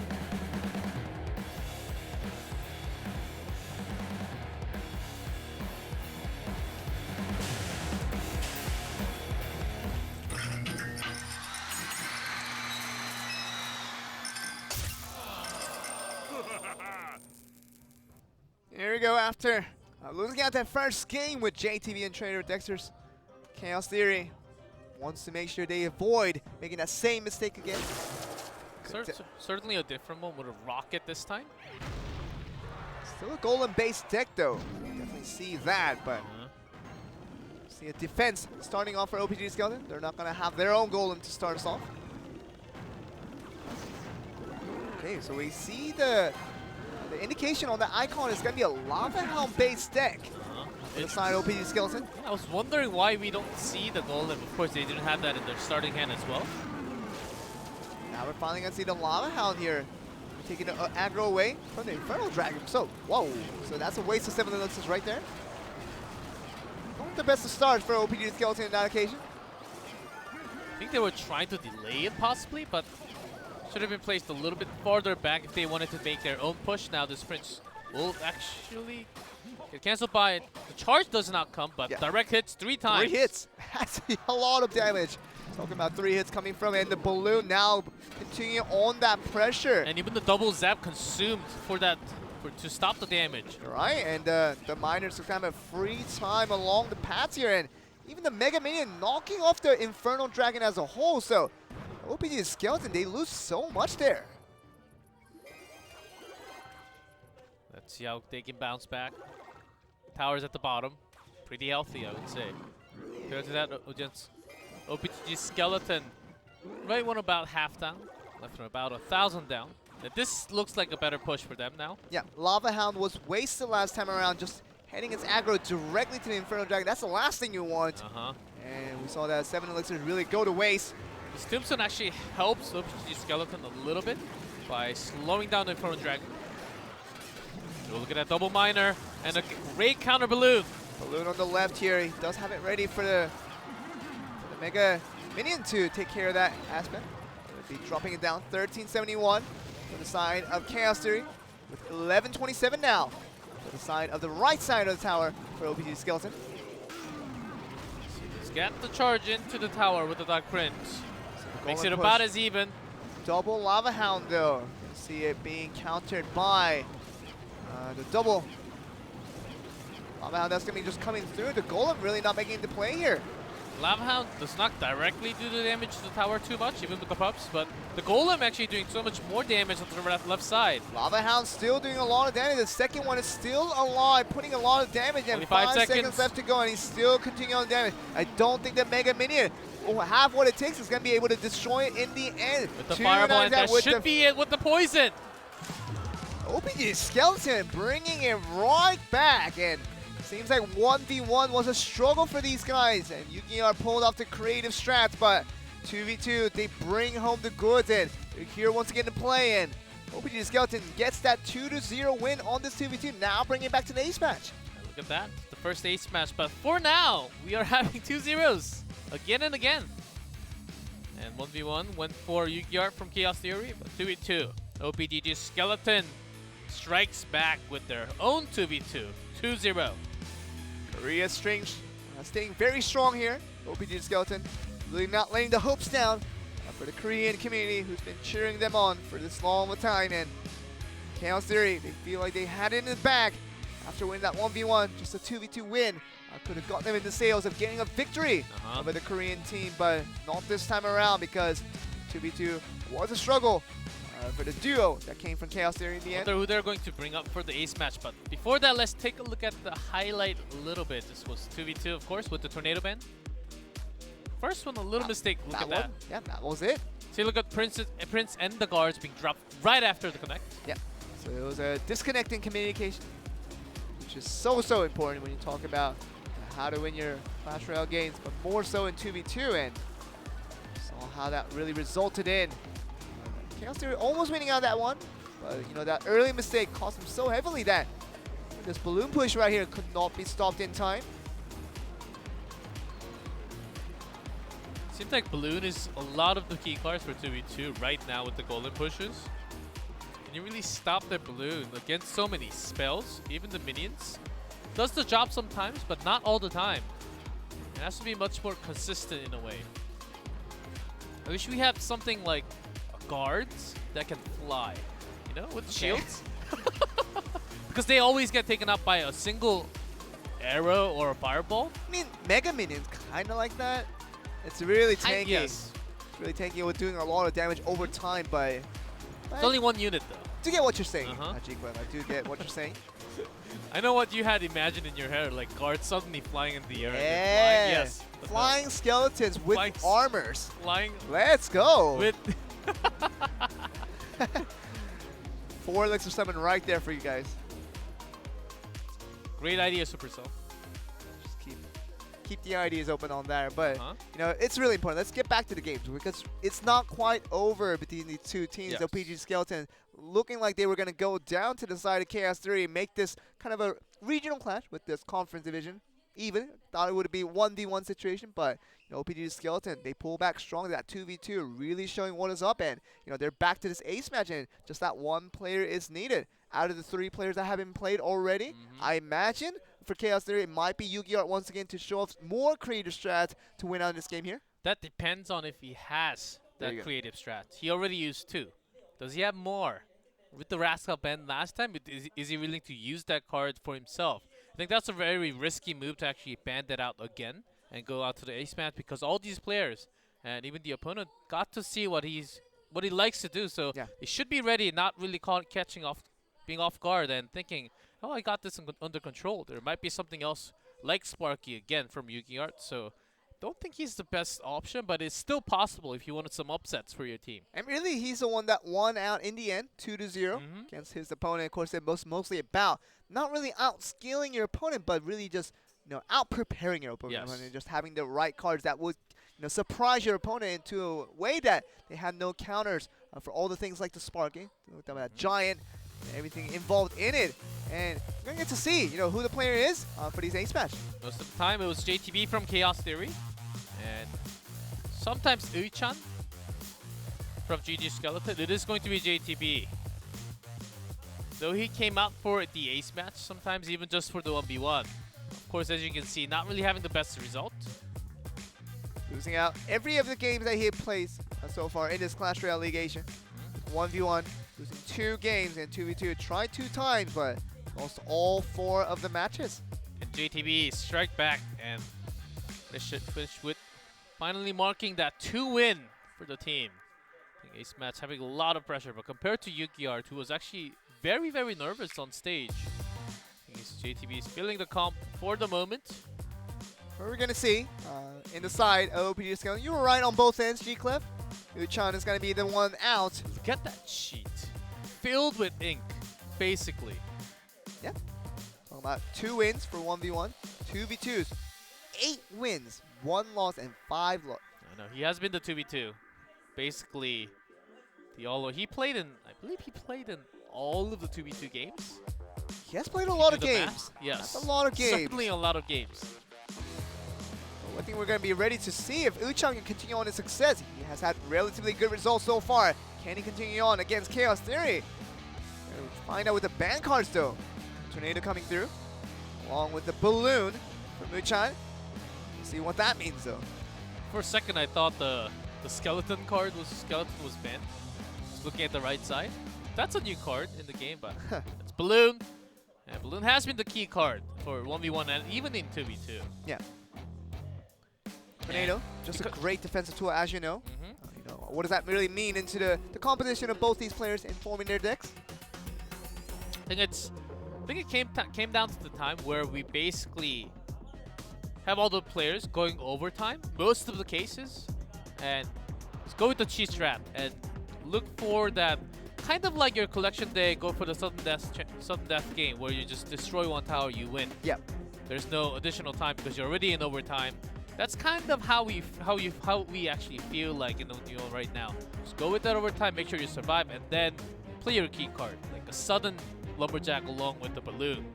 [SPEAKER 13] Here we go after losing out that first game with JTV and Trader Dexter's. Chaos Theory wants to make sure they avoid making that same mistake again.
[SPEAKER 14] Certainly a different one with a rocket this time.
[SPEAKER 13] Still a golem-based deck though. Definitely see that, but see a defense starting off for OPG Skeleton. They're not going to have their own golem to start us off. Okay, so we see the indication on the icon is going to be a Lava Hound based deck. On the side of OPG Skeleton.
[SPEAKER 14] I was wondering why we don't see the Golem. Of course, they didn't have that in their starting hand as well.
[SPEAKER 13] Now we're finally going to see the Lava Hound here. Taking the aggro away from the Infernal Dragon. So, whoa. So that's a waste of 7 elixirs right there. Don't the best of starts for OPG Skeleton in that occasion.
[SPEAKER 14] I think they were trying to delay it possibly, but should have been placed a little bit farther back if they wanted to make their own push. Now the sprints will actually get cancelled by it. The charge does not come, but direct hits 3 times.
[SPEAKER 13] 3 hits. That's a lot of damage. Talking about 3 hits coming from it, and the balloon now continuing on that pressure.
[SPEAKER 14] And even the double zap consumed for that to stop the damage.
[SPEAKER 13] Right, and the miners have kind of free time along the paths here, and even the Mega Minion knocking off the Infernal Dragon as a whole. So OPG Skeleton, they lose so much there.
[SPEAKER 14] Let's see how they can bounce back. Towers at the bottom. Pretty healthy, I would say. Compared to that against OPG Skeleton. Right one about half down. Left from about 1,000 down. And this looks like a better push for them now.
[SPEAKER 13] Yeah, Lava Hound was wasted last time around, just heading its aggro directly to the Infernal Dragon. That's the last thing you want. And we saw that 7 elixirs really go to waste.
[SPEAKER 14] This tombstone actually helps OPG Skeleton a little bit by slowing down the Infernal Dragon. We'll look at that double miner and a great counter balloon.
[SPEAKER 13] Balloon on the left here. He does have it ready for the Mega Minion to take care of that aspect. He'll be dropping it down 1371 for the side of Chaos Theory with 1127 now for the side of the right side of the tower for OPG Skeleton.
[SPEAKER 14] Let's get the charge into the tower with the Dark Prince. Makes it
[SPEAKER 13] push.
[SPEAKER 14] about as even.
[SPEAKER 13] Double Lava Hound though. You see it being countered by the double Lava Hound. That's going to be just coming through. The Golem really not making the play here.
[SPEAKER 14] Lava Hound does not directly do the damage to the tower too much, even with the pups, but the Golem actually doing so much more damage on the left side.
[SPEAKER 13] Lava Hound still doing a lot of damage. The second one is still alive, putting a lot of damage, and
[SPEAKER 14] 25
[SPEAKER 13] seconds left to go, and he's still continuing on damage. I don't think the Mega Minion will have what it takes. Is going to be able to destroy it in the end.
[SPEAKER 14] With the fireball, and that should be it with the poison.
[SPEAKER 13] OPG Skeleton bringing it right back, and seems like 1v1 was a struggle for these guys, and Yu-Gi-Oh! Pulled off the creative strats, but 2v2, they bring home the goods, and they're here once again to play, and OPG Skeleton gets that 2-0 win on this 2v2, now bringing it back to the ace match.
[SPEAKER 14] Look at that, the first ace match, but for now, we are having 2-0s again and again. And 1v1 went for Yu-Gi-Oh! From Chaos Theory, but 2v2, OPG Skeleton strikes back with their own 2v2, 2-0.
[SPEAKER 13] Korea Strings staying very strong here. OPG Skeleton really not letting the hopes down for the Korean community who's been cheering them on for this long of a time. And Chaos Theory, they feel like they had it in the bag after winning that 1v1. Just a 2v2 win could have got them in the sails of getting a victory over the Korean team, but not this time around because 2v2 was a struggle for the duo that came from Chaos Theory in the end.
[SPEAKER 14] I wonder who they're going to bring up for the ace match, but before that, let's take a look at the highlight a little bit. This was 2v2, of course, with the Tornado Band. First one, a little mistake. Look at that.
[SPEAKER 13] Yeah, that was it.
[SPEAKER 14] See, look at Prince and the guards being dropped right after the connect.
[SPEAKER 13] Yeah, so it was a disconnect in communication, which is so important when you talk about how to win your Clash Royale games, but more so in 2v2, and saw how that really resulted in Chaos Theory almost winning out that one, but you know, that early mistake cost them so heavily that this balloon push right here could not be stopped in time.
[SPEAKER 14] Seems like balloon is a lot of the key cards for 2v2 right now with the golden pushes. Can you really stop their balloon against so many spells? Even the minions does the job sometimes, but not all the time. It has to be much more consistent in a way. I wish we had something like guards that can fly, you know, with shields. Because they always get taken up by a single arrow or a fireball.
[SPEAKER 13] I mean, Mega Minion's kind of like that. It's really tanky.
[SPEAKER 14] Yes.
[SPEAKER 13] It's really tanky with doing a lot of damage over time, but
[SPEAKER 14] it's only one unit though.
[SPEAKER 13] I do get what you're saying, Ajikwan. I do get what you're saying.
[SPEAKER 14] I know what you had imagined in your head, like guards suddenly flying in the air.
[SPEAKER 13] Yeah.
[SPEAKER 14] Flying, yes.
[SPEAKER 13] Flying skeletons with armors.
[SPEAKER 14] Flying.
[SPEAKER 13] Let's go.
[SPEAKER 14] With
[SPEAKER 13] 4 elixir summon right there for you guys.
[SPEAKER 14] Great idea, Supercell.
[SPEAKER 13] Just keep the ideas open on there, but you know, it's really important. Let's get back to the games because it's not quite over between the two teams.
[SPEAKER 14] Yes.
[SPEAKER 13] OPG Skeleton looking like they were going to go down to the side of Chaos Theory and make this kind of a regional clash with this conference division. even. Thought it would be 1v1 situation, but OPG Skeleton, they pull back strong. That 2v2 really showing what is up, and they're back to this ace match, and just that one player is needed. Out of the 3 players that have been played already, I imagine for Chaos Theory, it might be Yuki Art once again to show off more creative strats to win out in this game here.
[SPEAKER 14] That depends on if he has that creative strat. He already used 2. Does he have more? With the Rascal Band last time, is he willing to use that card for himself? I think that's a very risky move to actually ban that out again and go out to the ace match, because all these players and even the opponent got to see what he likes to do. So he should be ready, not really being off guard and thinking, oh, I got this under control. There might be something else like Sparky again from Yuki Art. So don't think he's the best option, but it's still possible if you wanted some upsets for your team.
[SPEAKER 13] And really, he's the one that won out in the end, 2-0 against his opponent. Of course, it's mostly about not really outscaling your opponent, but really just out-preparing your opponent and just having the right cards that would surprise your opponent into a way that they had no counters for all the things like the Sparky, that giant, everything involved in it. And you're going to get to see who the player is for these ace match.
[SPEAKER 14] Most of the time it was JTB from Chaos Theory, and sometimes Uichan from GG Skeleton. It is going to be JTB. Though he came out for the ace match, sometimes even just for the 1v1. Of course, as you can see, not really having the best result.
[SPEAKER 13] Losing out every of the games that he plays so far in this Clash Royale League Asia. 1v1, losing 2 games, and 2v2 tried 2 times, but lost all 4 of the matches.
[SPEAKER 14] And JTB strike back and finish with finally marking that 2 win for the team. I think ace match having a lot of pressure, but compared to Yuki Art, who was actually very, very nervous on stage, I think JTB is feeling the comp for the moment.
[SPEAKER 13] What we're going to see in the side of OPG Skeleton, you were right on both ends, G-Cliff. Uichan is going to be the one out.
[SPEAKER 14] Look at that sheet. Filled with ink, basically.
[SPEAKER 13] Yeah. Talking about 2 wins for 1v1. 2v2s. 8 wins, 1 loss, and 5 losses.
[SPEAKER 14] I know. He has been the 2v2. Basically, he played in, I believe he played in all of the 2v2 games.
[SPEAKER 13] He has played a lot of games.
[SPEAKER 14] Yes.
[SPEAKER 13] That's a lot of games.
[SPEAKER 14] Certainly a lot of games.
[SPEAKER 13] I think we're going to be ready to see if Uichan can continue on his success. He has had relatively good results so far. Can he continue on against Chaos Theory? We'll find out with the ban cards though. Tornado coming through, along with the balloon from Uichan. See what that means though.
[SPEAKER 14] For a second, I thought the skeleton card was banned. Just looking at the right side. That's a new card in the game, but it's balloon. And balloon has been the key card for 1v1 and even in 2v2.
[SPEAKER 13] Yeah. Tornado, just a great defensive tool, as you know. What does that really mean into the composition of both these players in forming their decks?
[SPEAKER 14] I think it came down to the time where we basically have all the players going overtime, most of the cases, and just go with the cheese trap and look for that kind of like your collection day. Go for the sudden death game where you just destroy 1 tower, you win.
[SPEAKER 13] Yep.
[SPEAKER 14] There's no additional time because you're already in overtime. That's kind of how we actually feel like in the right now. Just go with that overtime, make sure you survive, and then play your key card, like a sudden lumberjack along with the balloon.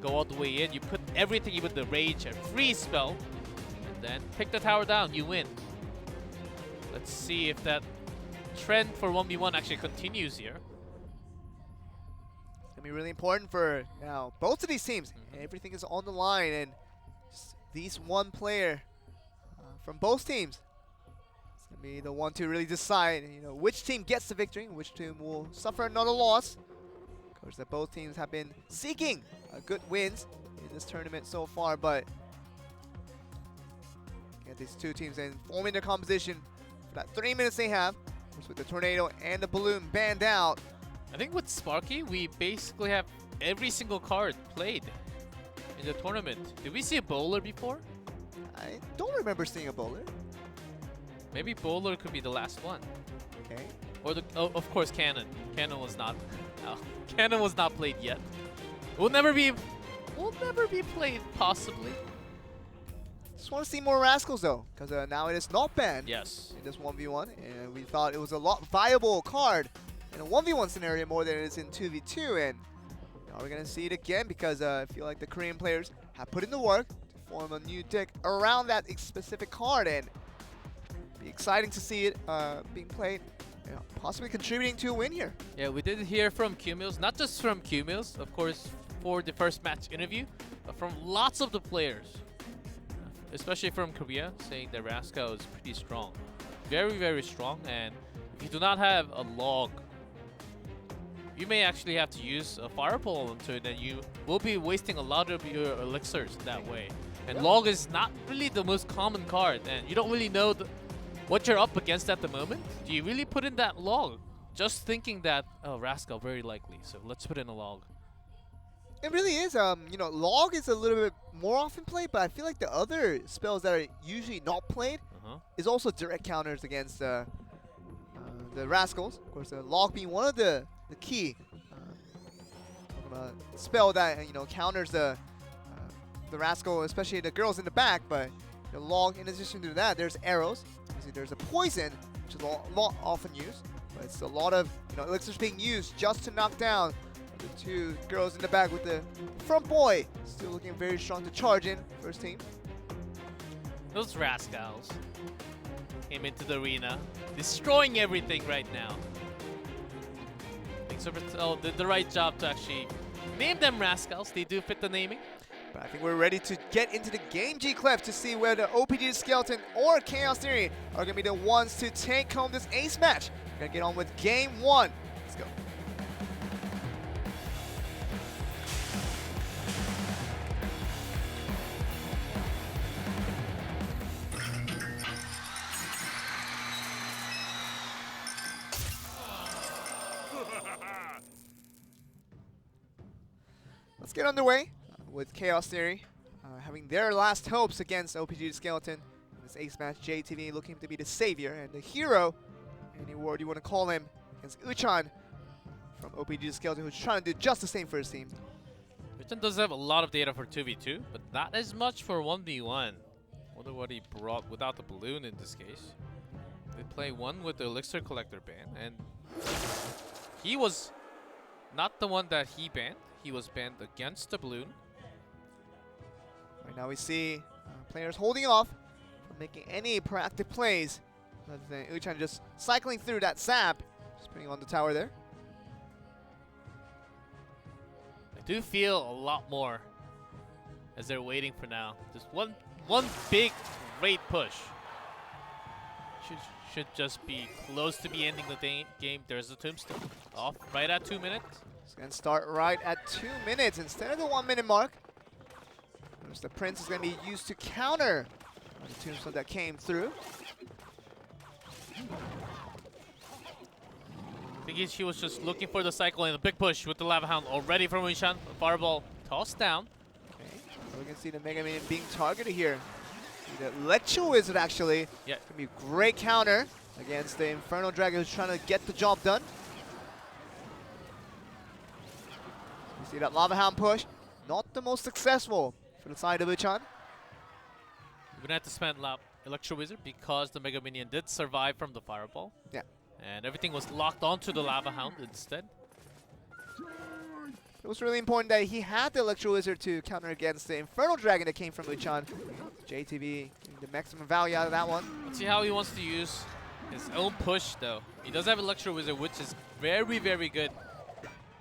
[SPEAKER 14] Go all the way in, you put everything, even the rage and freeze spell, and then pick the tower down, you win. Let's see if that trend for 1v1 actually continues here.
[SPEAKER 13] It's going to be really important for both of these teams. Everything is on the line, and just these one player from both teams is going to be the one to really decide which team gets the victory, which team will suffer another loss. Of course, that both teams have been seeking good wins in this tournament so far, but get these 2 teams in forming their composition for that 3 minutes they have. Of course, with the tornado and the balloon banned out.
[SPEAKER 14] I think with Sparky, we basically have every single card played in the tournament. Did we see a bowler before?
[SPEAKER 13] I don't remember seeing a bowler.
[SPEAKER 14] Maybe bowler could be the last one.
[SPEAKER 13] Okay.
[SPEAKER 14] Or of course cannon. Cannon was not. No, cannon was not played yet. Will never be played possibly.
[SPEAKER 13] Just want to see more Rascals though, because now it is not banned.
[SPEAKER 14] Yes.
[SPEAKER 13] In this 1v1, and we thought it was a lot viable card in a 1v1 scenario more than it is in 2v2, and now we're gonna see it again because I feel like the Korean players have put in the work to form a new deck around that specific card, and be exciting to see it being played, possibly contributing to a win here.
[SPEAKER 14] Yeah, we did hear from Q-Mills, not just from Q-Mills, of course, for the first match interview, but from lots of the players, especially from Korea, saying that Rascal is pretty strong. Very, very strong, and if you do not have a log, you may actually have to use a fireball onto it, and you will be wasting a lot of your elixirs that way. And log is not really the most common card, and you don't really know what you're up against at the moment. Do you really put in that log? Just thinking that, oh, Rascal, very likely, so let's put in a log.
[SPEAKER 13] It really is. You know, log is a little bit more often played, but I feel like the other spells that are usually not played is also direct counters against the Rascals. Of course, log being one of the key spell that counters the Rascal, especially the girls in the back. But the log, in addition to that, there's arrows. There's a poison, which is a lot often used, but it's a lot of elixirs being used just to knock down the two girls in the back, with the front boy still looking very strong to charge in first team.
[SPEAKER 14] Those Rascals came into the arena, destroying everything right now. I think Supercell did the right job to actually name them Rascals. They do fit the naming.
[SPEAKER 13] But I think we're ready to get into the game, G-Clef, to see whether OPG Skeleton or Chaos Theory are going to be the ones to take home this ace match. We're going to get on with game one. Let's go. Let's get underway with Chaos Theory having their last hopes against OPG Skeleton. In this ace match, JTV looking to be the savior and the hero, any word you want to call him, against Uchan from OPG Skeleton, who's trying to do just the same for his team.
[SPEAKER 14] Uchan does have a lot of data for 2v2, but not as much for 1v1. Wonder what he brought without the balloon in this case. They play one with the Elixir Collector ban, and he was not the one that he banned. He was banned against the balloon.
[SPEAKER 13] Right now we see players holding off from making any proactive plays, other than Uchan just cycling through that sap, just putting on the tower there.
[SPEAKER 14] I do feel a lot more as they're waiting for now. Just one big great push. Should just be close to be ending the game. There's the tombstone off right at 2 minutes.
[SPEAKER 13] It's going to start right at 2 minutes instead of the 1 minute mark. Notice the Prince is going to be used to counter the tombstone that came through.
[SPEAKER 14] I think he was just looking for the cycle and a big push with the Lava Hound already from Wishan. Fireball tossed down.
[SPEAKER 13] Okay, so we can see the Mega Minion being targeted here. See the Electro Wizard actually.
[SPEAKER 14] Yeah.
[SPEAKER 13] It's going to be a great counter against the Infernal Dragon who's trying to get the job done. You see that Lava Hound push. Not the most successful for the side of Uchan.
[SPEAKER 14] We're going to have to spend Electro Wizard because the Mega Minion did survive from the Fireball.
[SPEAKER 13] Yeah.
[SPEAKER 14] And everything was locked onto the Lava Hound instead.
[SPEAKER 13] It was really important that he had the Electro Wizard to counter against the Infernal Dragon that came from Uchan. JTV getting the maximum value out of that one.
[SPEAKER 14] Let's see how he wants to use his own push though. He does have Electro Wizard, which is very, very good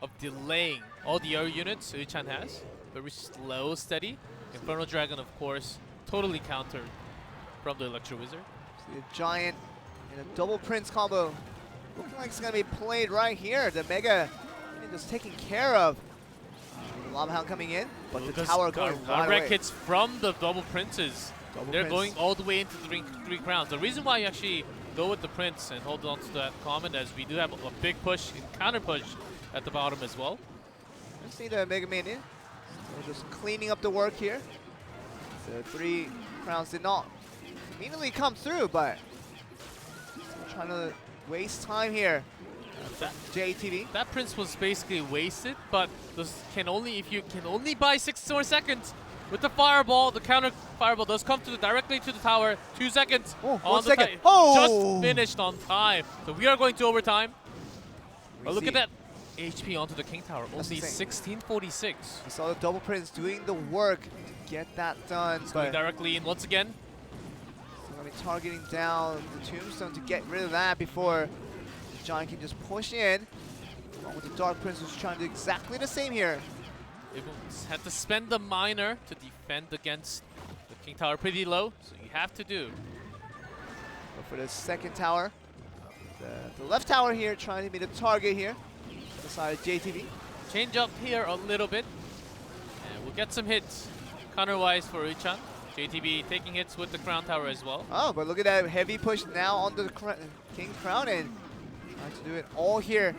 [SPEAKER 14] of delaying all the air units Uchan has. Very slow, steady. Infernal Dragon, of course, totally countered from the Electro Wizard.
[SPEAKER 13] See a giant and a double Prince combo. Looking like it's going to be played right here. The Mega just taking care of the Lava Hound coming in, but the tower going right away.
[SPEAKER 14] Hits from the double Princes. They're going all the way into the three crowns. The reason why you actually go with the Prince and hold on to that comment is we do have a big push and counter push at the bottom as well.
[SPEAKER 13] Let's see the Mega Minion. So just cleaning up the work here. The 3 crowns did not immediately come through, but still trying to waste time here. JTV.
[SPEAKER 14] That Prince was basically wasted, but this if you can only buy 6 more seconds with the Fireball, the counter Fireball does come directly to the tower. 2 seconds.
[SPEAKER 13] Oh, 1 second.
[SPEAKER 14] Just finished on time. So we are going to overtime. But look at that HP onto the King Tower.
[SPEAKER 13] That's
[SPEAKER 14] Only
[SPEAKER 13] insane.
[SPEAKER 14] 1646.
[SPEAKER 13] We saw the double prince doing the work to get that done.
[SPEAKER 14] Going directly in once again.
[SPEAKER 13] So going to be targeting down the tombstone to get rid of that before the giant can just push in. Along with the dark prince, who's trying to do exactly the same here.
[SPEAKER 14] It had to spend the miner to defend against the King Tower pretty low, so you have to do.
[SPEAKER 13] Go for the second tower. The left tower here trying to be the target here. The side of JTV.
[SPEAKER 14] Change up here a little bit. And we'll get some hits counter-wise for Uchan. JTB taking hits with the crown tower as well.
[SPEAKER 13] Oh, but look at that heavy push now onto the King Crown and trying to do it all here.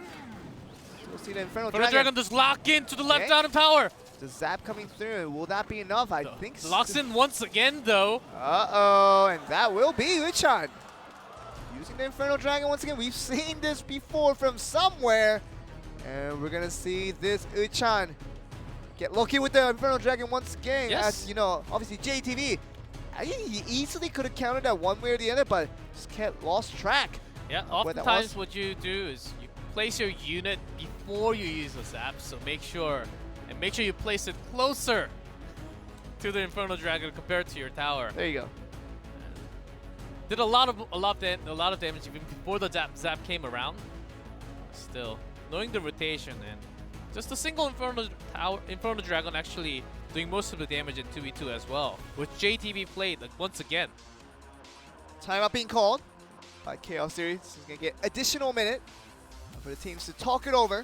[SPEAKER 13] We'll see the Infernal Dragon.
[SPEAKER 14] Just lock into the left bottom tower.
[SPEAKER 13] The zap coming through. Will that be enough? I think so.
[SPEAKER 14] Locks in once again, though.
[SPEAKER 13] Uh-oh, and that will be Uchan. Using the Infernal Dragon once again. We've seen this before from somewhere. And we're going to see this Uchan get lucky with the Infernal Dragon once again.
[SPEAKER 14] Yes.
[SPEAKER 13] As, you know, obviously JTV, I think he easily could have countered that one way or the other, but just lost track.
[SPEAKER 14] Yeah, oftentimes what you do is you place your unit before you use the zap, so make sure you place it closer to the Infernal Dragon compared to your tower.
[SPEAKER 13] There you go.
[SPEAKER 14] Did a lot of damage even before the zap came around. Still, knowing the rotation and just a single Infernal Dragon actually doing most of the damage in 2v2 as well. With JTB played once again.
[SPEAKER 13] Timeout being called by Chaos Series. He's going to get additional minute for the teams to talk it over.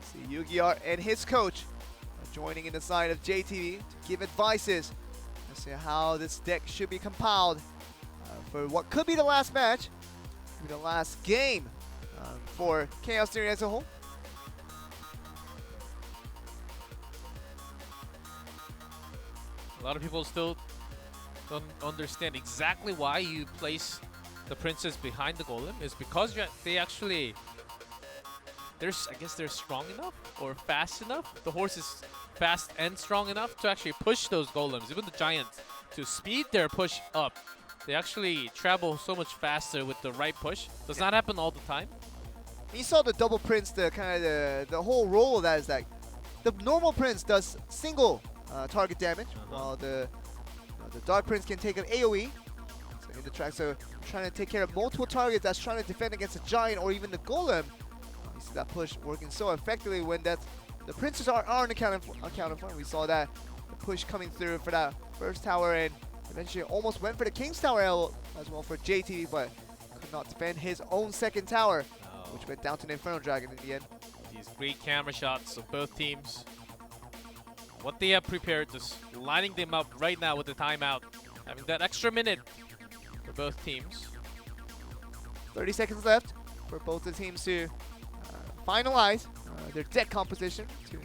[SPEAKER 13] See Yu-Gi-Oh! And his coach joining in the side of JTV to give advices as to how this deck should be compiled for what could be the last match, the last game for Chaos Series as a whole.
[SPEAKER 14] A lot of people still don't understand exactly why you place the princess behind the golem. Is because they actually, I guess they're strong enough or fast enough. The horse is fast and strong enough to actually push those golems, even the giants, to speed their push up. They actually travel so much faster with the right push. Does not happen all the time.
[SPEAKER 13] You saw the double prince, the whole role of that is that the normal prince does single target damage, while the dark prince can take an AoE. So in the track, so trying to take care of multiple targets that's trying to defend against a giant or even the golem. You see that push working so effectively when the princes aren't accounted for. We saw that the push coming through for that first tower and eventually almost went for the King's Tower as well for JT, but could not defend his own second tower, which went down to the Infernal Dragon in the end.
[SPEAKER 14] These great camera shots of both teams. What they have prepared, just lining them up right now with the timeout. Having that extra minute for both teams.
[SPEAKER 13] 30 seconds left for both the teams to finalize their deck composition to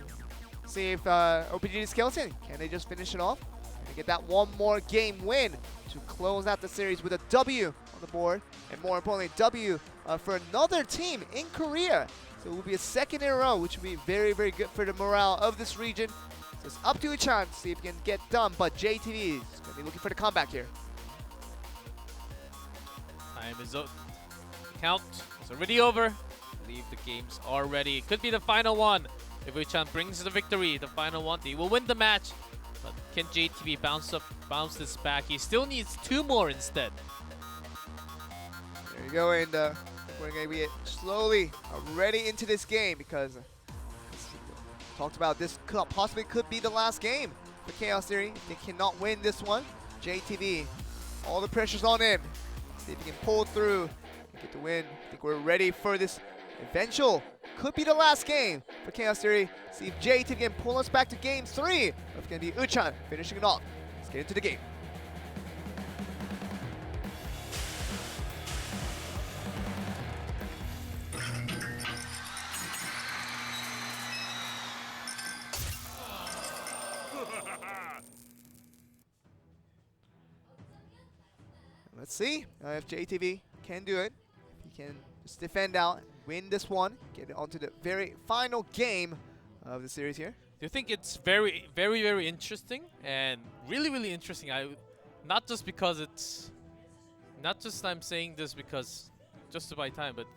[SPEAKER 13] see if OPGD Skeleton, can they just finish it off? And get that one more game win to close out the series with a W on the board. And more importantly, W for another team in Korea. So it will be a second in a row, which will be very, very good for the morale of this region. So it's up to Uchan to see if he can get done, but JTV is going to be looking for the comeback here.
[SPEAKER 14] Time is up. Count is already over. I believe the games are ready. It could be the final one. If Uchan brings the victory, the final one, he will win the match. But can JTV bounce this back? He still needs 2 more instead.
[SPEAKER 13] There you go, and we're going to be slowly ready into this game because talked about this possibly could be the last game for Chaos Theory. They cannot win this one. JTV, all the pressure's on him. See if he can pull through and get the win. I think we're ready for this eventual, could be the last game for Chaos Theory. See if JTV can pull us back to game 3. Or if it's going to be Uchan finishing it off. Let's get into the game. Let's see if JTV can do it. He can just defend out, win this one, get it onto the very final game of the series here.
[SPEAKER 14] Do you think it's very, very, very interesting and really, really interesting? Not just because it's, not just I'm saying this because just to buy time, but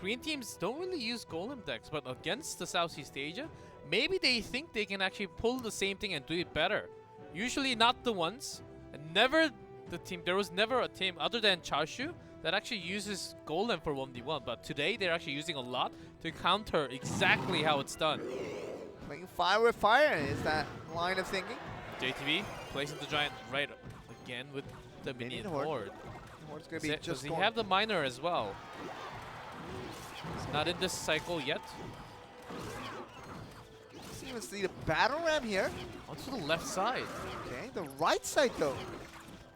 [SPEAKER 14] Korean teams don't really use golem decks, but against the Southeast Asia, maybe they think they can actually pull the same thing and do it better. Usually not the ones, and there was never a team other than Chaoshu that actually uses golem for 1v1, but today they're actually using a lot to counter exactly how it's done.
[SPEAKER 13] Playing fire with fire is that line of thinking.
[SPEAKER 14] JTV placing the giant right again with the minion horde.
[SPEAKER 13] Horde's gonna be
[SPEAKER 14] Does he have the miner as well? He's not in this cycle yet.
[SPEAKER 13] Let's even see the battle ram here.
[SPEAKER 14] Onto the left side.
[SPEAKER 13] Okay, the right side though.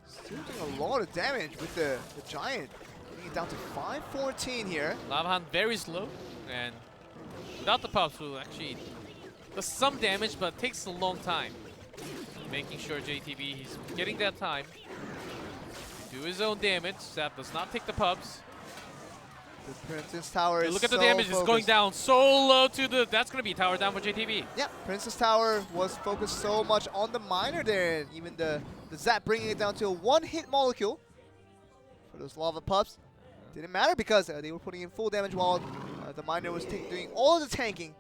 [SPEAKER 13] Still doing a lot of damage with the giant. Getting it down to 514 here.
[SPEAKER 14] Lavahan very slow, and without the pops will actually does some damage, but takes a long time. Making sure JTV, he's getting that time. Do his own damage. Zap does not take the pubs.
[SPEAKER 13] The Princess Tower is
[SPEAKER 14] Look at the
[SPEAKER 13] so
[SPEAKER 14] damage, it's going down so low to the... That's going to be tower down for JTV.
[SPEAKER 13] Yeah, Princess Tower was focused so much on the miner there. And even the Zap bringing it down to a one-hit molecule for those lava pups. Didn't matter because they were putting in full damage while the miner was doing all of the tanking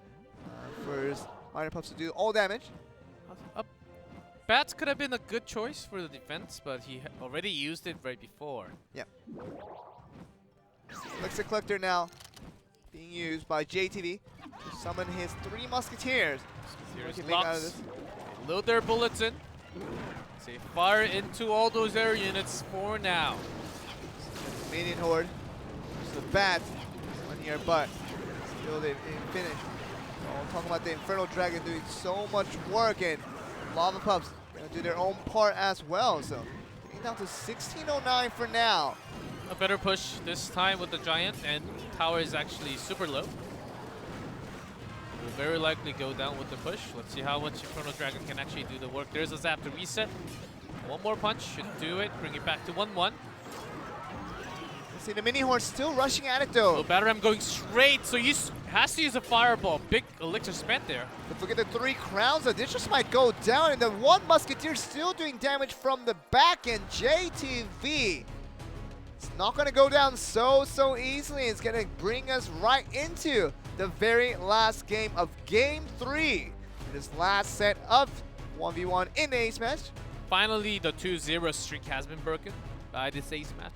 [SPEAKER 13] for his miner pups to do all damage.
[SPEAKER 14] Bats could have been a good choice for the defense, but he already used it right before.
[SPEAKER 13] Yeah. Elixir Collector now being used by JTV to summon his 3 Musketeers.
[SPEAKER 14] Musketeers load their bullets in. Say fire into all those air units for now.
[SPEAKER 13] Minion Horde. Just the bat on your butt. Still they finish. Oh, talking about the Infernal Dragon doing so much work, and Lava Pups gonna do their own part as well. So getting down to 1609 for now.
[SPEAKER 14] A better push this time with the giant, and tower is actually super low. Will very likely go down with the push. Let's see how much Infernal Dragon can actually do the work. There's a zap to reset. One more punch should do it. Bring it back to 1-1.
[SPEAKER 13] See the mini horse still rushing at it though.
[SPEAKER 14] So Batteram going straight, so he has to use a fireball. Big elixir spent there.
[SPEAKER 13] But look at the 3 crowns. This just might go down, and the 1 Musketeer still doing damage from the back end. JTV. It's not going to go down so easily. It's going to bring us right into the very last game of Game 3. This last set of 1v1 in the Ace match.
[SPEAKER 14] Finally, the 2-0 streak has been broken by this Ace match.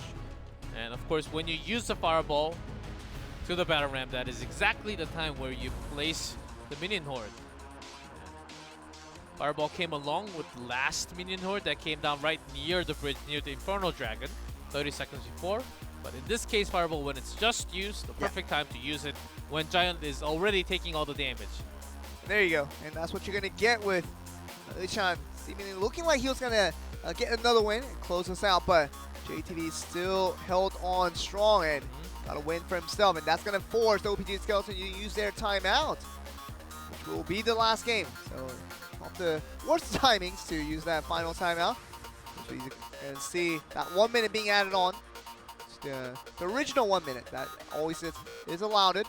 [SPEAKER 14] And of course, when you use the fireball to the battle ram, that is exactly the time where you place the minion horde. Fireball came along with the last minion horde that came down right near the bridge, near the Infernal Dragon, 30 seconds before. But in this case, fireball, when it's just used, the perfect time to use it when Giant is already taking all the damage.
[SPEAKER 13] There you go, and that's what you're gonna get with Ichan seemingly looking like he was gonna get another win and close us out, but JTV still held on strong and got a win for himself, and that's gonna force the OPG Skeleton to use their timeout, which will be the last game. So not the worst timings to use that final timeout. So you can see that 1 minute being added on. The original 1 minute that always is allowed it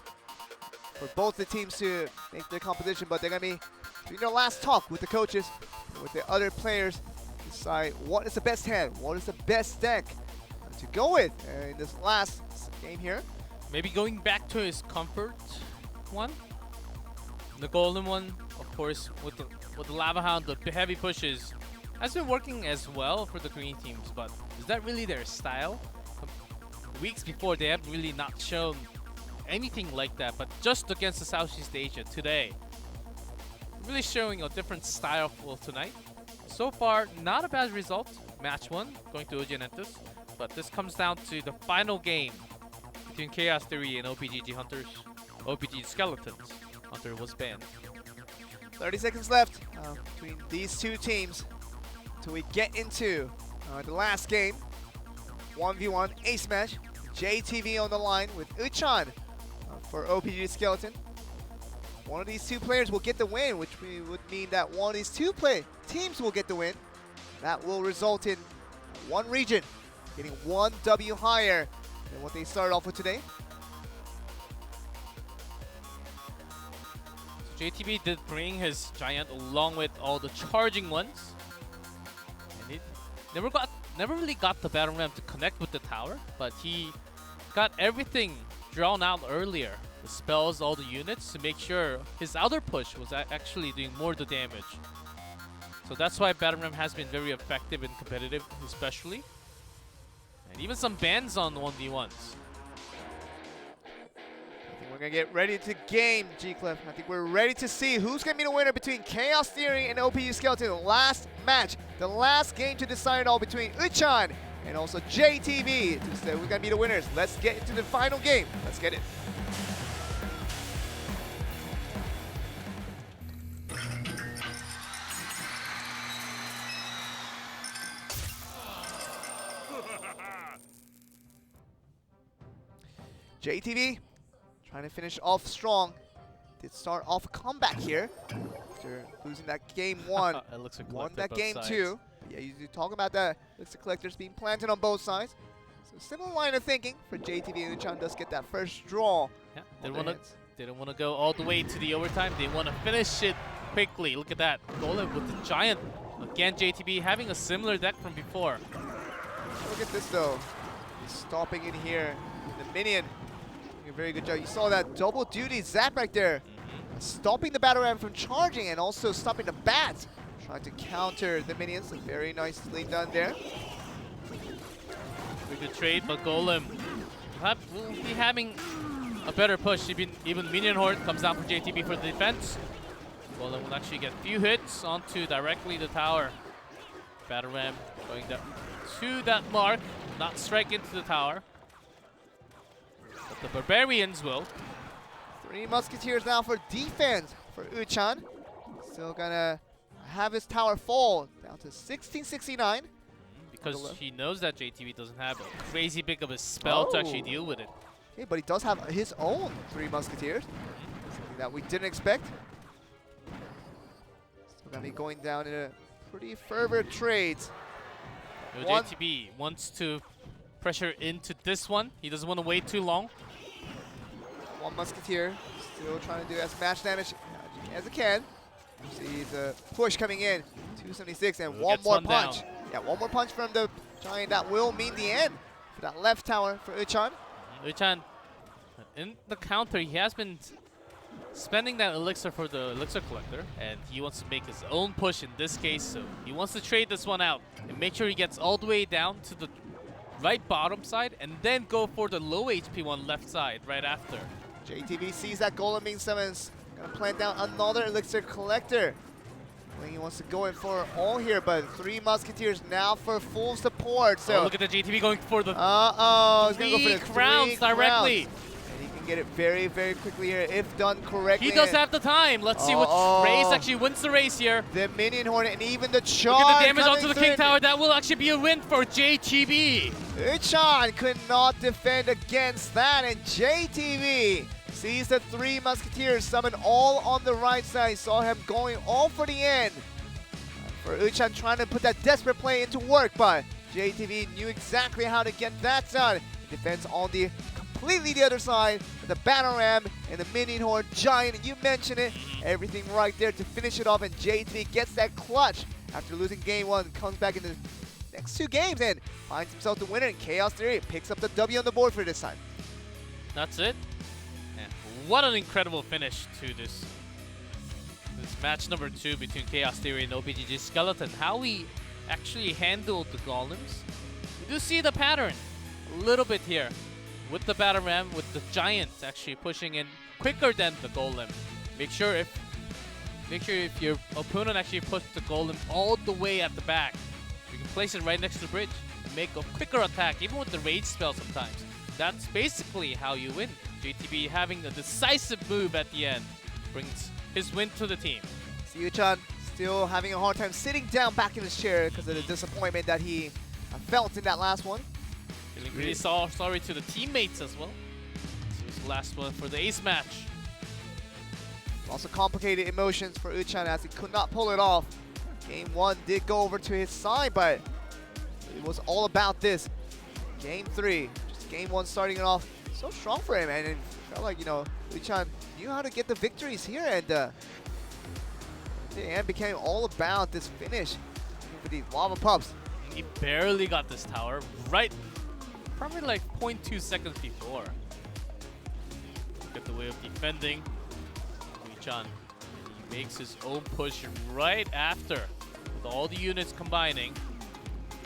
[SPEAKER 13] for both the teams to make their competition, but they're gonna be doing their last talk with the coaches, with the other players, decide what is the best hand, what is the best deck to go with in this last game here.
[SPEAKER 14] Maybe going back to his comfort one. The golden one, of course, with the Lava Hound, the heavy pushes, has been working as well for the Korean teams, but is that really their style? Weeks before, they have really not shown anything like that, but just against the Southeast Asia today, really showing a different style for tonight. So far, not a bad result. Match 1, going to OGN Entus, but this comes down to the final game between Chaos Theory and OPGG Hunters. OPG Skeletons. Hunter was banned.
[SPEAKER 13] 30 seconds left between these two teams until we get into the last game. 1v1 Ace match. JTV on the line with Uchan for OPG Skeleton. One of these two players will get the win, which would mean that one of these two teams will get the win. That will result in one region getting 1 W higher than what they started off with today.
[SPEAKER 14] So JTV did bring his giant along with all the charging ones, and he never really got the battle ram to connect with the tower, but he got everything drawn out earlier. The spells, all the units, to make sure his outer push was actually doing more of the damage. So that's why Battle Ram has been very effective and competitive, especially. And even some bans on 1v1s.
[SPEAKER 13] I think we're going to get ready to game, G-Cliff. I think we're ready to see who's going to be the winner between Chaos Theory and OPU Skeleton. The last match, the last game to decide it all between Uchan and also JTV. We're going to be the winners. Let's get into the final game. Let's get it. JTV trying to finish off strong. Did start off a comeback here after losing that game 1. Won that game 2. Yeah, you talk about that. Elixir Collectors being planted on both sides. So similar line of thinking for JTV, and Uchan does get that first draw.
[SPEAKER 14] Yeah, they don't want to go all the way to the overtime. They want to finish it quickly. Look at that. Golem with the giant. Again, JTB having a similar deck from before.
[SPEAKER 13] Look at this though. He's stopping in here. The minion doing a very good job. You saw that double duty zap right there. Stopping the Battle Ram from charging and also stopping the bats. Trying to counter the minions. Very nicely done there.
[SPEAKER 14] Very good trade, but Golem will be having a better push. Even Minion Horde comes down for JTB for the defense. Golem will actually get a few hits onto directly the tower. Battle Ram going down to that mark, not strike into the tower. But the Barbarians will.
[SPEAKER 13] 3 Musketeers now for defense for Uchan. Still gonna have his tower fall down to 1669.
[SPEAKER 14] Because he knows that JTB doesn't have a crazy big of a spell to actually deal with it.
[SPEAKER 13] Okay, but he does have his own 3 Musketeers. Something that we didn't expect. Still gonna be going down in a pretty fervent trades.
[SPEAKER 14] JTB wants to pressure into this one. He doesn't want to wait too long.
[SPEAKER 13] 1 Musketeer still trying to do as much damage as it can. You see the push coming in. 276 and one more punch. Yeah, 1 more punch from the Giant. That will mean the end for that left tower for Uchan.
[SPEAKER 14] Uchan, in the counter, he has been spending that elixir for the Elixir Collector, and he wants to make his own push in this case, so he wants to trade this one out and make sure he gets all the way down to the right bottom side and then go for the low HP one left side right after.
[SPEAKER 13] JTV sees that Golem being summons. Gonna plant down another Elixir Collector. I think he wants to go in for all here, but 3 Musketeers now for full support. So
[SPEAKER 14] look at the JTV going for the
[SPEAKER 13] he's gonna go for the 3
[SPEAKER 14] crowns directly.
[SPEAKER 13] And he can get it very, very quickly here if done correctly.
[SPEAKER 14] He does have the time. Let's see which race actually wins the race here.
[SPEAKER 13] The Minion Hornet and even the charge.
[SPEAKER 14] Look at the damage onto the King Tower. That will actually be a win for JTB.
[SPEAKER 13] Uchan could not defend against that, and JTV sees the 3 Musketeers summon all on the right side. Saw him going all for the end. For Uchan trying to put that desperate play into work, but JTV knew exactly how to get that done. Defense on the completely the other side. The Battle Ram and the Minion Horde Giant. You mentioned it. Everything right there to finish it off, and JTV gets that clutch after losing game 1. Comes back in the next 2 games and finds himself the winner in Chaos Theory. Picks up the W on the board for this time.
[SPEAKER 14] That's it. What an incredible finish to this match number 2 between Chaos Theory and OPGG Skeleton. How we actually handled the Golems. We do see the pattern a little bit here with the Battle Ram, with the Giants actually pushing in quicker than the Golem. Make sure if your opponent actually puts the Golem all the way at the back, you can place it right next to the bridge and make a quicker attack, even with the rage spell sometimes. That's basically how you win. JTB having a decisive move at the end brings his win to the team.
[SPEAKER 13] See Uchan still having a hard time sitting down back in his chair because of the disappointment that he felt in that last one.
[SPEAKER 14] Feeling really sorry to the teammates as well. This was the last one for the ace match.
[SPEAKER 13] Also complicated emotions for Uchan as he could not pull it off. Game 1 did go over to his side, but it was all about this. Game 3, just game 1 starting it off so strong for him, and it felt like, you know, Uchan knew how to get the victories here, and the end became all about this finish with these lava pups.
[SPEAKER 14] He barely got this tower right, probably like 0.2 seconds before. get the way of defending. Chan. He makes his own push right after, with all the units combining.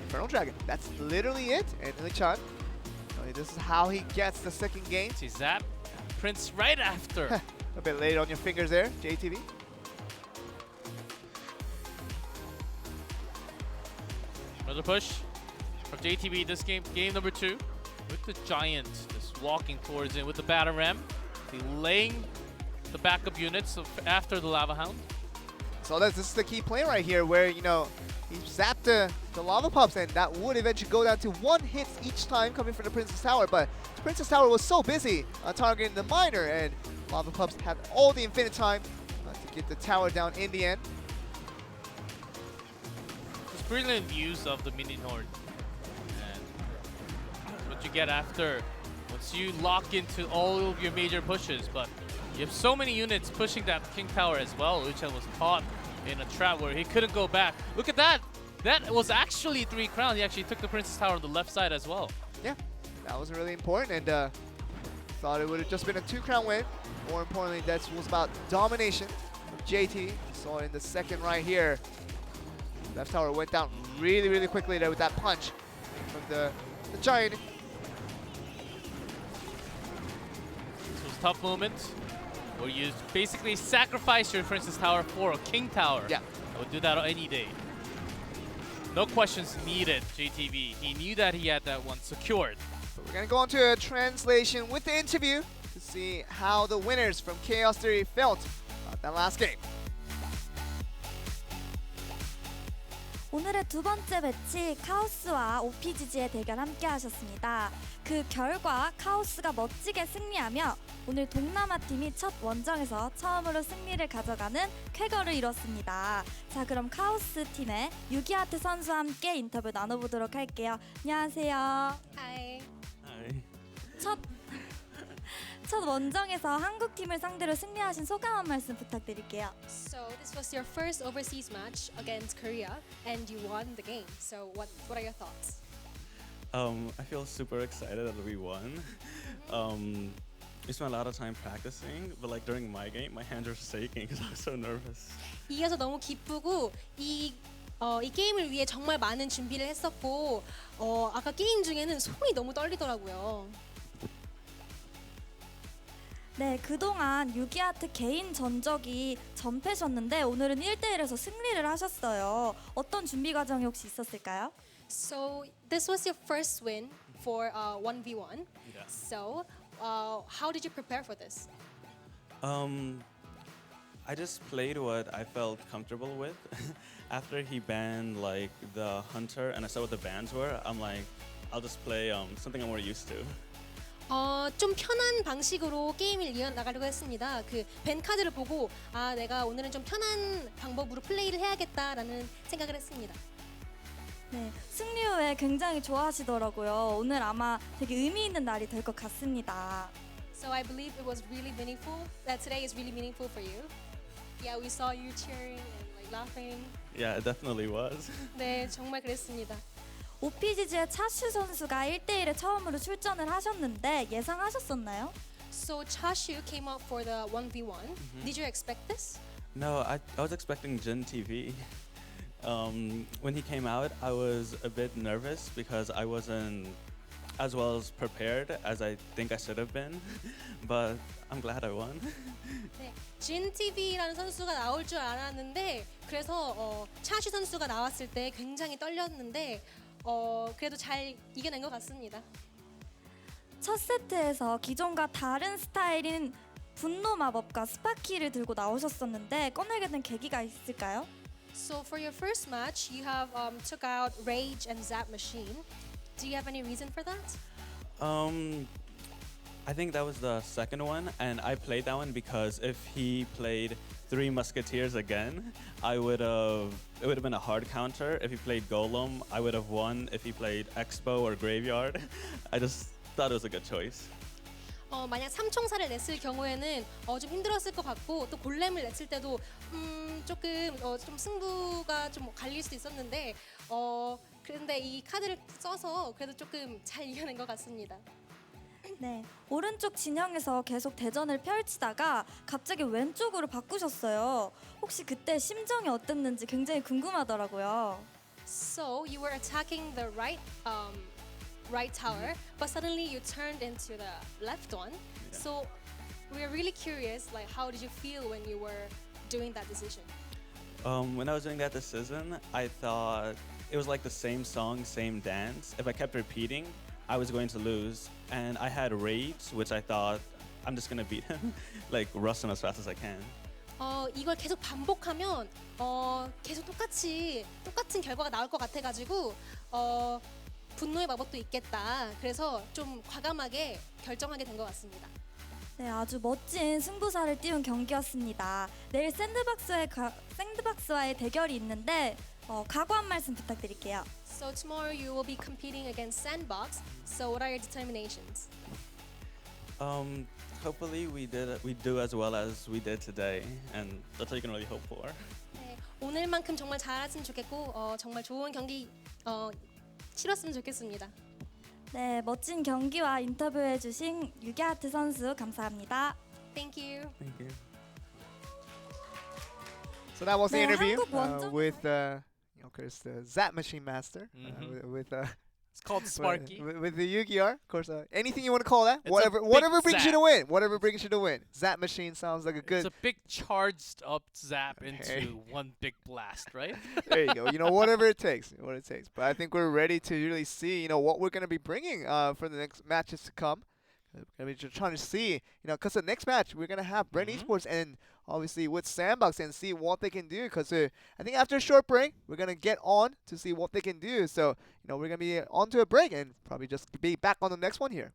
[SPEAKER 13] Infernal Dragon, that's literally it. And Chan, this is how he gets the second game.
[SPEAKER 14] See Zap, Prince right after.
[SPEAKER 13] A bit late on your fingers there, JTV.
[SPEAKER 14] Another push from JTB this game number 2. With the Giant just walking towards it with the Battle Ram, delaying the backup units after the Lava Hound.
[SPEAKER 13] So this is the key play right here where, he zapped the Lava Pups and that would eventually go down to 1 hit each time coming from the Princess Tower, but the Princess Tower was so busy targeting the Miner and Lava Pups had all the infinite time to get the tower down in the end.
[SPEAKER 14] It's brilliant use of the Minion Horde. And what you get after, once you lock into all of your major pushes, but you have so many units pushing that King Tower as well. Uchan was caught in a trap where he couldn't go back. Look at that! That was actually 3 crowns. He actually took the Princess Tower on the left side as well.
[SPEAKER 13] Yeah, that was really important, and thought it would have just been a 2-crown win. More importantly, that was about domination of JT. Saw it in the second right here. Left tower went down really, really quickly there with that punch from the Giant.
[SPEAKER 14] This was a tough moment where you basically sacrifice your Princess Tower for a King Tower.
[SPEAKER 13] Yeah.
[SPEAKER 14] I would do that any day. No questions needed, JTV. He knew that he had that one secured.
[SPEAKER 13] But we're going to go on to a translation with the interview to see how the winners from Chaos Theory felt about that last game.
[SPEAKER 17] 오늘의 두 번째 매치 카오스와 OPGG의 대결 함께 하셨습니다. 그 결과 카오스가 멋지게 승리하며 오늘 동남아 팀이 첫 원정에서 처음으로 승리를 가져가는 쾌거를 이뤘습니다. 자, 그럼 카오스 팀의 유기하트 선수와 함께 인터뷰 나눠보도록 할게요. 안녕하세요.
[SPEAKER 18] Hi.
[SPEAKER 17] 첫 원정에서 한국 팀을 상대로 승리하신 소감 한 말씀 부탁드릴게요.
[SPEAKER 18] So this was your first overseas match against Korea, and you won the game. So what are your thoughts?
[SPEAKER 9] I feel super excited that we won. We spent a lot of time practicing, but like during my game, my hands were shaking because I was so nervous.
[SPEAKER 18] 이겨서 너무 기쁘고 이 게임을 위해 정말 많은 준비를 했었고 아까 게임 중에는 손이 너무 떨리더라고요.
[SPEAKER 17] 네, 그동안 유기아트 개인 전적이 전패셨는데 오늘은 1대1에서 승리를 하셨어요. 어떤 준비 과정이 혹시 있었을까요?
[SPEAKER 18] So this was your first win for 1v1.
[SPEAKER 9] Yeah.
[SPEAKER 18] So how did you prepare for this?
[SPEAKER 9] I just played what I felt comfortable with. After he banned like the hunter and I saw what the bans were, I'm like, I'll just play something I'm more used to.
[SPEAKER 18] 좀 편한 방식으로 게임을 이어나가려고 했습니다. 그 밴 카드를 보고 내가 오늘은 좀 편한 방법으로 플레이를 해야겠다라는 생각을 했습니다.
[SPEAKER 17] 네, 승리 후에 굉장히 좋아하시더라고요. 오늘 아마 되게 의미 있는 날이 될 것 같습니다.
[SPEAKER 18] So I believe it was really meaningful. That today is really meaningful for you. Yeah, we saw you cheering and like laughing.
[SPEAKER 9] Yeah, it definitely was.
[SPEAKER 18] 네, 정말 그랬습니다.
[SPEAKER 17] OPGG의 차슈 선수가 1대1에 처음으로 출전을 하셨는데 예상하셨었나요?
[SPEAKER 18] So Chashu came out for the 1v1. Did you expect this?
[SPEAKER 9] No, I was expecting Jin TV. When he came out, I was a bit nervous because I wasn't as well as prepared as I think I should have been, but I'm glad I won.
[SPEAKER 18] 네, 진 TV라는 선수가 나올 줄 알았는데 그래서 차슈 선수가 나왔을 때 굉장히 떨렸는데 그래도 잘 이겨낸 것 같습니다.
[SPEAKER 17] 첫 세트에서 기존과 다른 스타일인 분노 마법과 스파키를 들고 나오셨었는데 꺼내게 된 계기가 있을까요?
[SPEAKER 18] So for your first match, you have took out Rage and Zap Machine. Do you have any reason for that?
[SPEAKER 9] I think that was the second one, and I played that one because if he played Three Musketeers again, it would have been a hard counter. If he played Golem, I would have won. If he played Expo or Graveyard, I just thought it was a good choice.
[SPEAKER 18] 만약 삼총사를 냈을 경우에는 좀 힘들었을 것 같고 또 골렘을 냈을 때도 조금 좀 승부가 좀 갈릴 수도 있었는데 그런데 이 카드를 써서 그래도 조금 잘 이겨낸 것 같습니다.
[SPEAKER 17] 네, 오른쪽 진영에서 계속 대전을 펼치다가 갑자기 왼쪽으로 바꾸셨어요. 혹시 그때 심정이 어땠는지 굉장히 궁금하더라고요.
[SPEAKER 18] So you were attacking the right tower, but suddenly you turned into the left one. So we are really curious, like how did you feel when you were doing that decision?
[SPEAKER 9] When I was doing that decision, I thought it was like the same song, same dance. If I kept repeating, I was going to lose. And I had rage, which I thought I'm just gonna beat him, like rush him as fast as I can.
[SPEAKER 18] 이걸 계속 반복하면 계속 똑같은 결과가 나올 것 같아가지고 분노의 마법도 있겠다. 그래서 좀 과감하게 결정하게 된 것 같습니다.
[SPEAKER 17] 네, 아주 멋진 승부사를 띄운 경기였습니다. 내일 샌드박스와의 대결이 있는데 각오 한 말씀 부탁드릴게요.
[SPEAKER 18] So tomorrow you will be competing against Sandbox. So what are your determinations?
[SPEAKER 9] Hopefully we do as well as we did today, and that's all you can really hope for.
[SPEAKER 18] 네, 오늘만큼 정말 잘했으면 좋겠고 정말 좋은 경기 치렀으면 좋겠습니다.
[SPEAKER 17] 네, 멋진 경기와 인터뷰해주신 유게하트 선수 감사합니다.
[SPEAKER 18] Thank you.
[SPEAKER 9] Thank you.
[SPEAKER 13] So that was the
[SPEAKER 17] 네,
[SPEAKER 13] interview
[SPEAKER 17] 한국 원정-
[SPEAKER 13] with of course the Zap Machine Master with
[SPEAKER 14] It's called Sparky.
[SPEAKER 13] with the Yu-Gi-Oh! Of course, anything you want to call that.
[SPEAKER 14] It's a
[SPEAKER 13] Whatever
[SPEAKER 14] big
[SPEAKER 13] brings you
[SPEAKER 14] zap.
[SPEAKER 13] to win. Whatever brings you to win. Zap Machine sounds like a good.
[SPEAKER 14] It's a big charged up zap into one big blast, right?
[SPEAKER 13] There you go. You know, whatever it takes, But I think we're ready to really see, what we're going to be bringing for the next matches to come. We're going to be trying to see, because the next match we're going to have Bren Esports and obviously with Sandbox and see what they can do. Because I think after a short break, we're going to get on to see what they can do. So, we're going to be on to a break and probably just be back on the next one here.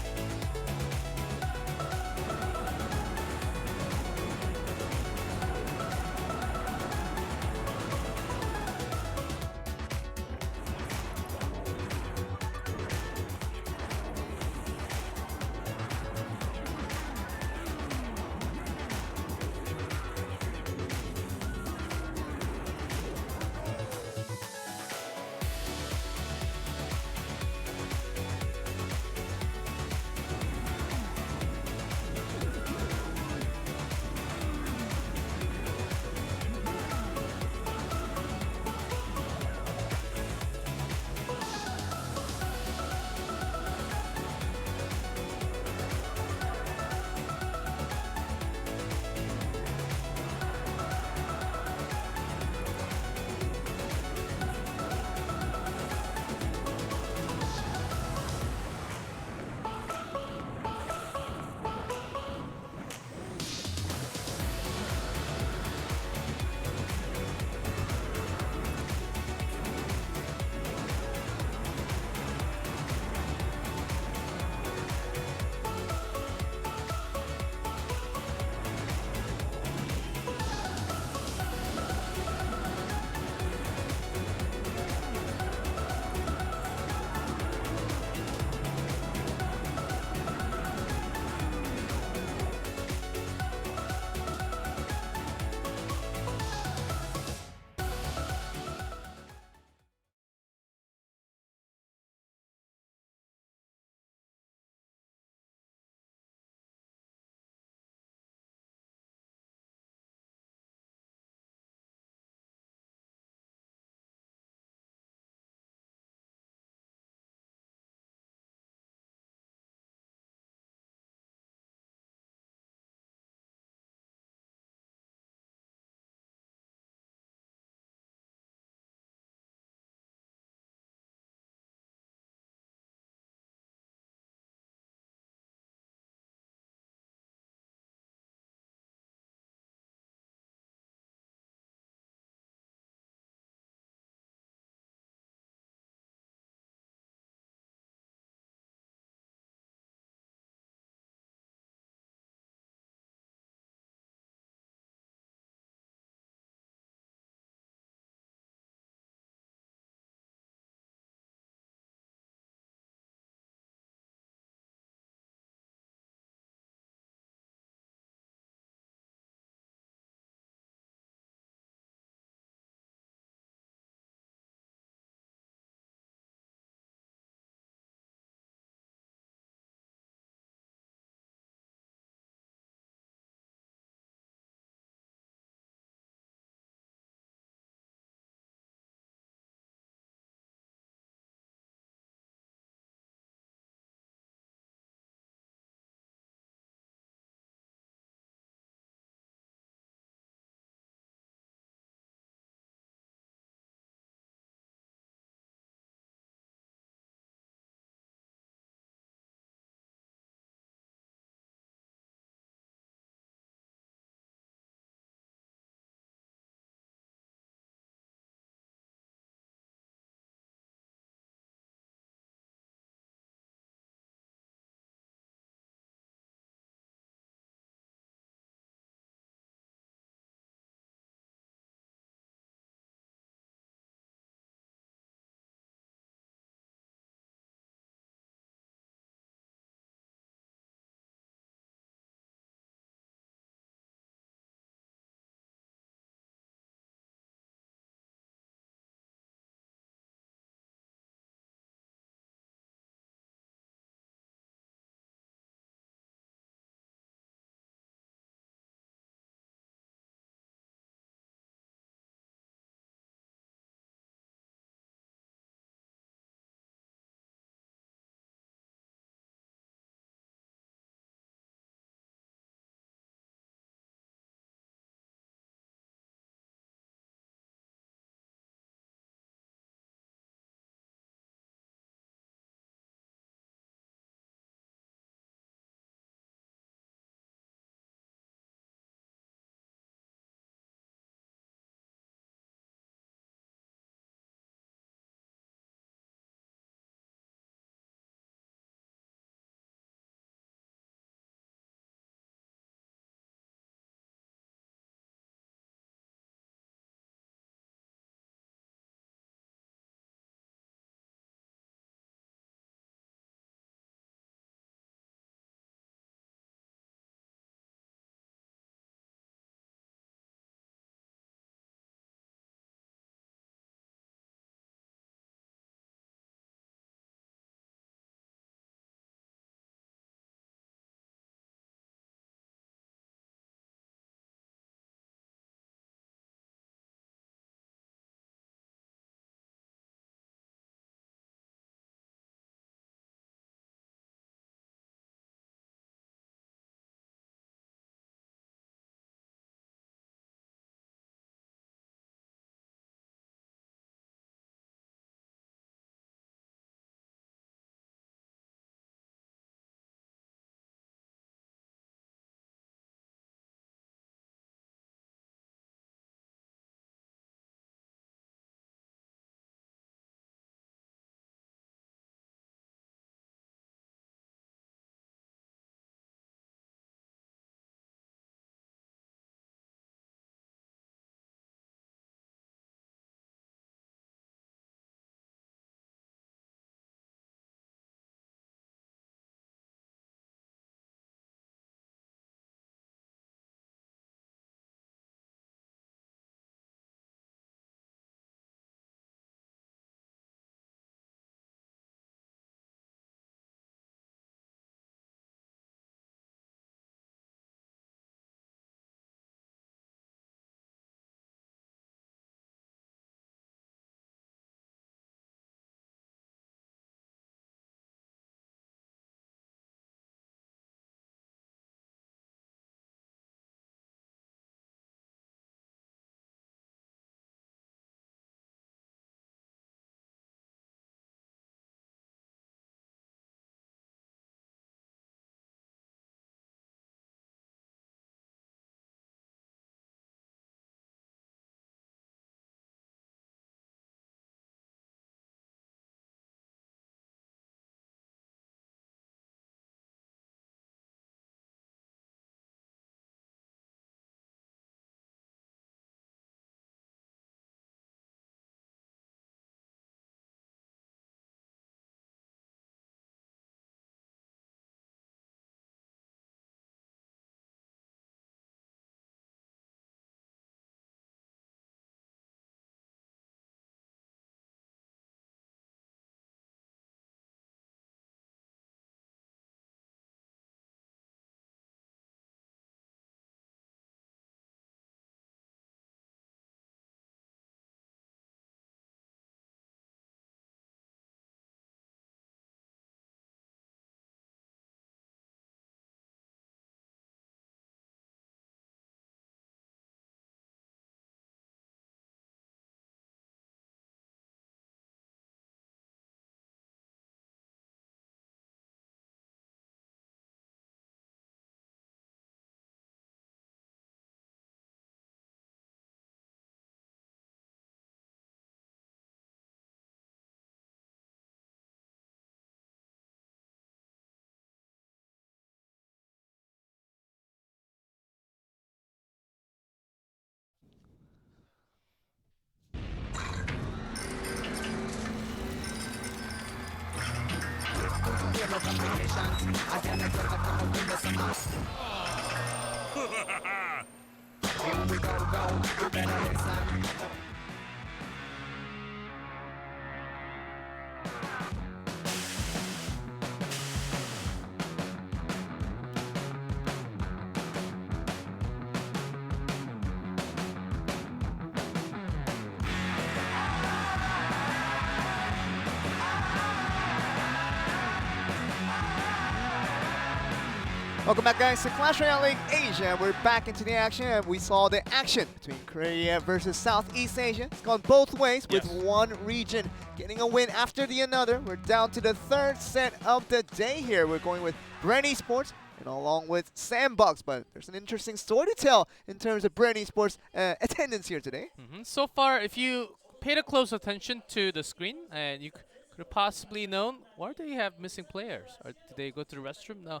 [SPEAKER 13] Welcome back, guys, to Clash Royale League Asia. We're back into the action, and we saw the action between Korea versus Southeast Asia. It's gone both ways, with one region getting a win after the another. We're down to the third set of the day here. We're going with Bren Esports and along with Sandbox, but there's an interesting story to tell in terms of Bren Esports' attendance here today.
[SPEAKER 14] So far, if you paid a close attention to the screen, and you could have possibly known, why do they have missing players? Or did they go to the restroom? No,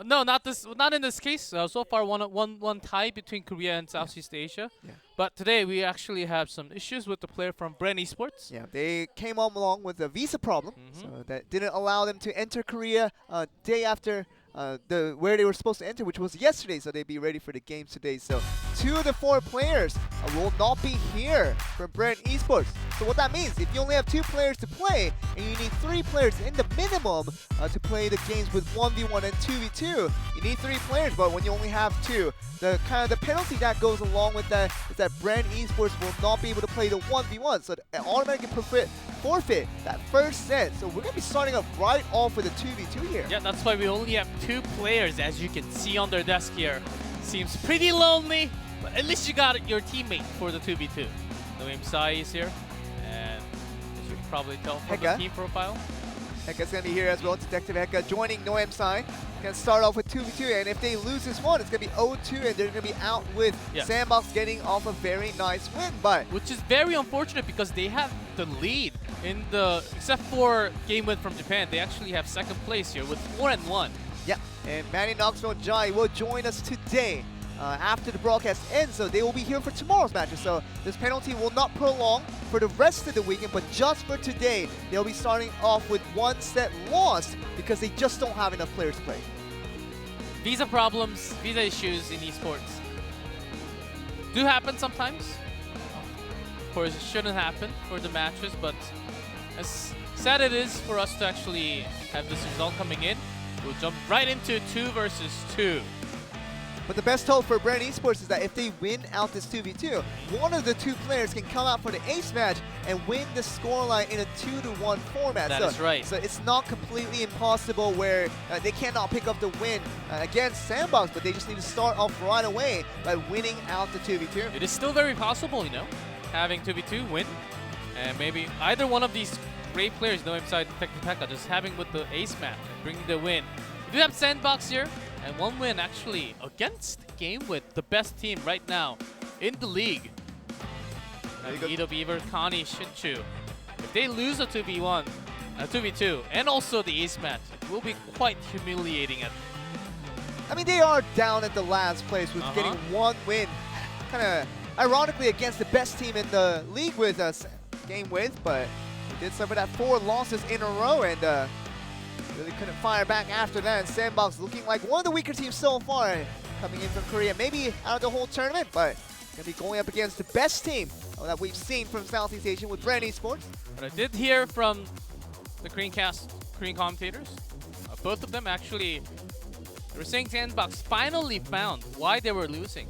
[SPEAKER 14] no, not this. Not in this case. So far, one tie between Korea and Southeast Asia. But today we actually have some issues with the player from Bren Esports.
[SPEAKER 13] Yeah, they came along with a visa problem, so that didn't allow them to enter Korea day after where they were supposed to enter, which was yesterday, so they'd be ready for the games today. So 2 of the 4 players will not be here for Bren Esports. So what that means, if you only have 2 players to play, and you need 3 players in the minimum to play the games with 1v1 and 2v2, you need 3 players, but when you only have 2, the penalty that goes along with that is that Bren Esports will not be able to play the 1v1, so it automatically forfeit that first set. So we're going to be starting off right off with a 2v2 here.
[SPEAKER 14] Yeah, that's why we only have 2 players, as you can see on their desk here. Seems pretty lonely, but at least you got your teammate for the 2v2. Noam Sai is here, and as you can probably tell from the team profile.
[SPEAKER 13] Heka's going to be here as well. Detective Heka joining Noam Sai. Going to start off with 2v2, and if they lose this one, it's going to be 0-2, and they're going to be out with Sandbox getting off a very nice win. But
[SPEAKER 14] which is very unfortunate because they have the lead in the, except for game win from Japan, they actually have second place here with 4-1.
[SPEAKER 13] Yeah, and Manny Knoxville Jai will join us today after the broadcast ends, so they will be here for tomorrow's matches. So this penalty will not prolong for the rest of the weekend, but just for today, they'll be starting off with 1 set lost because they just don't have enough players to play.
[SPEAKER 14] Visa problems, visa issues in esports do happen sometimes. Of course, it shouldn't happen for the matches, but as sad it is for us to actually have this result coming in, we'll jump right into 2 versus 2.
[SPEAKER 13] But the best hope for Bren Esports is that if they win out this 2v2, one of the 2 players can come out for the ace match and win the scoreline in a 2-1 format.
[SPEAKER 14] That is right.
[SPEAKER 13] So it's not completely impossible where they cannot pick up the win against Sandbox, but they just need to start off right away by winning out the 2v2.
[SPEAKER 14] It is still very possible, you know, having 2v2 win, and maybe either one of these great players, Noam Sai, Detective Heka, just having with the ace match and bringing the win. We do have Sandbox here, and 1 win actually against Game with the best team right now in the league. Ido Beaver, Connie, Shinchu. If they lose a 2v1, 2v2, and also the ace match, it will be quite humiliating.
[SPEAKER 13] I mean, they are down at the last place with getting 1 win, kind of ironically against the best team in the league with us Game with, but they did suffer that 4 losses in a row, and really couldn't fire back after that. And Sandbox looking like one of the weaker teams so far coming in from Korea. Maybe out of the whole tournament, but going to be going up against the best team that we've seen from Southeast Asia with Bren Esports.
[SPEAKER 14] But I did hear from the Korean commentators, both of them actually, they were saying Sandbox finally found why they were losing.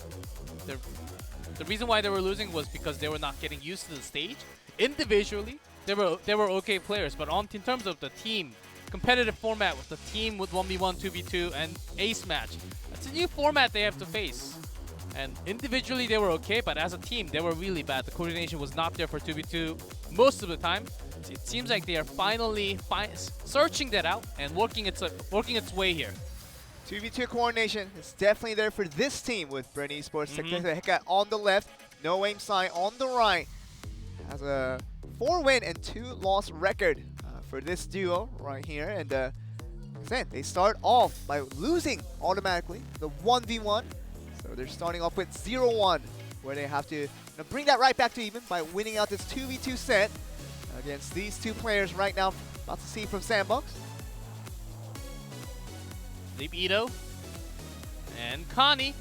[SPEAKER 14] The reason why they were losing was because they were not getting used to the stage. Individually, they were okay players, but in terms of the team, competitive format with the team with 1v1, 2v2, and ace match, that's a new format they have to face. And individually they were okay, but as a team they were really bad. The coordination was not there for 2v2 most of the time. It seems like they are finally searching that out and working its way here.
[SPEAKER 13] 2v2 coordination is definitely there for this team with Bren Esports. Heka on the left, Noam Sai on the right. Has a 4-win and 2-loss record for this duo right here. And they start off by losing automatically the 1v1. So they're starting off with 0-1, where they have to bring that right back to even by winning out this 2v2 set against these 2 players right now. About to see from Sandbox.
[SPEAKER 14] Libido, and Connie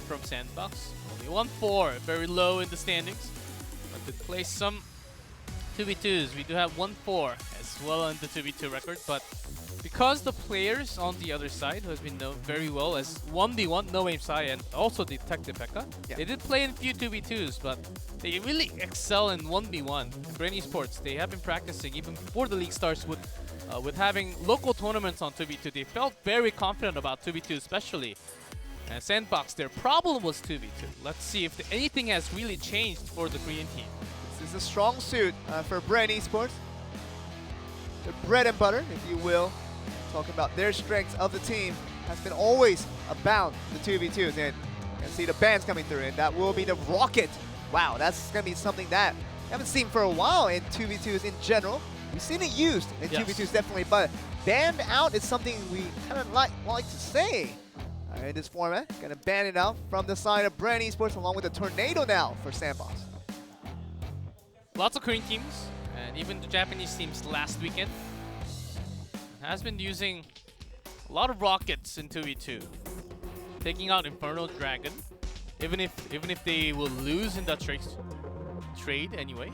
[SPEAKER 14] from Sandbox. Only 1-4, very low in the standings. But to play some 2v2s, we do have 1-4 as well on the 2v2 record, but because the players on the other side who has been known very well as 1v1, No Aim Sai, and also Detective Pekka, they did play in a few 2v2s, but they really excel in 1v1. And Bren Esports, they have been practicing even before the league starts with having local tournaments on 2v2. They felt very confident about 2v2 especially. And Sandbox, their problem was 2v2. Let's see if anything has really changed for the Korean team.
[SPEAKER 13] This is a strong suit for Bren Esports. The bread and butter, if you will. Talking about their strengths of the team has been always about the 2v2s, and you can see the bans coming through, and that will be the rocket. Wow, that's going to be something that we haven't seen for a while in 2v2s in general. We've seen it used in 2v2s definitely, but banned out is something we kind of like to say in this format. Going to ban it out from the side of Bren Esports along with the Tornado now for Sandbox.
[SPEAKER 14] Lots of Korean teams, and even the Japanese teams last weekend has been using a lot of rockets in 2v2, taking out Infernal Dragon, even if they will lose in that trade anyway.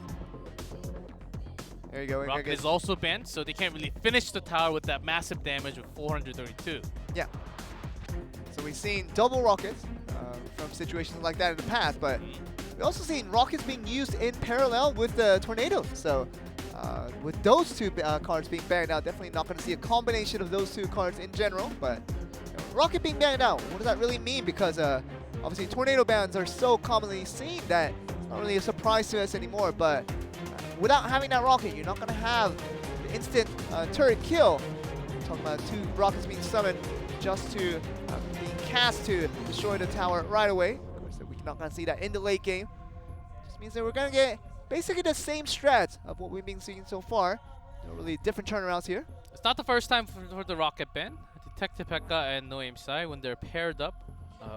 [SPEAKER 13] There you go.
[SPEAKER 14] Rocket is also banned, so they can't really finish the tower with that massive damage of 432.
[SPEAKER 13] Yeah. So we've seen double rockets from situations like that in the past, but we've also seen rockets being used in parallel with the tornadoes. So with those two cards being banned out, definitely not going to see a combination of those two cards in general. But rocket being banned out, what does that really mean? Because obviously tornado bans are so commonly seen that it's not really a surprise to us anymore. But without having that rocket, you're not going to have the instant turret kill. We're talking about two rockets being summoned just to being cast to destroy the tower right away. Of course, we're not going to see that in the late game. Just means that we're going to get basically the same strats of what we've been seeing so far. No really different turnarounds here.
[SPEAKER 14] It's not the first time for the rocket ban. Detective Pekka and No Aim Sai, when they're paired up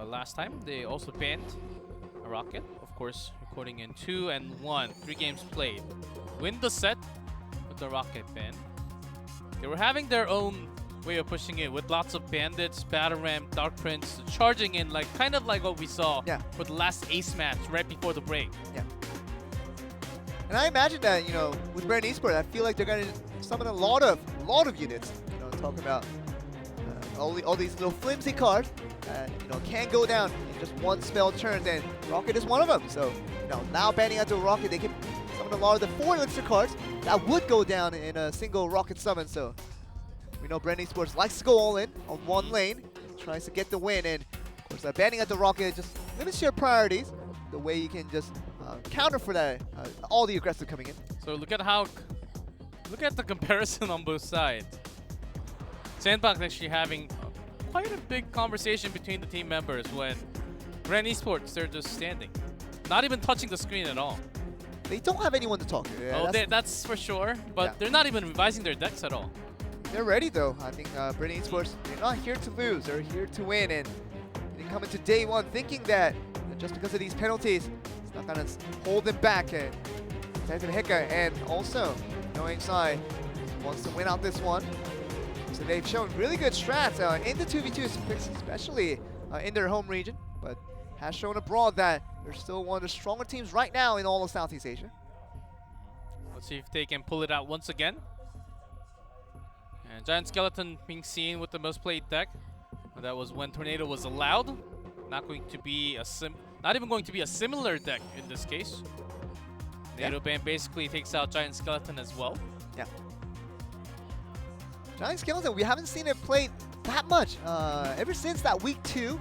[SPEAKER 14] last time, they also banned a rocket. Of course, recording in 2 and 1, 3 games played. Win the set with the rocket ban. They were having their own way of pushing it with lots of bandits, battle ram, dark prince charging in, like kind of like what we saw for the last ace match right before the break.
[SPEAKER 13] Yeah. And I imagine that, you know, with Bren Esports, I feel like they're going to summon a lot of units. You know, talking about all these little flimsy cards that, you know, can go down in just one spell turn, and Rocket is one of them. So, you know, now banning out to Rocket, they can summon a lot of the 4 elixir cards that would go down in a single Rocket summon. So, we know Bren Esports likes to go all in on one lane, tries to get the win, and of course, banning out the Rocket just limits your priorities. The way you can just counter for that, all the aggressive coming in.
[SPEAKER 14] So look at the comparison on both sides. Sandbox actually having quite a big conversation between the team members when Bren Esports, they're just standing, not even touching the screen at all.
[SPEAKER 13] They don't have anyone to talk to.
[SPEAKER 14] Yeah, that's for sure, but they're not even revising their decks at all.
[SPEAKER 13] They're ready though. I think Bren Esports, they're not here to lose, they're here to win, and they come into day one thinking that just because of these penalties, it's not going to hold them back. And Heka and also No Aim Sai wants to win out this one. So they've shown really good strats in the 2v2, especially in their home region, but has shown abroad that they're still one of the stronger teams right now in all of Southeast Asia.
[SPEAKER 14] Let's see if they can pull it out once again. And Giant Skeleton being seen with the most played deck. That was when Tornado was allowed. Not going to be not even going to be a similar deck in this case. Tornado ban basically takes out Giant Skeleton as well.
[SPEAKER 13] Yeah. Giant Skeleton, we haven't seen it played that much. Ever since that week 2,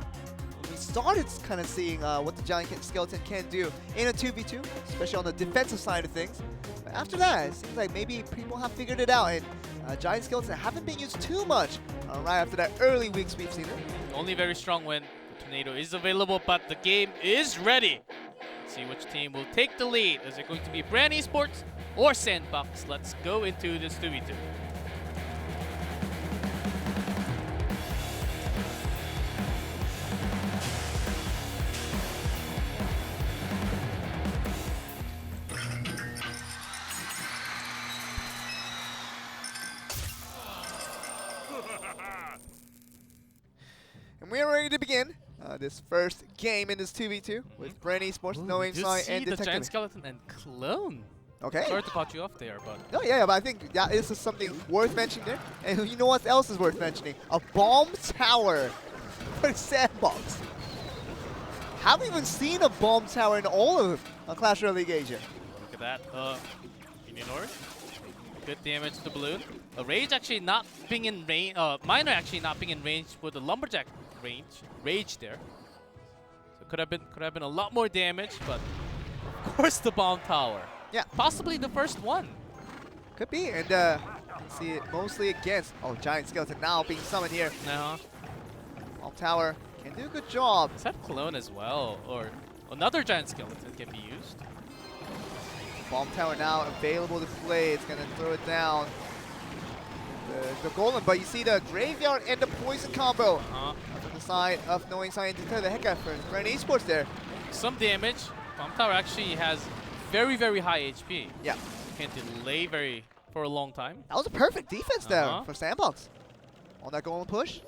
[SPEAKER 13] we started kind of seeing what the Giant Skeleton can do in a 2v2, especially on the defensive side of things. But after that, it seems like maybe people have figured it out, and Giant Skeleton haven't been used too much right after that early weeks we've seen it.
[SPEAKER 14] Only very strong when the Tornado is available, but the game is ready. Let's see which team will take the lead. Is it going to be Bren Esports or Sandbox? Let's go into this 2v2.
[SPEAKER 13] begin this first game in this 2v2 with Bren Esports, No Aim Sight, and
[SPEAKER 14] the giant
[SPEAKER 13] Detective.
[SPEAKER 14] skeleton and clone.
[SPEAKER 13] Okay.
[SPEAKER 14] Sorry to cut you off there, but
[SPEAKER 13] No, yeah, but I think that is something worth mentioning there. And you know what else is worth mentioning? A bomb tower for Sandbox. Haven't even seen a bomb tower in all of Clash Royale League Asia.
[SPEAKER 14] look at that. Minion Horde. Good damage to the balloon. Rage actually not being in range. Miner actually not being in range with the lumberjack rage there. So could have been a lot more damage, but of course the bomb tower.
[SPEAKER 13] Yeah.
[SPEAKER 14] Possibly the first one.
[SPEAKER 13] Could be, and you can see it mostly against. Oh, giant skeleton now being summoned here.
[SPEAKER 14] No.
[SPEAKER 13] Bomb tower can do a good job.
[SPEAKER 14] Is that clone as well, or another giant skeleton can be used?
[SPEAKER 13] Bomb tower now available to play. It's gonna throw it down. The golem, but you see the graveyard and the poison combo from the side of No Aim Sight into the heck out for Bren Esports there.
[SPEAKER 14] Some damage. Bomb tower actually has very, very high HP.
[SPEAKER 13] Yeah.
[SPEAKER 14] You can't delay for a long time.
[SPEAKER 13] That was a perfect defense there for Sandbox. On that golem push.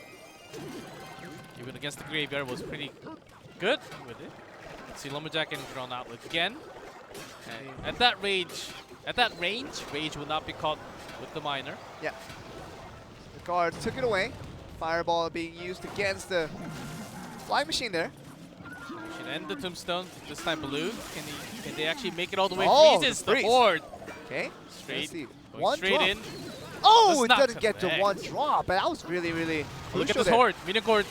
[SPEAKER 14] Even against the graveyard was pretty good with it. Let's see Lumberjack getting thrown out again. And at that range, Rage will not be caught with the Miner.
[SPEAKER 13] Yeah. The guards took it away. Fireball being used against the flying machine there.
[SPEAKER 14] Should end the tombstone. This time Balloon. Can they actually make it all the way?
[SPEAKER 13] Oh,
[SPEAKER 14] Freezes
[SPEAKER 13] the
[SPEAKER 14] the
[SPEAKER 13] freeze.
[SPEAKER 14] board.
[SPEAKER 13] Okay.
[SPEAKER 14] Straight.
[SPEAKER 13] See.
[SPEAKER 14] Going
[SPEAKER 13] One
[SPEAKER 14] straight
[SPEAKER 13] drop.
[SPEAKER 14] in.
[SPEAKER 13] Oh,
[SPEAKER 14] Does
[SPEAKER 13] it
[SPEAKER 14] not
[SPEAKER 13] doesn't get to
[SPEAKER 14] connect.
[SPEAKER 13] one drop, but that was really, really
[SPEAKER 14] Look at
[SPEAKER 13] crucial
[SPEAKER 14] this
[SPEAKER 13] there.
[SPEAKER 14] horde. Minion Horde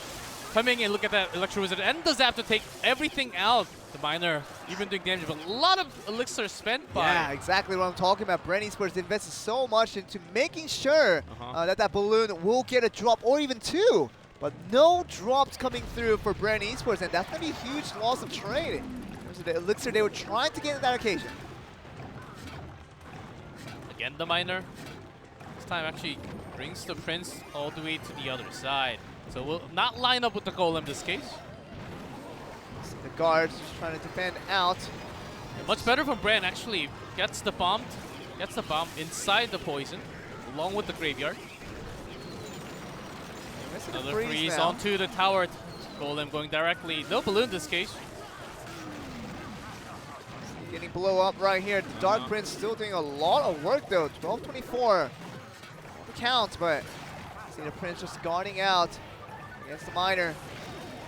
[SPEAKER 14] coming in. Look at that Electro Wizard. And the Zap to take everything out. The Miner even doing damage, but a lot of elixir spent by.
[SPEAKER 13] Yeah, exactly what I'm talking about. Bren Esports invested so much into making sure that balloon will get a drop or even two. But no drops coming through for Bren Esports, and that's going to be a huge loss of trade. In terms of the elixir they were trying to get in that occasion.
[SPEAKER 14] Again, the Miner. This time actually brings the Prince all the way to the other side. So we'll not line up with the Golem in this case.
[SPEAKER 13] The guards just trying to defend out.
[SPEAKER 14] Much better from Bren, actually. Gets the bomb inside the poison, along with the graveyard. Another freeze onto the tower. Golem going directly. No balloon this case.
[SPEAKER 13] Getting blow up right here. The Dark Prince still doing a lot of work though. 12-24. The count, but see the Prince just guarding out against the Miner.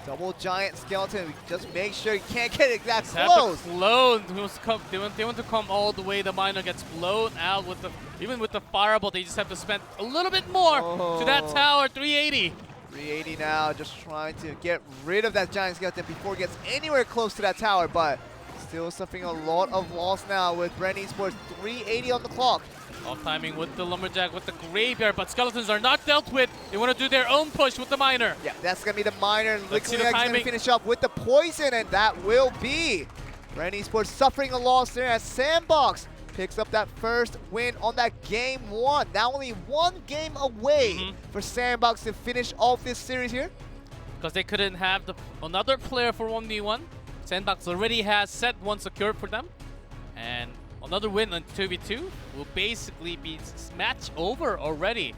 [SPEAKER 13] Double giant skeleton. Just make sure you can't get it that close.
[SPEAKER 14] They want to come all the way. The Miner gets blown out with even with the fireball. They just have to spend a little bit more to that tower. 380.
[SPEAKER 13] 380 now. Just trying to get rid of that giant skeleton before it gets anywhere close to that tower, but still suffering a lot of loss now with Bren Esports. 380 on the clock.
[SPEAKER 14] Off timing with the Lumberjack with the graveyard, but skeletons are not dealt with. They want to do their own push with the Miner.
[SPEAKER 13] Yeah, that's going to be the Miner.
[SPEAKER 14] Let's see the timing.
[SPEAKER 13] Going to finish up with the poison, and that will be Bren Esports suffering a loss there as Sandbox picks up that first win on that game one. Now only one game away for Sandbox to finish off this series here.
[SPEAKER 14] Because they couldn't have another player for 1v1. Sandbox already has set one secured for them. And another win on 2v2 will basically be match over already.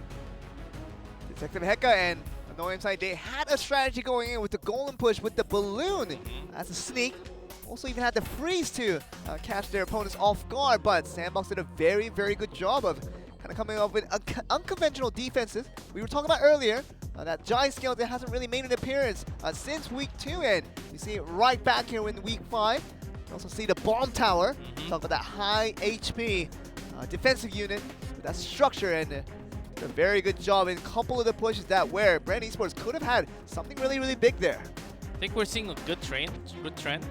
[SPEAKER 13] Detective Heka and No Aim Sight, they had a strategy going in with the golem push with the balloon as a sneak. Also even had the freeze to catch their opponents off guard, but Sandbox did a very, very good job of kind of coming up with unconventional defenses. We were talking about earlier that giant skeleton hasn't really made an appearance since week 2, and you see it right back here in week 5. You also see the bomb tower. Talk about that high HP defensive unit with that structure, and did a very good job in a couple of the pushes that where Bren Esports could have had something really, really big there.
[SPEAKER 14] I think we're seeing a good trend,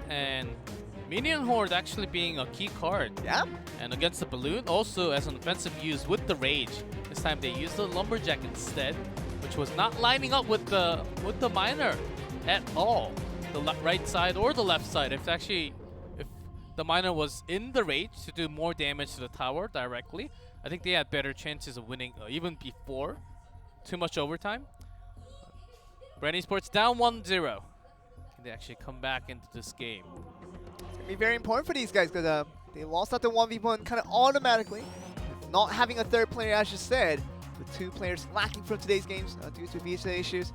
[SPEAKER 14] and Minion Horde actually being a key card.
[SPEAKER 13] Yeah.
[SPEAKER 14] And against the balloon, also as an offensive use with the Rage. This time they used the Lumberjack instead, which was not lining up with the Miner at all. The right side or the left side. If the Miner was in the Rage to do more damage to the tower directly, I think they had better chances of winning even before too much overtime. Bren Esports down 1-0. Can they actually come back into this game?
[SPEAKER 13] It's going to be very important for these guys because they lost out the 1v1 kind of automatically. Not having a third player, as you said, with two players lacking from today's games due to visa issues.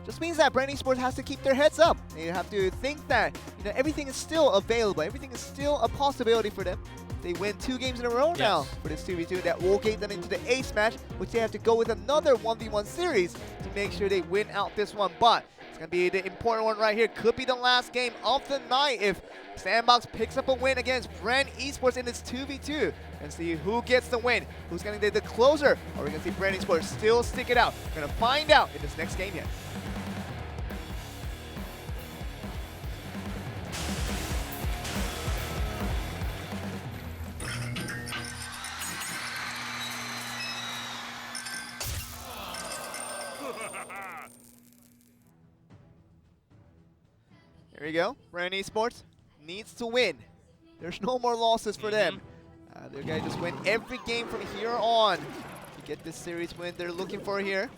[SPEAKER 13] just means that Bren Esports has to keep their heads up. They have to think that everything is still available. Everything is still a possibility for them. They win 2 games in a row now for this 2v2. That will get them into the ace match, which they have to go with another 1v1 series to make sure they win out this one. But it's going to be the important one right here. Could be the last game of the night if Sandbox picks up a win against Bren Esports in this 2v2. And see who gets the win. Who's going to get the closer? Or are we going to see Bren Esports still stick it out? We're going to find out in this next game yet. Here we go. Bren Esports needs to win. There's no more losses for them. They're going to just win every game from here on to get this series win they're looking for here.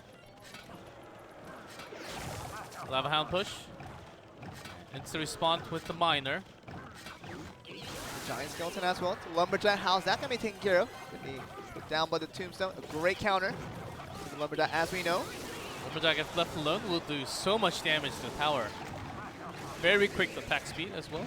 [SPEAKER 14] Lava Hound push. Instant response with the miner.
[SPEAKER 13] The Giant Skeleton as well. Lumberjack, how's that going to be taken care of? Going to be put down by the Tombstone. A great counter. The Lumberjack, as we know.
[SPEAKER 14] Lumberjack, if left alone, will do so much damage to the tower. Very quick attack speed as well.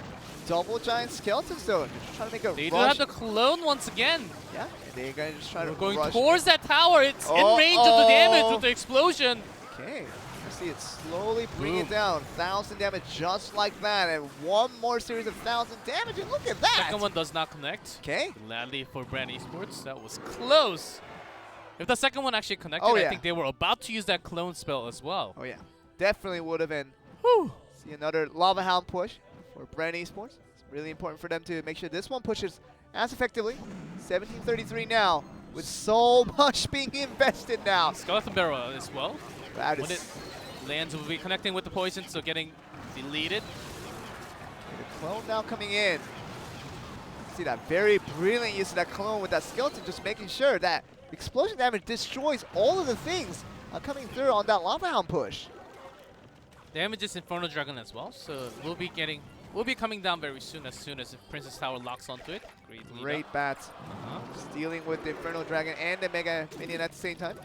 [SPEAKER 13] Double Giant Skeletons though. Just trying to make a
[SPEAKER 14] They
[SPEAKER 13] rush.
[SPEAKER 14] do have the clone once again.
[SPEAKER 13] Yeah, and they're going to just try to
[SPEAKER 14] going
[SPEAKER 13] rush
[SPEAKER 14] towards that tower. It's in range of the damage with the explosion.
[SPEAKER 13] Okay, you see it slowly bring it down. 1,000 damage just like that. And one more series of 1,000 damage. And look at that.
[SPEAKER 14] Second one does not connect.
[SPEAKER 13] Okay.
[SPEAKER 14] Gladly for Bren Esports. That was close. If the second one actually connected, I think they were about to use that clone spell as well.
[SPEAKER 13] Oh yeah, definitely would have been.
[SPEAKER 14] Whew.
[SPEAKER 13] See another Lava Hound push for Bren Esports. It's really important for them to make sure this one pushes as effectively. 1733 now, with so much being invested now.
[SPEAKER 14] Skeleton Barrel as well.
[SPEAKER 13] That
[SPEAKER 14] when it lands, will be connecting with the poison, so getting deleted.
[SPEAKER 13] The clone now coming in. See that very brilliant use of that clone with that skeleton, just making sure that explosion damage destroys all of the things coming through on that Lava Hound push.
[SPEAKER 14] Damage is Inferno Dragon as well, so we'll be coming down very soon as Princess Tower locks onto it.
[SPEAKER 13] Great bats. Just dealing with the Inferno Dragon and the Mega Minion at the same time.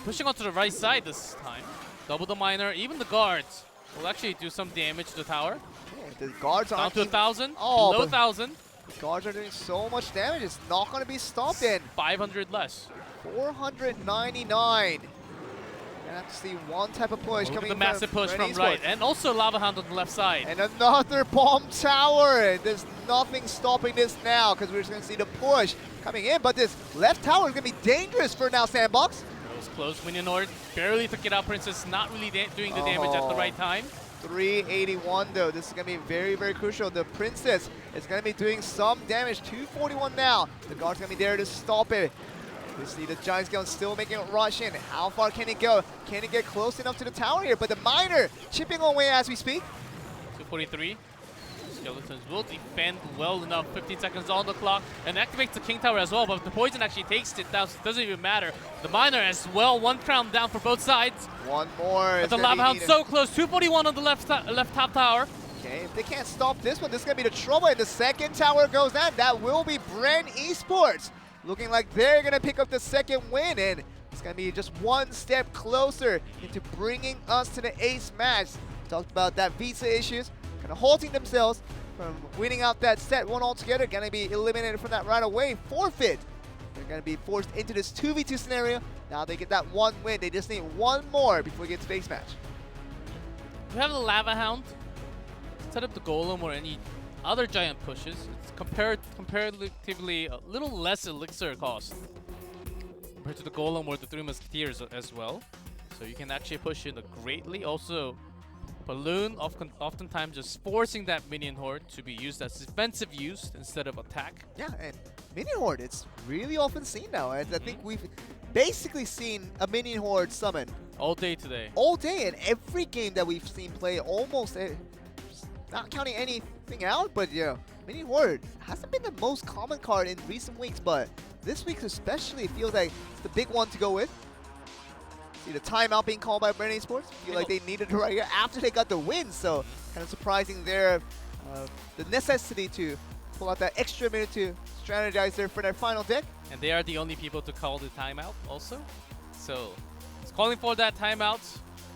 [SPEAKER 14] Pushing onto the right side this time. Double the miner, even the guards will actually do some damage to the tower.
[SPEAKER 13] Yeah, the guards are
[SPEAKER 14] down to 1,000,
[SPEAKER 13] below
[SPEAKER 14] 1,000.
[SPEAKER 13] The guards are doing so much damage, it's not going to be stopped in.
[SPEAKER 14] 500 less.
[SPEAKER 13] 499. Gonna have to see one type of push coming.
[SPEAKER 14] The massive push from right, and also Lava Hound on the left side.
[SPEAKER 13] And another bomb tower. There's nothing stopping this now because we're just gonna see the push coming in. But this left tower is gonna be dangerous for now, Sandbox.
[SPEAKER 14] That was close. Minion Horde barely took it out. Princess not really doing the damage at the right time.
[SPEAKER 13] 381 though. This is gonna be very, very crucial. The Princess is gonna be doing some damage. 241 now. The guard's gonna be there to stop it. You see the Giant Skeleton still making a rush in. How far can it go? Can it get close enough to the tower here? But the miner chipping away as we speak.
[SPEAKER 14] 243. Skeletons will defend well enough. 15 seconds on the clock. And activates the King Tower as well. But the poison actually takes it down, so it doesn't even matter. The miner as well. One crown down for both sides.
[SPEAKER 13] One more.
[SPEAKER 14] But the Lava Hound so close. 241 on the left top tower.
[SPEAKER 13] Okay, if they can't stop this one, this is going to be the trouble. And the second tower goes down. That will be Bren Esports. Looking like they're going to pick up the second win, and it's going to be just one step closer into bringing us to the ace match. Talked about that visa issues, kind of halting themselves from winning out that set one altogether. Going to be eliminated from that right away. Forfeit. They're going to be forced into this 2v2 scenario. Now they get that one win. They just need one more before we get to the ace match.
[SPEAKER 14] We have the Lava Hound. Instead of the Golem or any other giant pushes, it's comparatively a little less elixir cost compared to the Golem or the Three Musketeers as well. So you can actually push in greatly. Also, Balloon oftentimes just forcing that Minion Horde to be used as defensive use instead of attack.
[SPEAKER 13] Yeah, and Minion Horde, it's really often seen now. And I think we've basically seen a Minion Horde summon.
[SPEAKER 14] All day today.
[SPEAKER 13] All day, and every game that we've seen play almost, not counting anything out, but yeah, Minion Horde hasn't been the most common card in recent weeks, but this week especially feels like it's the big one to go with. See the timeout being called by Bren Esports. Feel like they needed it right here after they got the win, so kind of surprising there. The necessity to pull out that extra minute to strategize there for their final deck.
[SPEAKER 14] And they are the only people to call the timeout also. So it's calling for that timeout.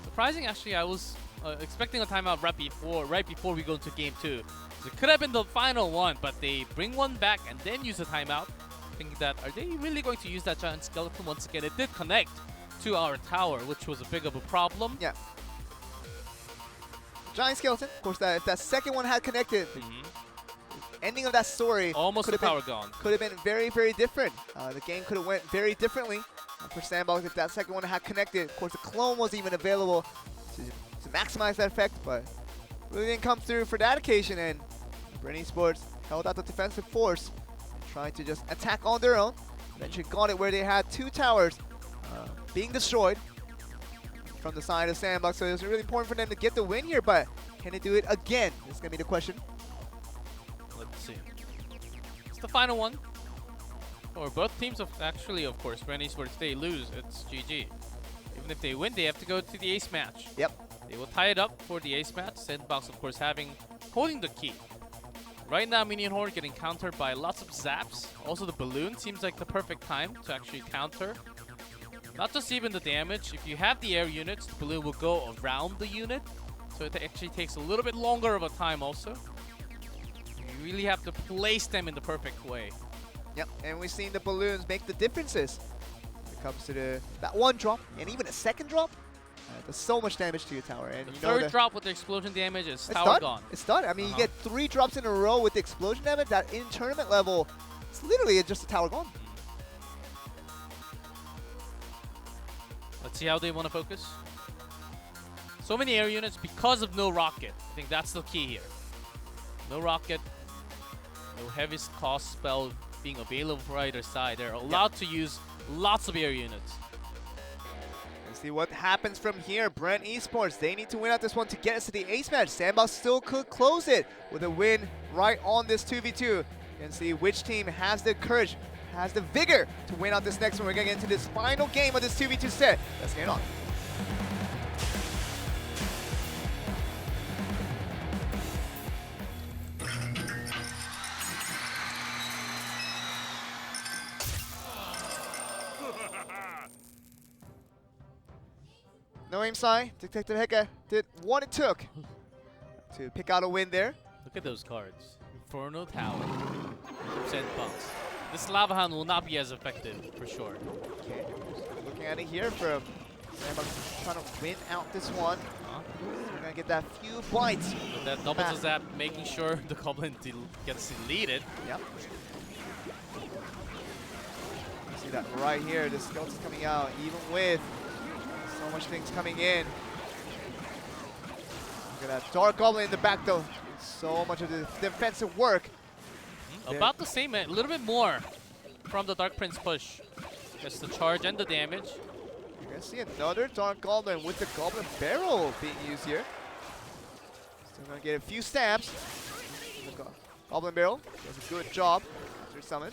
[SPEAKER 14] Surprising, actually, I was expecting a timeout right before we go into game 2. So it could have been the final one, but they bring one back and then use a timeout. Thinking that, are they really going to use that giant skeleton once again? It did connect to our tower, which was a big of a problem.
[SPEAKER 13] Yeah. Giant skeleton. Of course, if that second one had connected, the ending of that story
[SPEAKER 14] almost the power gone.
[SPEAKER 13] Could have been very, very different. The game could have went very differently for Sandbox if that second one had connected. Of course, the clone was even available to maximize that effect, but really didn't come through for that occasion. And Bren Esports held out the defensive force, trying to just attack on their own. Eventually got it where they had 2 towers being destroyed from the side of Sandbox. So it was really important for them to get the win here, but can they do it again? This is going to be the question.
[SPEAKER 14] Let's see. It's the final one. For both teams, actually, of course, Bren Esports, if they lose, it's GG. Even if they win, they have to go to the ace match.
[SPEAKER 13] Yep.
[SPEAKER 14] They will tie it up for the ace match. Sandbox, of course, holding the key. Right now, Minion Horde getting countered by lots of zaps. Also, the balloon seems like the perfect time to actually counter. Not just even the damage. If you have the air units, the balloon will go around the unit. So it actually takes a little bit longer of a time also. You really have to place them in the perfect way.
[SPEAKER 13] Yep, and we've seen the balloons make the differences when it comes to that one drop and even a second drop. Does so much damage to your tower. And
[SPEAKER 14] the
[SPEAKER 13] you know
[SPEAKER 14] third drop with the explosion damage is tower
[SPEAKER 13] done.
[SPEAKER 14] gone.
[SPEAKER 13] It's done. I mean, you get 3 drops in a row with the explosion damage. That in tournament level, it's literally just a tower gone.
[SPEAKER 14] Let's see how they want to focus. So many air units because of no rocket. I think that's the key here. No rocket, no heaviest cost spell being available for either side. They're allowed to use lots of air units.
[SPEAKER 13] Let's see what happens from here. Bren Esports, they need to win out this one to get us to the ace match. Sandbox still could close it with a win right on this 2v2. And see which team has the courage, has the vigor to win out this next one. We're going to get into this final game of this 2v2 set. Let's get it on. No aim sign. Detective Heka did what it took to pick out a win there.
[SPEAKER 14] Look at those cards. Inferno Tower, Sandbox. This Lava Hound will not be as effective for sure.
[SPEAKER 13] Okay, looking at it here from Sandbox trying to win out this one. We're gonna get that few bites.
[SPEAKER 14] With that double zap, making sure the Goblin gets deleted.
[SPEAKER 13] Yep. See that right here. The skeleton's coming out, even with so much things coming in. Look at that Dark Goblin in the back though. So much of the defensive work.
[SPEAKER 14] About the same, a little bit more from the Dark Prince push. Just the charge and the damage.
[SPEAKER 13] You're gonna see another Dark Goblin with the Goblin Barrel being used here. Still gonna get a few stabs. Goblin Barrel does a good job after summon.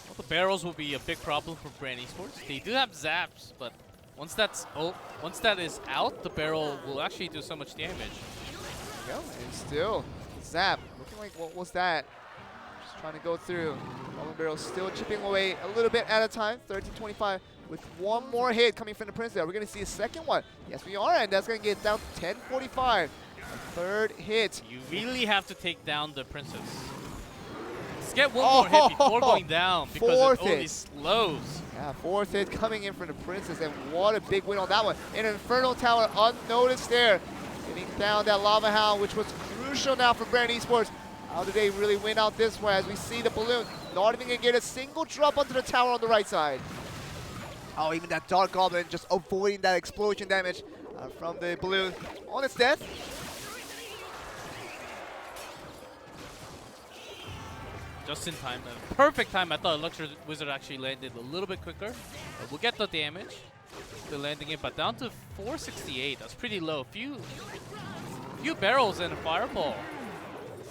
[SPEAKER 14] Well, the barrels will be a big problem for Bren Esports. They do have zaps, but once that is out, the barrel will actually do so much damage.
[SPEAKER 13] There you go, and still zap. Looking like, what was that? Just trying to go through. Goblin Barrel still chipping away a little bit at a time. 1325 with one more hit coming from the Prince there. We're going to see a second one. Yes, we are, and that's going to get down to 1045. A third hit.
[SPEAKER 14] You really have to take down the Princess. Let's get one more hit before going down because it only slows.
[SPEAKER 13] Yeah, 4th hit coming in from the Princess, and what a big win on that one. An Inferno Tower unnoticed there. Getting down that Lava Hound, which was crucial now for Bren Esports. How did they really win out this one as we see the balloon not even going to get a single drop onto the tower on the right side. Oh, even that Dark Goblin just avoiding that explosion damage from the balloon on its death.
[SPEAKER 14] Just in time. Perfect time. I thought Electro Wizard actually landed a little bit quicker. But we'll get the damage. Still landing it, but down to 468. That's pretty low. Few barrels and a fireball.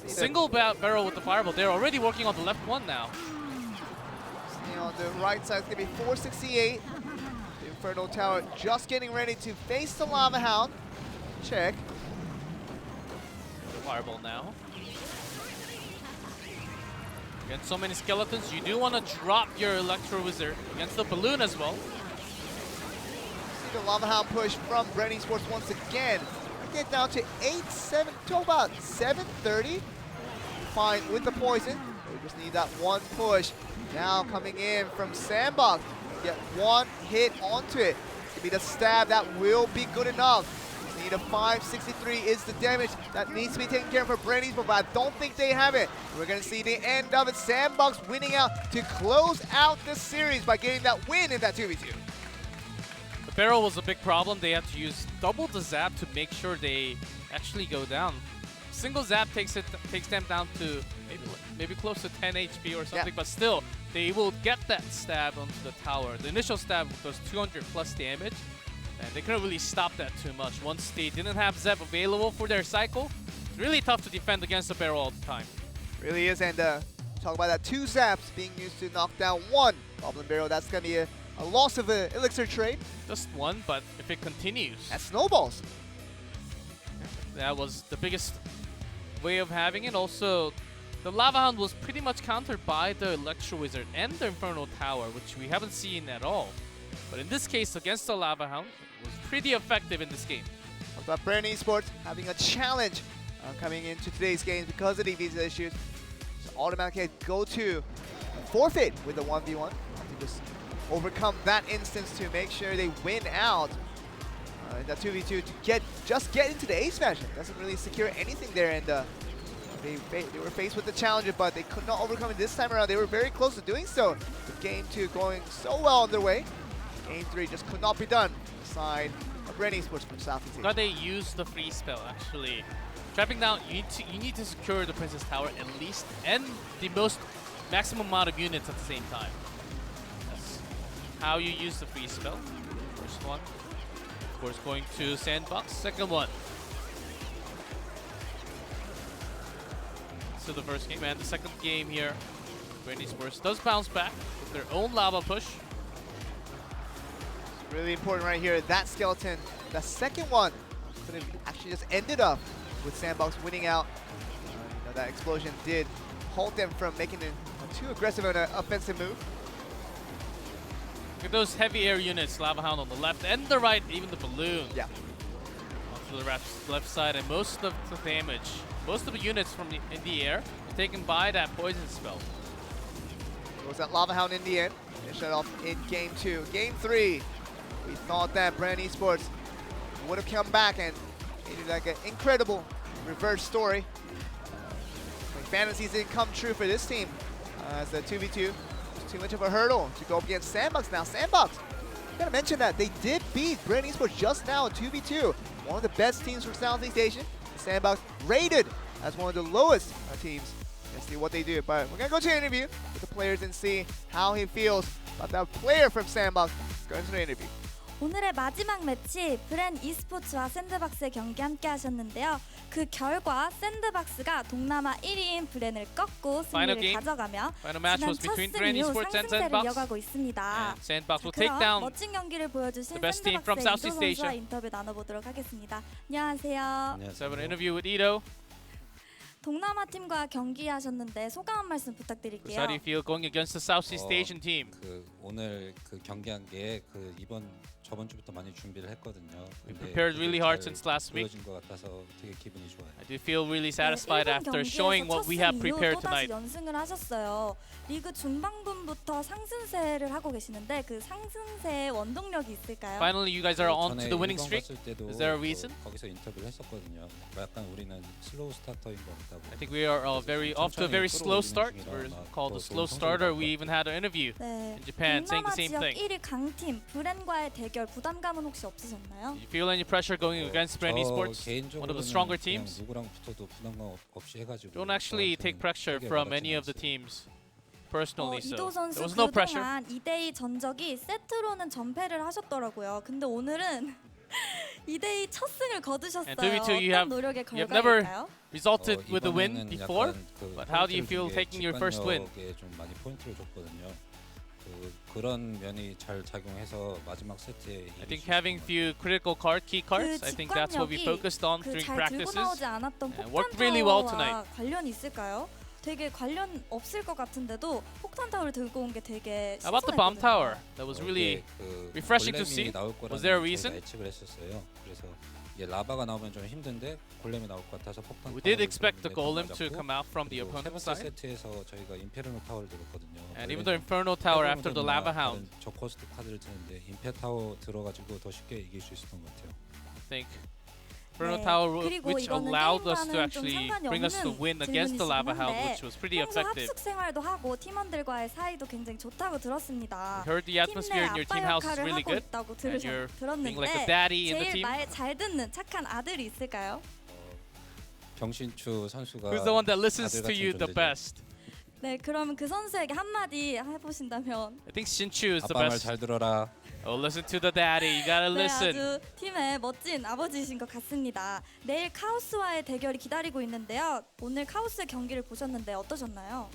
[SPEAKER 14] Single barrel with the fireball. They're already working on the left one now.
[SPEAKER 13] See on the right side, it's going to be 468. The Inferno Tower just getting ready to face the Lava Hound. Check.
[SPEAKER 14] Fireball now. Against so many skeletons, you do want to drop your Electro Wizard against the balloon as well.
[SPEAKER 13] The Lava Hound push from Bren Esports once again. Get down to 8-7 to about 7:30. Fine with the poison. We just need that one push. Now coming in from Sandbox. Get one hit onto it. It's gonna be the stab that will be good enough. Just need a 563 is the damage that needs to be taken care of for Bren Esports, but I don't think they have it. We're gonna see the end of it. Sandbox winning out to close out the series by getting that win in that 2v2.
[SPEAKER 14] The barrel was a big problem. They had to use double the zap to make sure they actually go down. Single zap takes them down to maybe close to 10 HP or something, but still, they will get that stab onto the tower. The initial stab was 200 plus damage, and they couldn't really stop that too much. Once they didn't have zap available for their cycle, it's really tough to defend against the barrel all the time.
[SPEAKER 13] Really is, and talk about that 2 zaps being used to knock down 1 Goblin Barrel. That's gonna be a loss of an elixir trade.
[SPEAKER 14] Just 1, but if it continues,
[SPEAKER 13] that snowballs.
[SPEAKER 14] That was the biggest way of having it. Also, the Lava Hound was pretty much countered by the Electro Wizard and the Infernal Tower, which we haven't seen at all. But in this case, against the Lava Hound, it was pretty effective in this game.
[SPEAKER 13] Talk about Bren Esports having a challenge coming into today's games because of the visa issues. So automatically go to forfeit with the 1v1 to just overcome that instance to make sure they win out in that 2v2 to just get into the ace fashion. Doesn't really secure anything there, and they were faced with the challenger, but they could not overcome it this time around. They were very close to doing so. With game 2 going so well on their way. Game 3 just could not be done. Aside of Bren Esports from Southeast Asia.
[SPEAKER 14] Glad they used the free spell actually. Trapping down, you need to secure the Princess Tower at least, and the maximum amount of units at the same time. That's how you use the free spell. First one, of course, going to Sandbox. Second one. So the first game and the second game here, Bren Esports does bounce back with their own lava push.
[SPEAKER 13] It's really important right here. That skeleton, the second one, could have actually just ended up with Sandbox winning out. That explosion did halt them from making a too aggressive an offensive move.
[SPEAKER 14] Look at those heavy air units, Lava Hound on the left and the right, even the balloon.
[SPEAKER 13] Yeah.
[SPEAKER 14] Onto the left side, and most of the damage, most of the units from in the air are taken by that poison spell.
[SPEAKER 13] Was that Lava Hound in the end? Finish it off in game 2. Game 3, we thought that Bren Esports would have come back and made it like an incredible reverse story. Fantasies didn't come true for this team as the 2v2 was too much of a hurdle to go up against Sandbox. Now Sandbox, gotta mention that they did beat Bren Esports just now in 2v2. One of the best teams from Southeast Asia. Sandbox rated as one of the lowest teams. Let's see what they do. But we're gonna go to an interview with the players and see how he feels about that player from Sandbox. Let's go into the interview.
[SPEAKER 17] 오늘의 마지막 매치 브렌 e스포츠와 샌드박스의 경기 함께 하셨는데요. 그 결과 샌드박스가 동남아 1위인 브렌을 꺾고 승리를 가져가며 지난 첫 승 이후 상승세를 이어가고 있습니다. 그럼 멋진 경기를 보여주신 샌드박스의 이도 선수와 인터뷰 나눠보도록 하겠습니다. 안녕하세요.
[SPEAKER 14] 안녕하세요. interview with Ito.
[SPEAKER 17] 동남아 팀과 경기하셨는데 소감 한 말씀 부탁드릴게요.
[SPEAKER 14] How do you feel going against the Southeast Asian team?
[SPEAKER 7] 오늘 경기한 게 저번 주부터 많이 준비를 했거든요.
[SPEAKER 14] We prepared really hard since last week.
[SPEAKER 7] 보여진 것 같아서 되게 기분이 좋아요.
[SPEAKER 14] I do feel really satisfied after showing what we have prepared tonight.
[SPEAKER 17] 연승을 하셨어요. 리그 중반부부터 상승세를 하고 계시는데 그 상승세의 원동력이 있을까요?
[SPEAKER 14] Finally, you guys are on to the winning streak. Is there a reason?
[SPEAKER 7] 거기서 인터뷰를 했었거든요. 약간 우리는 슬로우 스타터인 것 같다고.
[SPEAKER 14] I think we are off to a very slow start. We're called a slow starter. We even had an interview in Japan saying the same thing.
[SPEAKER 17] 동남아 지역 1위 강팀 브렌과의 대결 부담감은 혹시 없으셨나요?
[SPEAKER 14] You feel any pressure going against Bren Esports, one of the stronger teams?
[SPEAKER 7] 누구랑 붙어도 부담감 없이 해가지고.
[SPEAKER 14] Don't actually take pressure from any of the teams. Personally, so
[SPEAKER 17] 이도 선수
[SPEAKER 14] there was no pressure.
[SPEAKER 17] 그동안 2대2 전적이 세트로는 전패를 하셨더라고요. 근데 오늘은 2대2 첫 승을 거두셨어요. 어떤 노력의 결과일까요?
[SPEAKER 14] Resulted with a win before, but how do you feel taking your first win?
[SPEAKER 7] 좀 많이 포인트를 줬거든요. 그런 면이 잘 작용해서 마지막 세트에.
[SPEAKER 14] I think having few critical key cards. I think that's what we focused on during practices.
[SPEAKER 17] 잘 들고 나오지 않았던
[SPEAKER 14] worked really well tonight.
[SPEAKER 17] 관련이 있을까요? 되게 관련 없을 것 같은데도 폭탄 타워를 들고 온 게 되게
[SPEAKER 14] How about the bomb
[SPEAKER 17] 신선했거든요.
[SPEAKER 14] tower? That was really refreshing to
[SPEAKER 7] 골렘이
[SPEAKER 14] see.
[SPEAKER 7] 나올
[SPEAKER 14] Was there a
[SPEAKER 7] 거라는
[SPEAKER 14] reason?
[SPEAKER 7] 저희가 예측을 했었어요. 그래서 이게 라바가 나오면 좀 힘든데 골렘이 나올 것 같아서 폭탄
[SPEAKER 14] We did
[SPEAKER 7] 타워를
[SPEAKER 14] expect the
[SPEAKER 7] 들었는데
[SPEAKER 14] golem
[SPEAKER 7] 다
[SPEAKER 14] to
[SPEAKER 7] 맞았고,
[SPEAKER 14] come out from the
[SPEAKER 7] 그리고 세
[SPEAKER 14] opponent's
[SPEAKER 7] 번째
[SPEAKER 14] side.
[SPEAKER 7] 세트에서 저희가 인페르노 타워를 들었거든요.
[SPEAKER 14] And even the Inferno Tower after the Lava Hound.
[SPEAKER 7] 저 코스트 카드를 드는데 인페 타워 들어가지고 더 쉽게 이길 수 있었던 것 같아요.
[SPEAKER 14] I think Inferno
[SPEAKER 17] 네,
[SPEAKER 14] Tower,
[SPEAKER 17] 그리고
[SPEAKER 14] which
[SPEAKER 17] 이거는
[SPEAKER 14] allowed us to
[SPEAKER 17] 게임과는 좀
[SPEAKER 14] actually
[SPEAKER 17] 상관이
[SPEAKER 14] bring us to
[SPEAKER 17] 없는
[SPEAKER 14] win against the Lava Hound,
[SPEAKER 17] 질문이시긴
[SPEAKER 14] which was pretty
[SPEAKER 17] 평소
[SPEAKER 14] effective.
[SPEAKER 17] 합숙 생활도 하고 팀원들과의 사이도 굉장히 좋다고 들었습니다.
[SPEAKER 14] We heard the atmosphere in your team house is really good.
[SPEAKER 17] 있다고
[SPEAKER 14] And you're being like
[SPEAKER 17] 들었는데
[SPEAKER 14] a daddy in the
[SPEAKER 17] 제일
[SPEAKER 14] team.
[SPEAKER 17] 말 잘 듣는 착한 아들이 있을까요?
[SPEAKER 7] 경신추 선수가
[SPEAKER 14] Who's the one that listens
[SPEAKER 7] 아들
[SPEAKER 14] to
[SPEAKER 7] 같은
[SPEAKER 14] you the
[SPEAKER 7] 존재죠.
[SPEAKER 14] best?
[SPEAKER 17] 네, 그럼 그 선수에게 한마디 해보신다면
[SPEAKER 14] I think Shinchu is the
[SPEAKER 7] 아빠 말
[SPEAKER 14] best.
[SPEAKER 7] 잘 들어라.
[SPEAKER 14] Oh, listen to the daddy. You gotta
[SPEAKER 17] 네,
[SPEAKER 14] listen.
[SPEAKER 17] 아주 팀의 멋진 아버지이신 것 같습니다. 내일 카오스와의 대결이 기다리고 있는데요. 오늘 카오스의 경기를 보셨는데 어떠셨나요?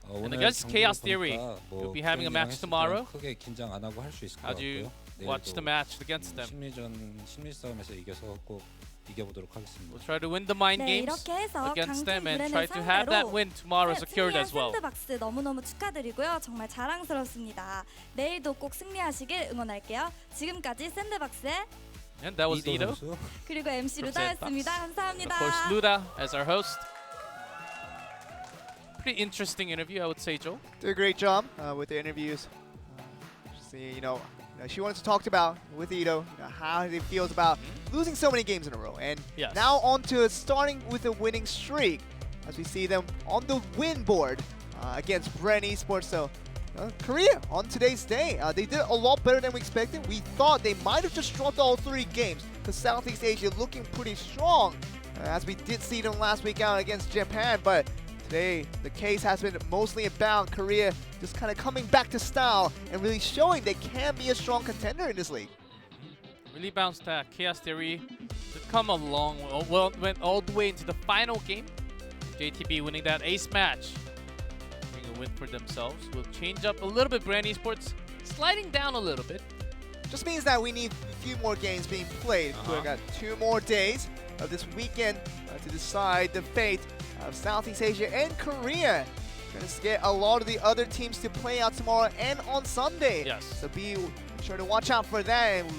[SPEAKER 7] 오늘
[SPEAKER 14] against
[SPEAKER 7] 경기를
[SPEAKER 14] Chaos Theory,
[SPEAKER 7] 보니까
[SPEAKER 14] you'll
[SPEAKER 7] 뭐
[SPEAKER 14] be having a
[SPEAKER 7] 프렌이랑
[SPEAKER 14] match
[SPEAKER 7] 했을 땐
[SPEAKER 14] tomorrow.
[SPEAKER 7] 크게 긴장 안 하고 할 수 있을 것
[SPEAKER 14] How'd you
[SPEAKER 7] 같고요.
[SPEAKER 14] watch the match against them?
[SPEAKER 7] 심리 싸움에서 이겨서 꼭 이겨보도록 하겠습니다.
[SPEAKER 14] We'll try to win the mind
[SPEAKER 17] 네,
[SPEAKER 14] games
[SPEAKER 17] 이렇게 해서
[SPEAKER 14] against
[SPEAKER 17] 강팀
[SPEAKER 14] them and
[SPEAKER 17] 브렌을
[SPEAKER 14] try to have that
[SPEAKER 17] 상대로
[SPEAKER 14] win tomorrow secured
[SPEAKER 17] 승리한
[SPEAKER 14] as well.
[SPEAKER 17] 샌드박스 너무너무 축하드리고요. 정말 자랑스럽습니다. 내일도 꼭 승리하시길 응원할게요. 지금까지 샌드박스의
[SPEAKER 14] And that was Ito.
[SPEAKER 7] 선수.
[SPEAKER 17] 그리고 MC
[SPEAKER 14] from
[SPEAKER 17] 루다였습니다.
[SPEAKER 14] Sandbox.
[SPEAKER 17] 감사합니다.
[SPEAKER 14] Of course, Luda as our host. Pretty interesting interview, I would say, Joel.
[SPEAKER 13] Did a great job with the interviews. See, she wanted to talk about with Ito how he feels about losing so many games in a row, and
[SPEAKER 14] Yes.
[SPEAKER 13] now on to starting with a winning streak as we see them on the win board against Bren Esports. So Korea on today's day, they did a lot better than we expected. We thought they might have just dropped all 3 games because Southeast Asia looking pretty strong, as we did see them last week out against Japan, but today, the case has been mostly about Korea just kind of coming back to style and really showing they can be a strong contender in this league.
[SPEAKER 14] Really bounced back. Chaos Theory to come a long way. Well, went all the way into the final game. JTB winning that ace match. Getting a win for themselves. Will change up a little bit. Bren Esports sliding down a little bit.
[SPEAKER 13] Just means that we need a few more games being played. We've got 2 more days of this weekend to decide the fate of Southeast Asia and Korea. Going to get a lot of the other teams to play out tomorrow and on Sunday.
[SPEAKER 14] Yes.
[SPEAKER 13] So be sure to watch out for that. And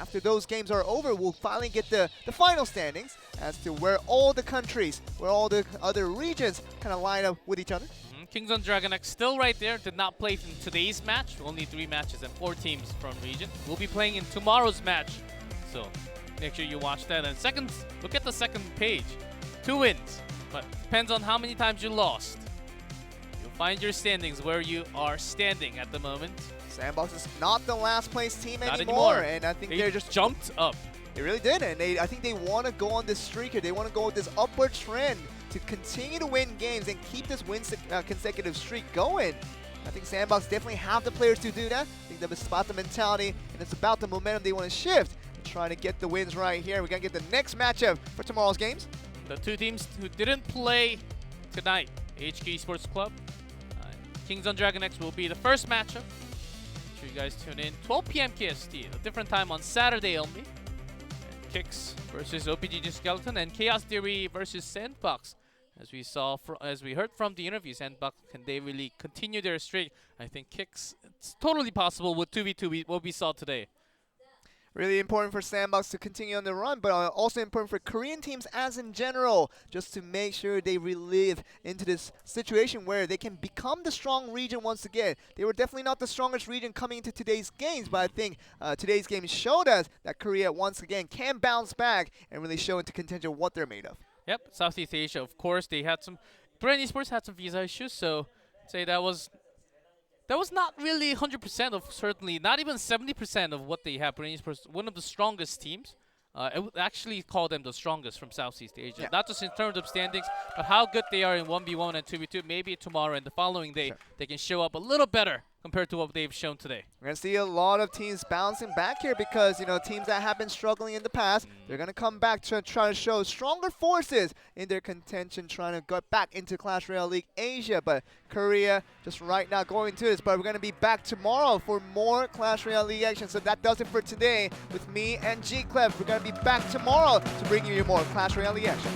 [SPEAKER 13] after those games are over, we'll finally get the final standings as to where all the countries, where all the other regions kind of line up with each other.
[SPEAKER 14] Kings on Dragon X still right there. Did not play in today's match. Only 3 matches and 4 teams from region. We'll be playing in tomorrow's match. So make sure you watch that. And second, look at the second page. 2 wins. But depends on how many times you lost. You'll find your standings where you are standing at the moment.
[SPEAKER 13] Sandbox is not the last place team
[SPEAKER 14] Not
[SPEAKER 13] anymore,
[SPEAKER 14] anymore.
[SPEAKER 13] and I think
[SPEAKER 14] They
[SPEAKER 13] they're just
[SPEAKER 14] jumped up.
[SPEAKER 13] They really did, and I think they want to go on this streak here. They want to go with this upward trend to continue to win games and keep this consecutive streak going. I think Sandbox definitely have the players to do that. I think it's about the mentality, and it's about the momentum they want to shift and trying to get the wins right here. We're going to get the next matchup for tomorrow's games.
[SPEAKER 14] The 2 teams who didn't play tonight, HK Esports Club, Kings on Dragon X will be the first matchup. Make sure you guys tune in. 12 p.m. KST, a different time on Saturday only. And Kicks versus OPGG Skeleton and Chaos Theory versus Sandbox. As we saw, as we heard from the interview, Sandbox, can they really continue their streak? I think Kicks, it's totally possible with 2v2 what we saw today.
[SPEAKER 13] Really important for Sandbox to continue on the run, but also important for Korean teams as in general, just to make sure they relive into this situation where they can become the strong region once again. They were definitely not the strongest region coming into today's games, but I think today's game showed us that Korea once again can bounce back and really show into contention what they're made of.
[SPEAKER 14] Yep, Southeast Asia, of course, they had some... Bren Esports had some visa issues, so I'd say that was not really 100% of, certainly not even 70% of what they have. Bren Esports, one of the strongest teams. I would actually call them the strongest from Southeast Asia.
[SPEAKER 13] Yeah.
[SPEAKER 14] Not just in terms of standings, but how good they are in 1v1 and 2v2. Maybe tomorrow and the following day, they can show up a little better compared to what they've shown today.
[SPEAKER 13] We're going to see a lot of teams bouncing back here because, teams that have been struggling in the past, they're going to come back to try to show stronger forces in their contention, trying to get back into Clash Royale League Asia. But Korea just right now going to this. But we're going to be back tomorrow for more Clash Royale League action. So that does it for today with me and G-Clef. We're going to be back tomorrow to bring you more Clash Royale League action.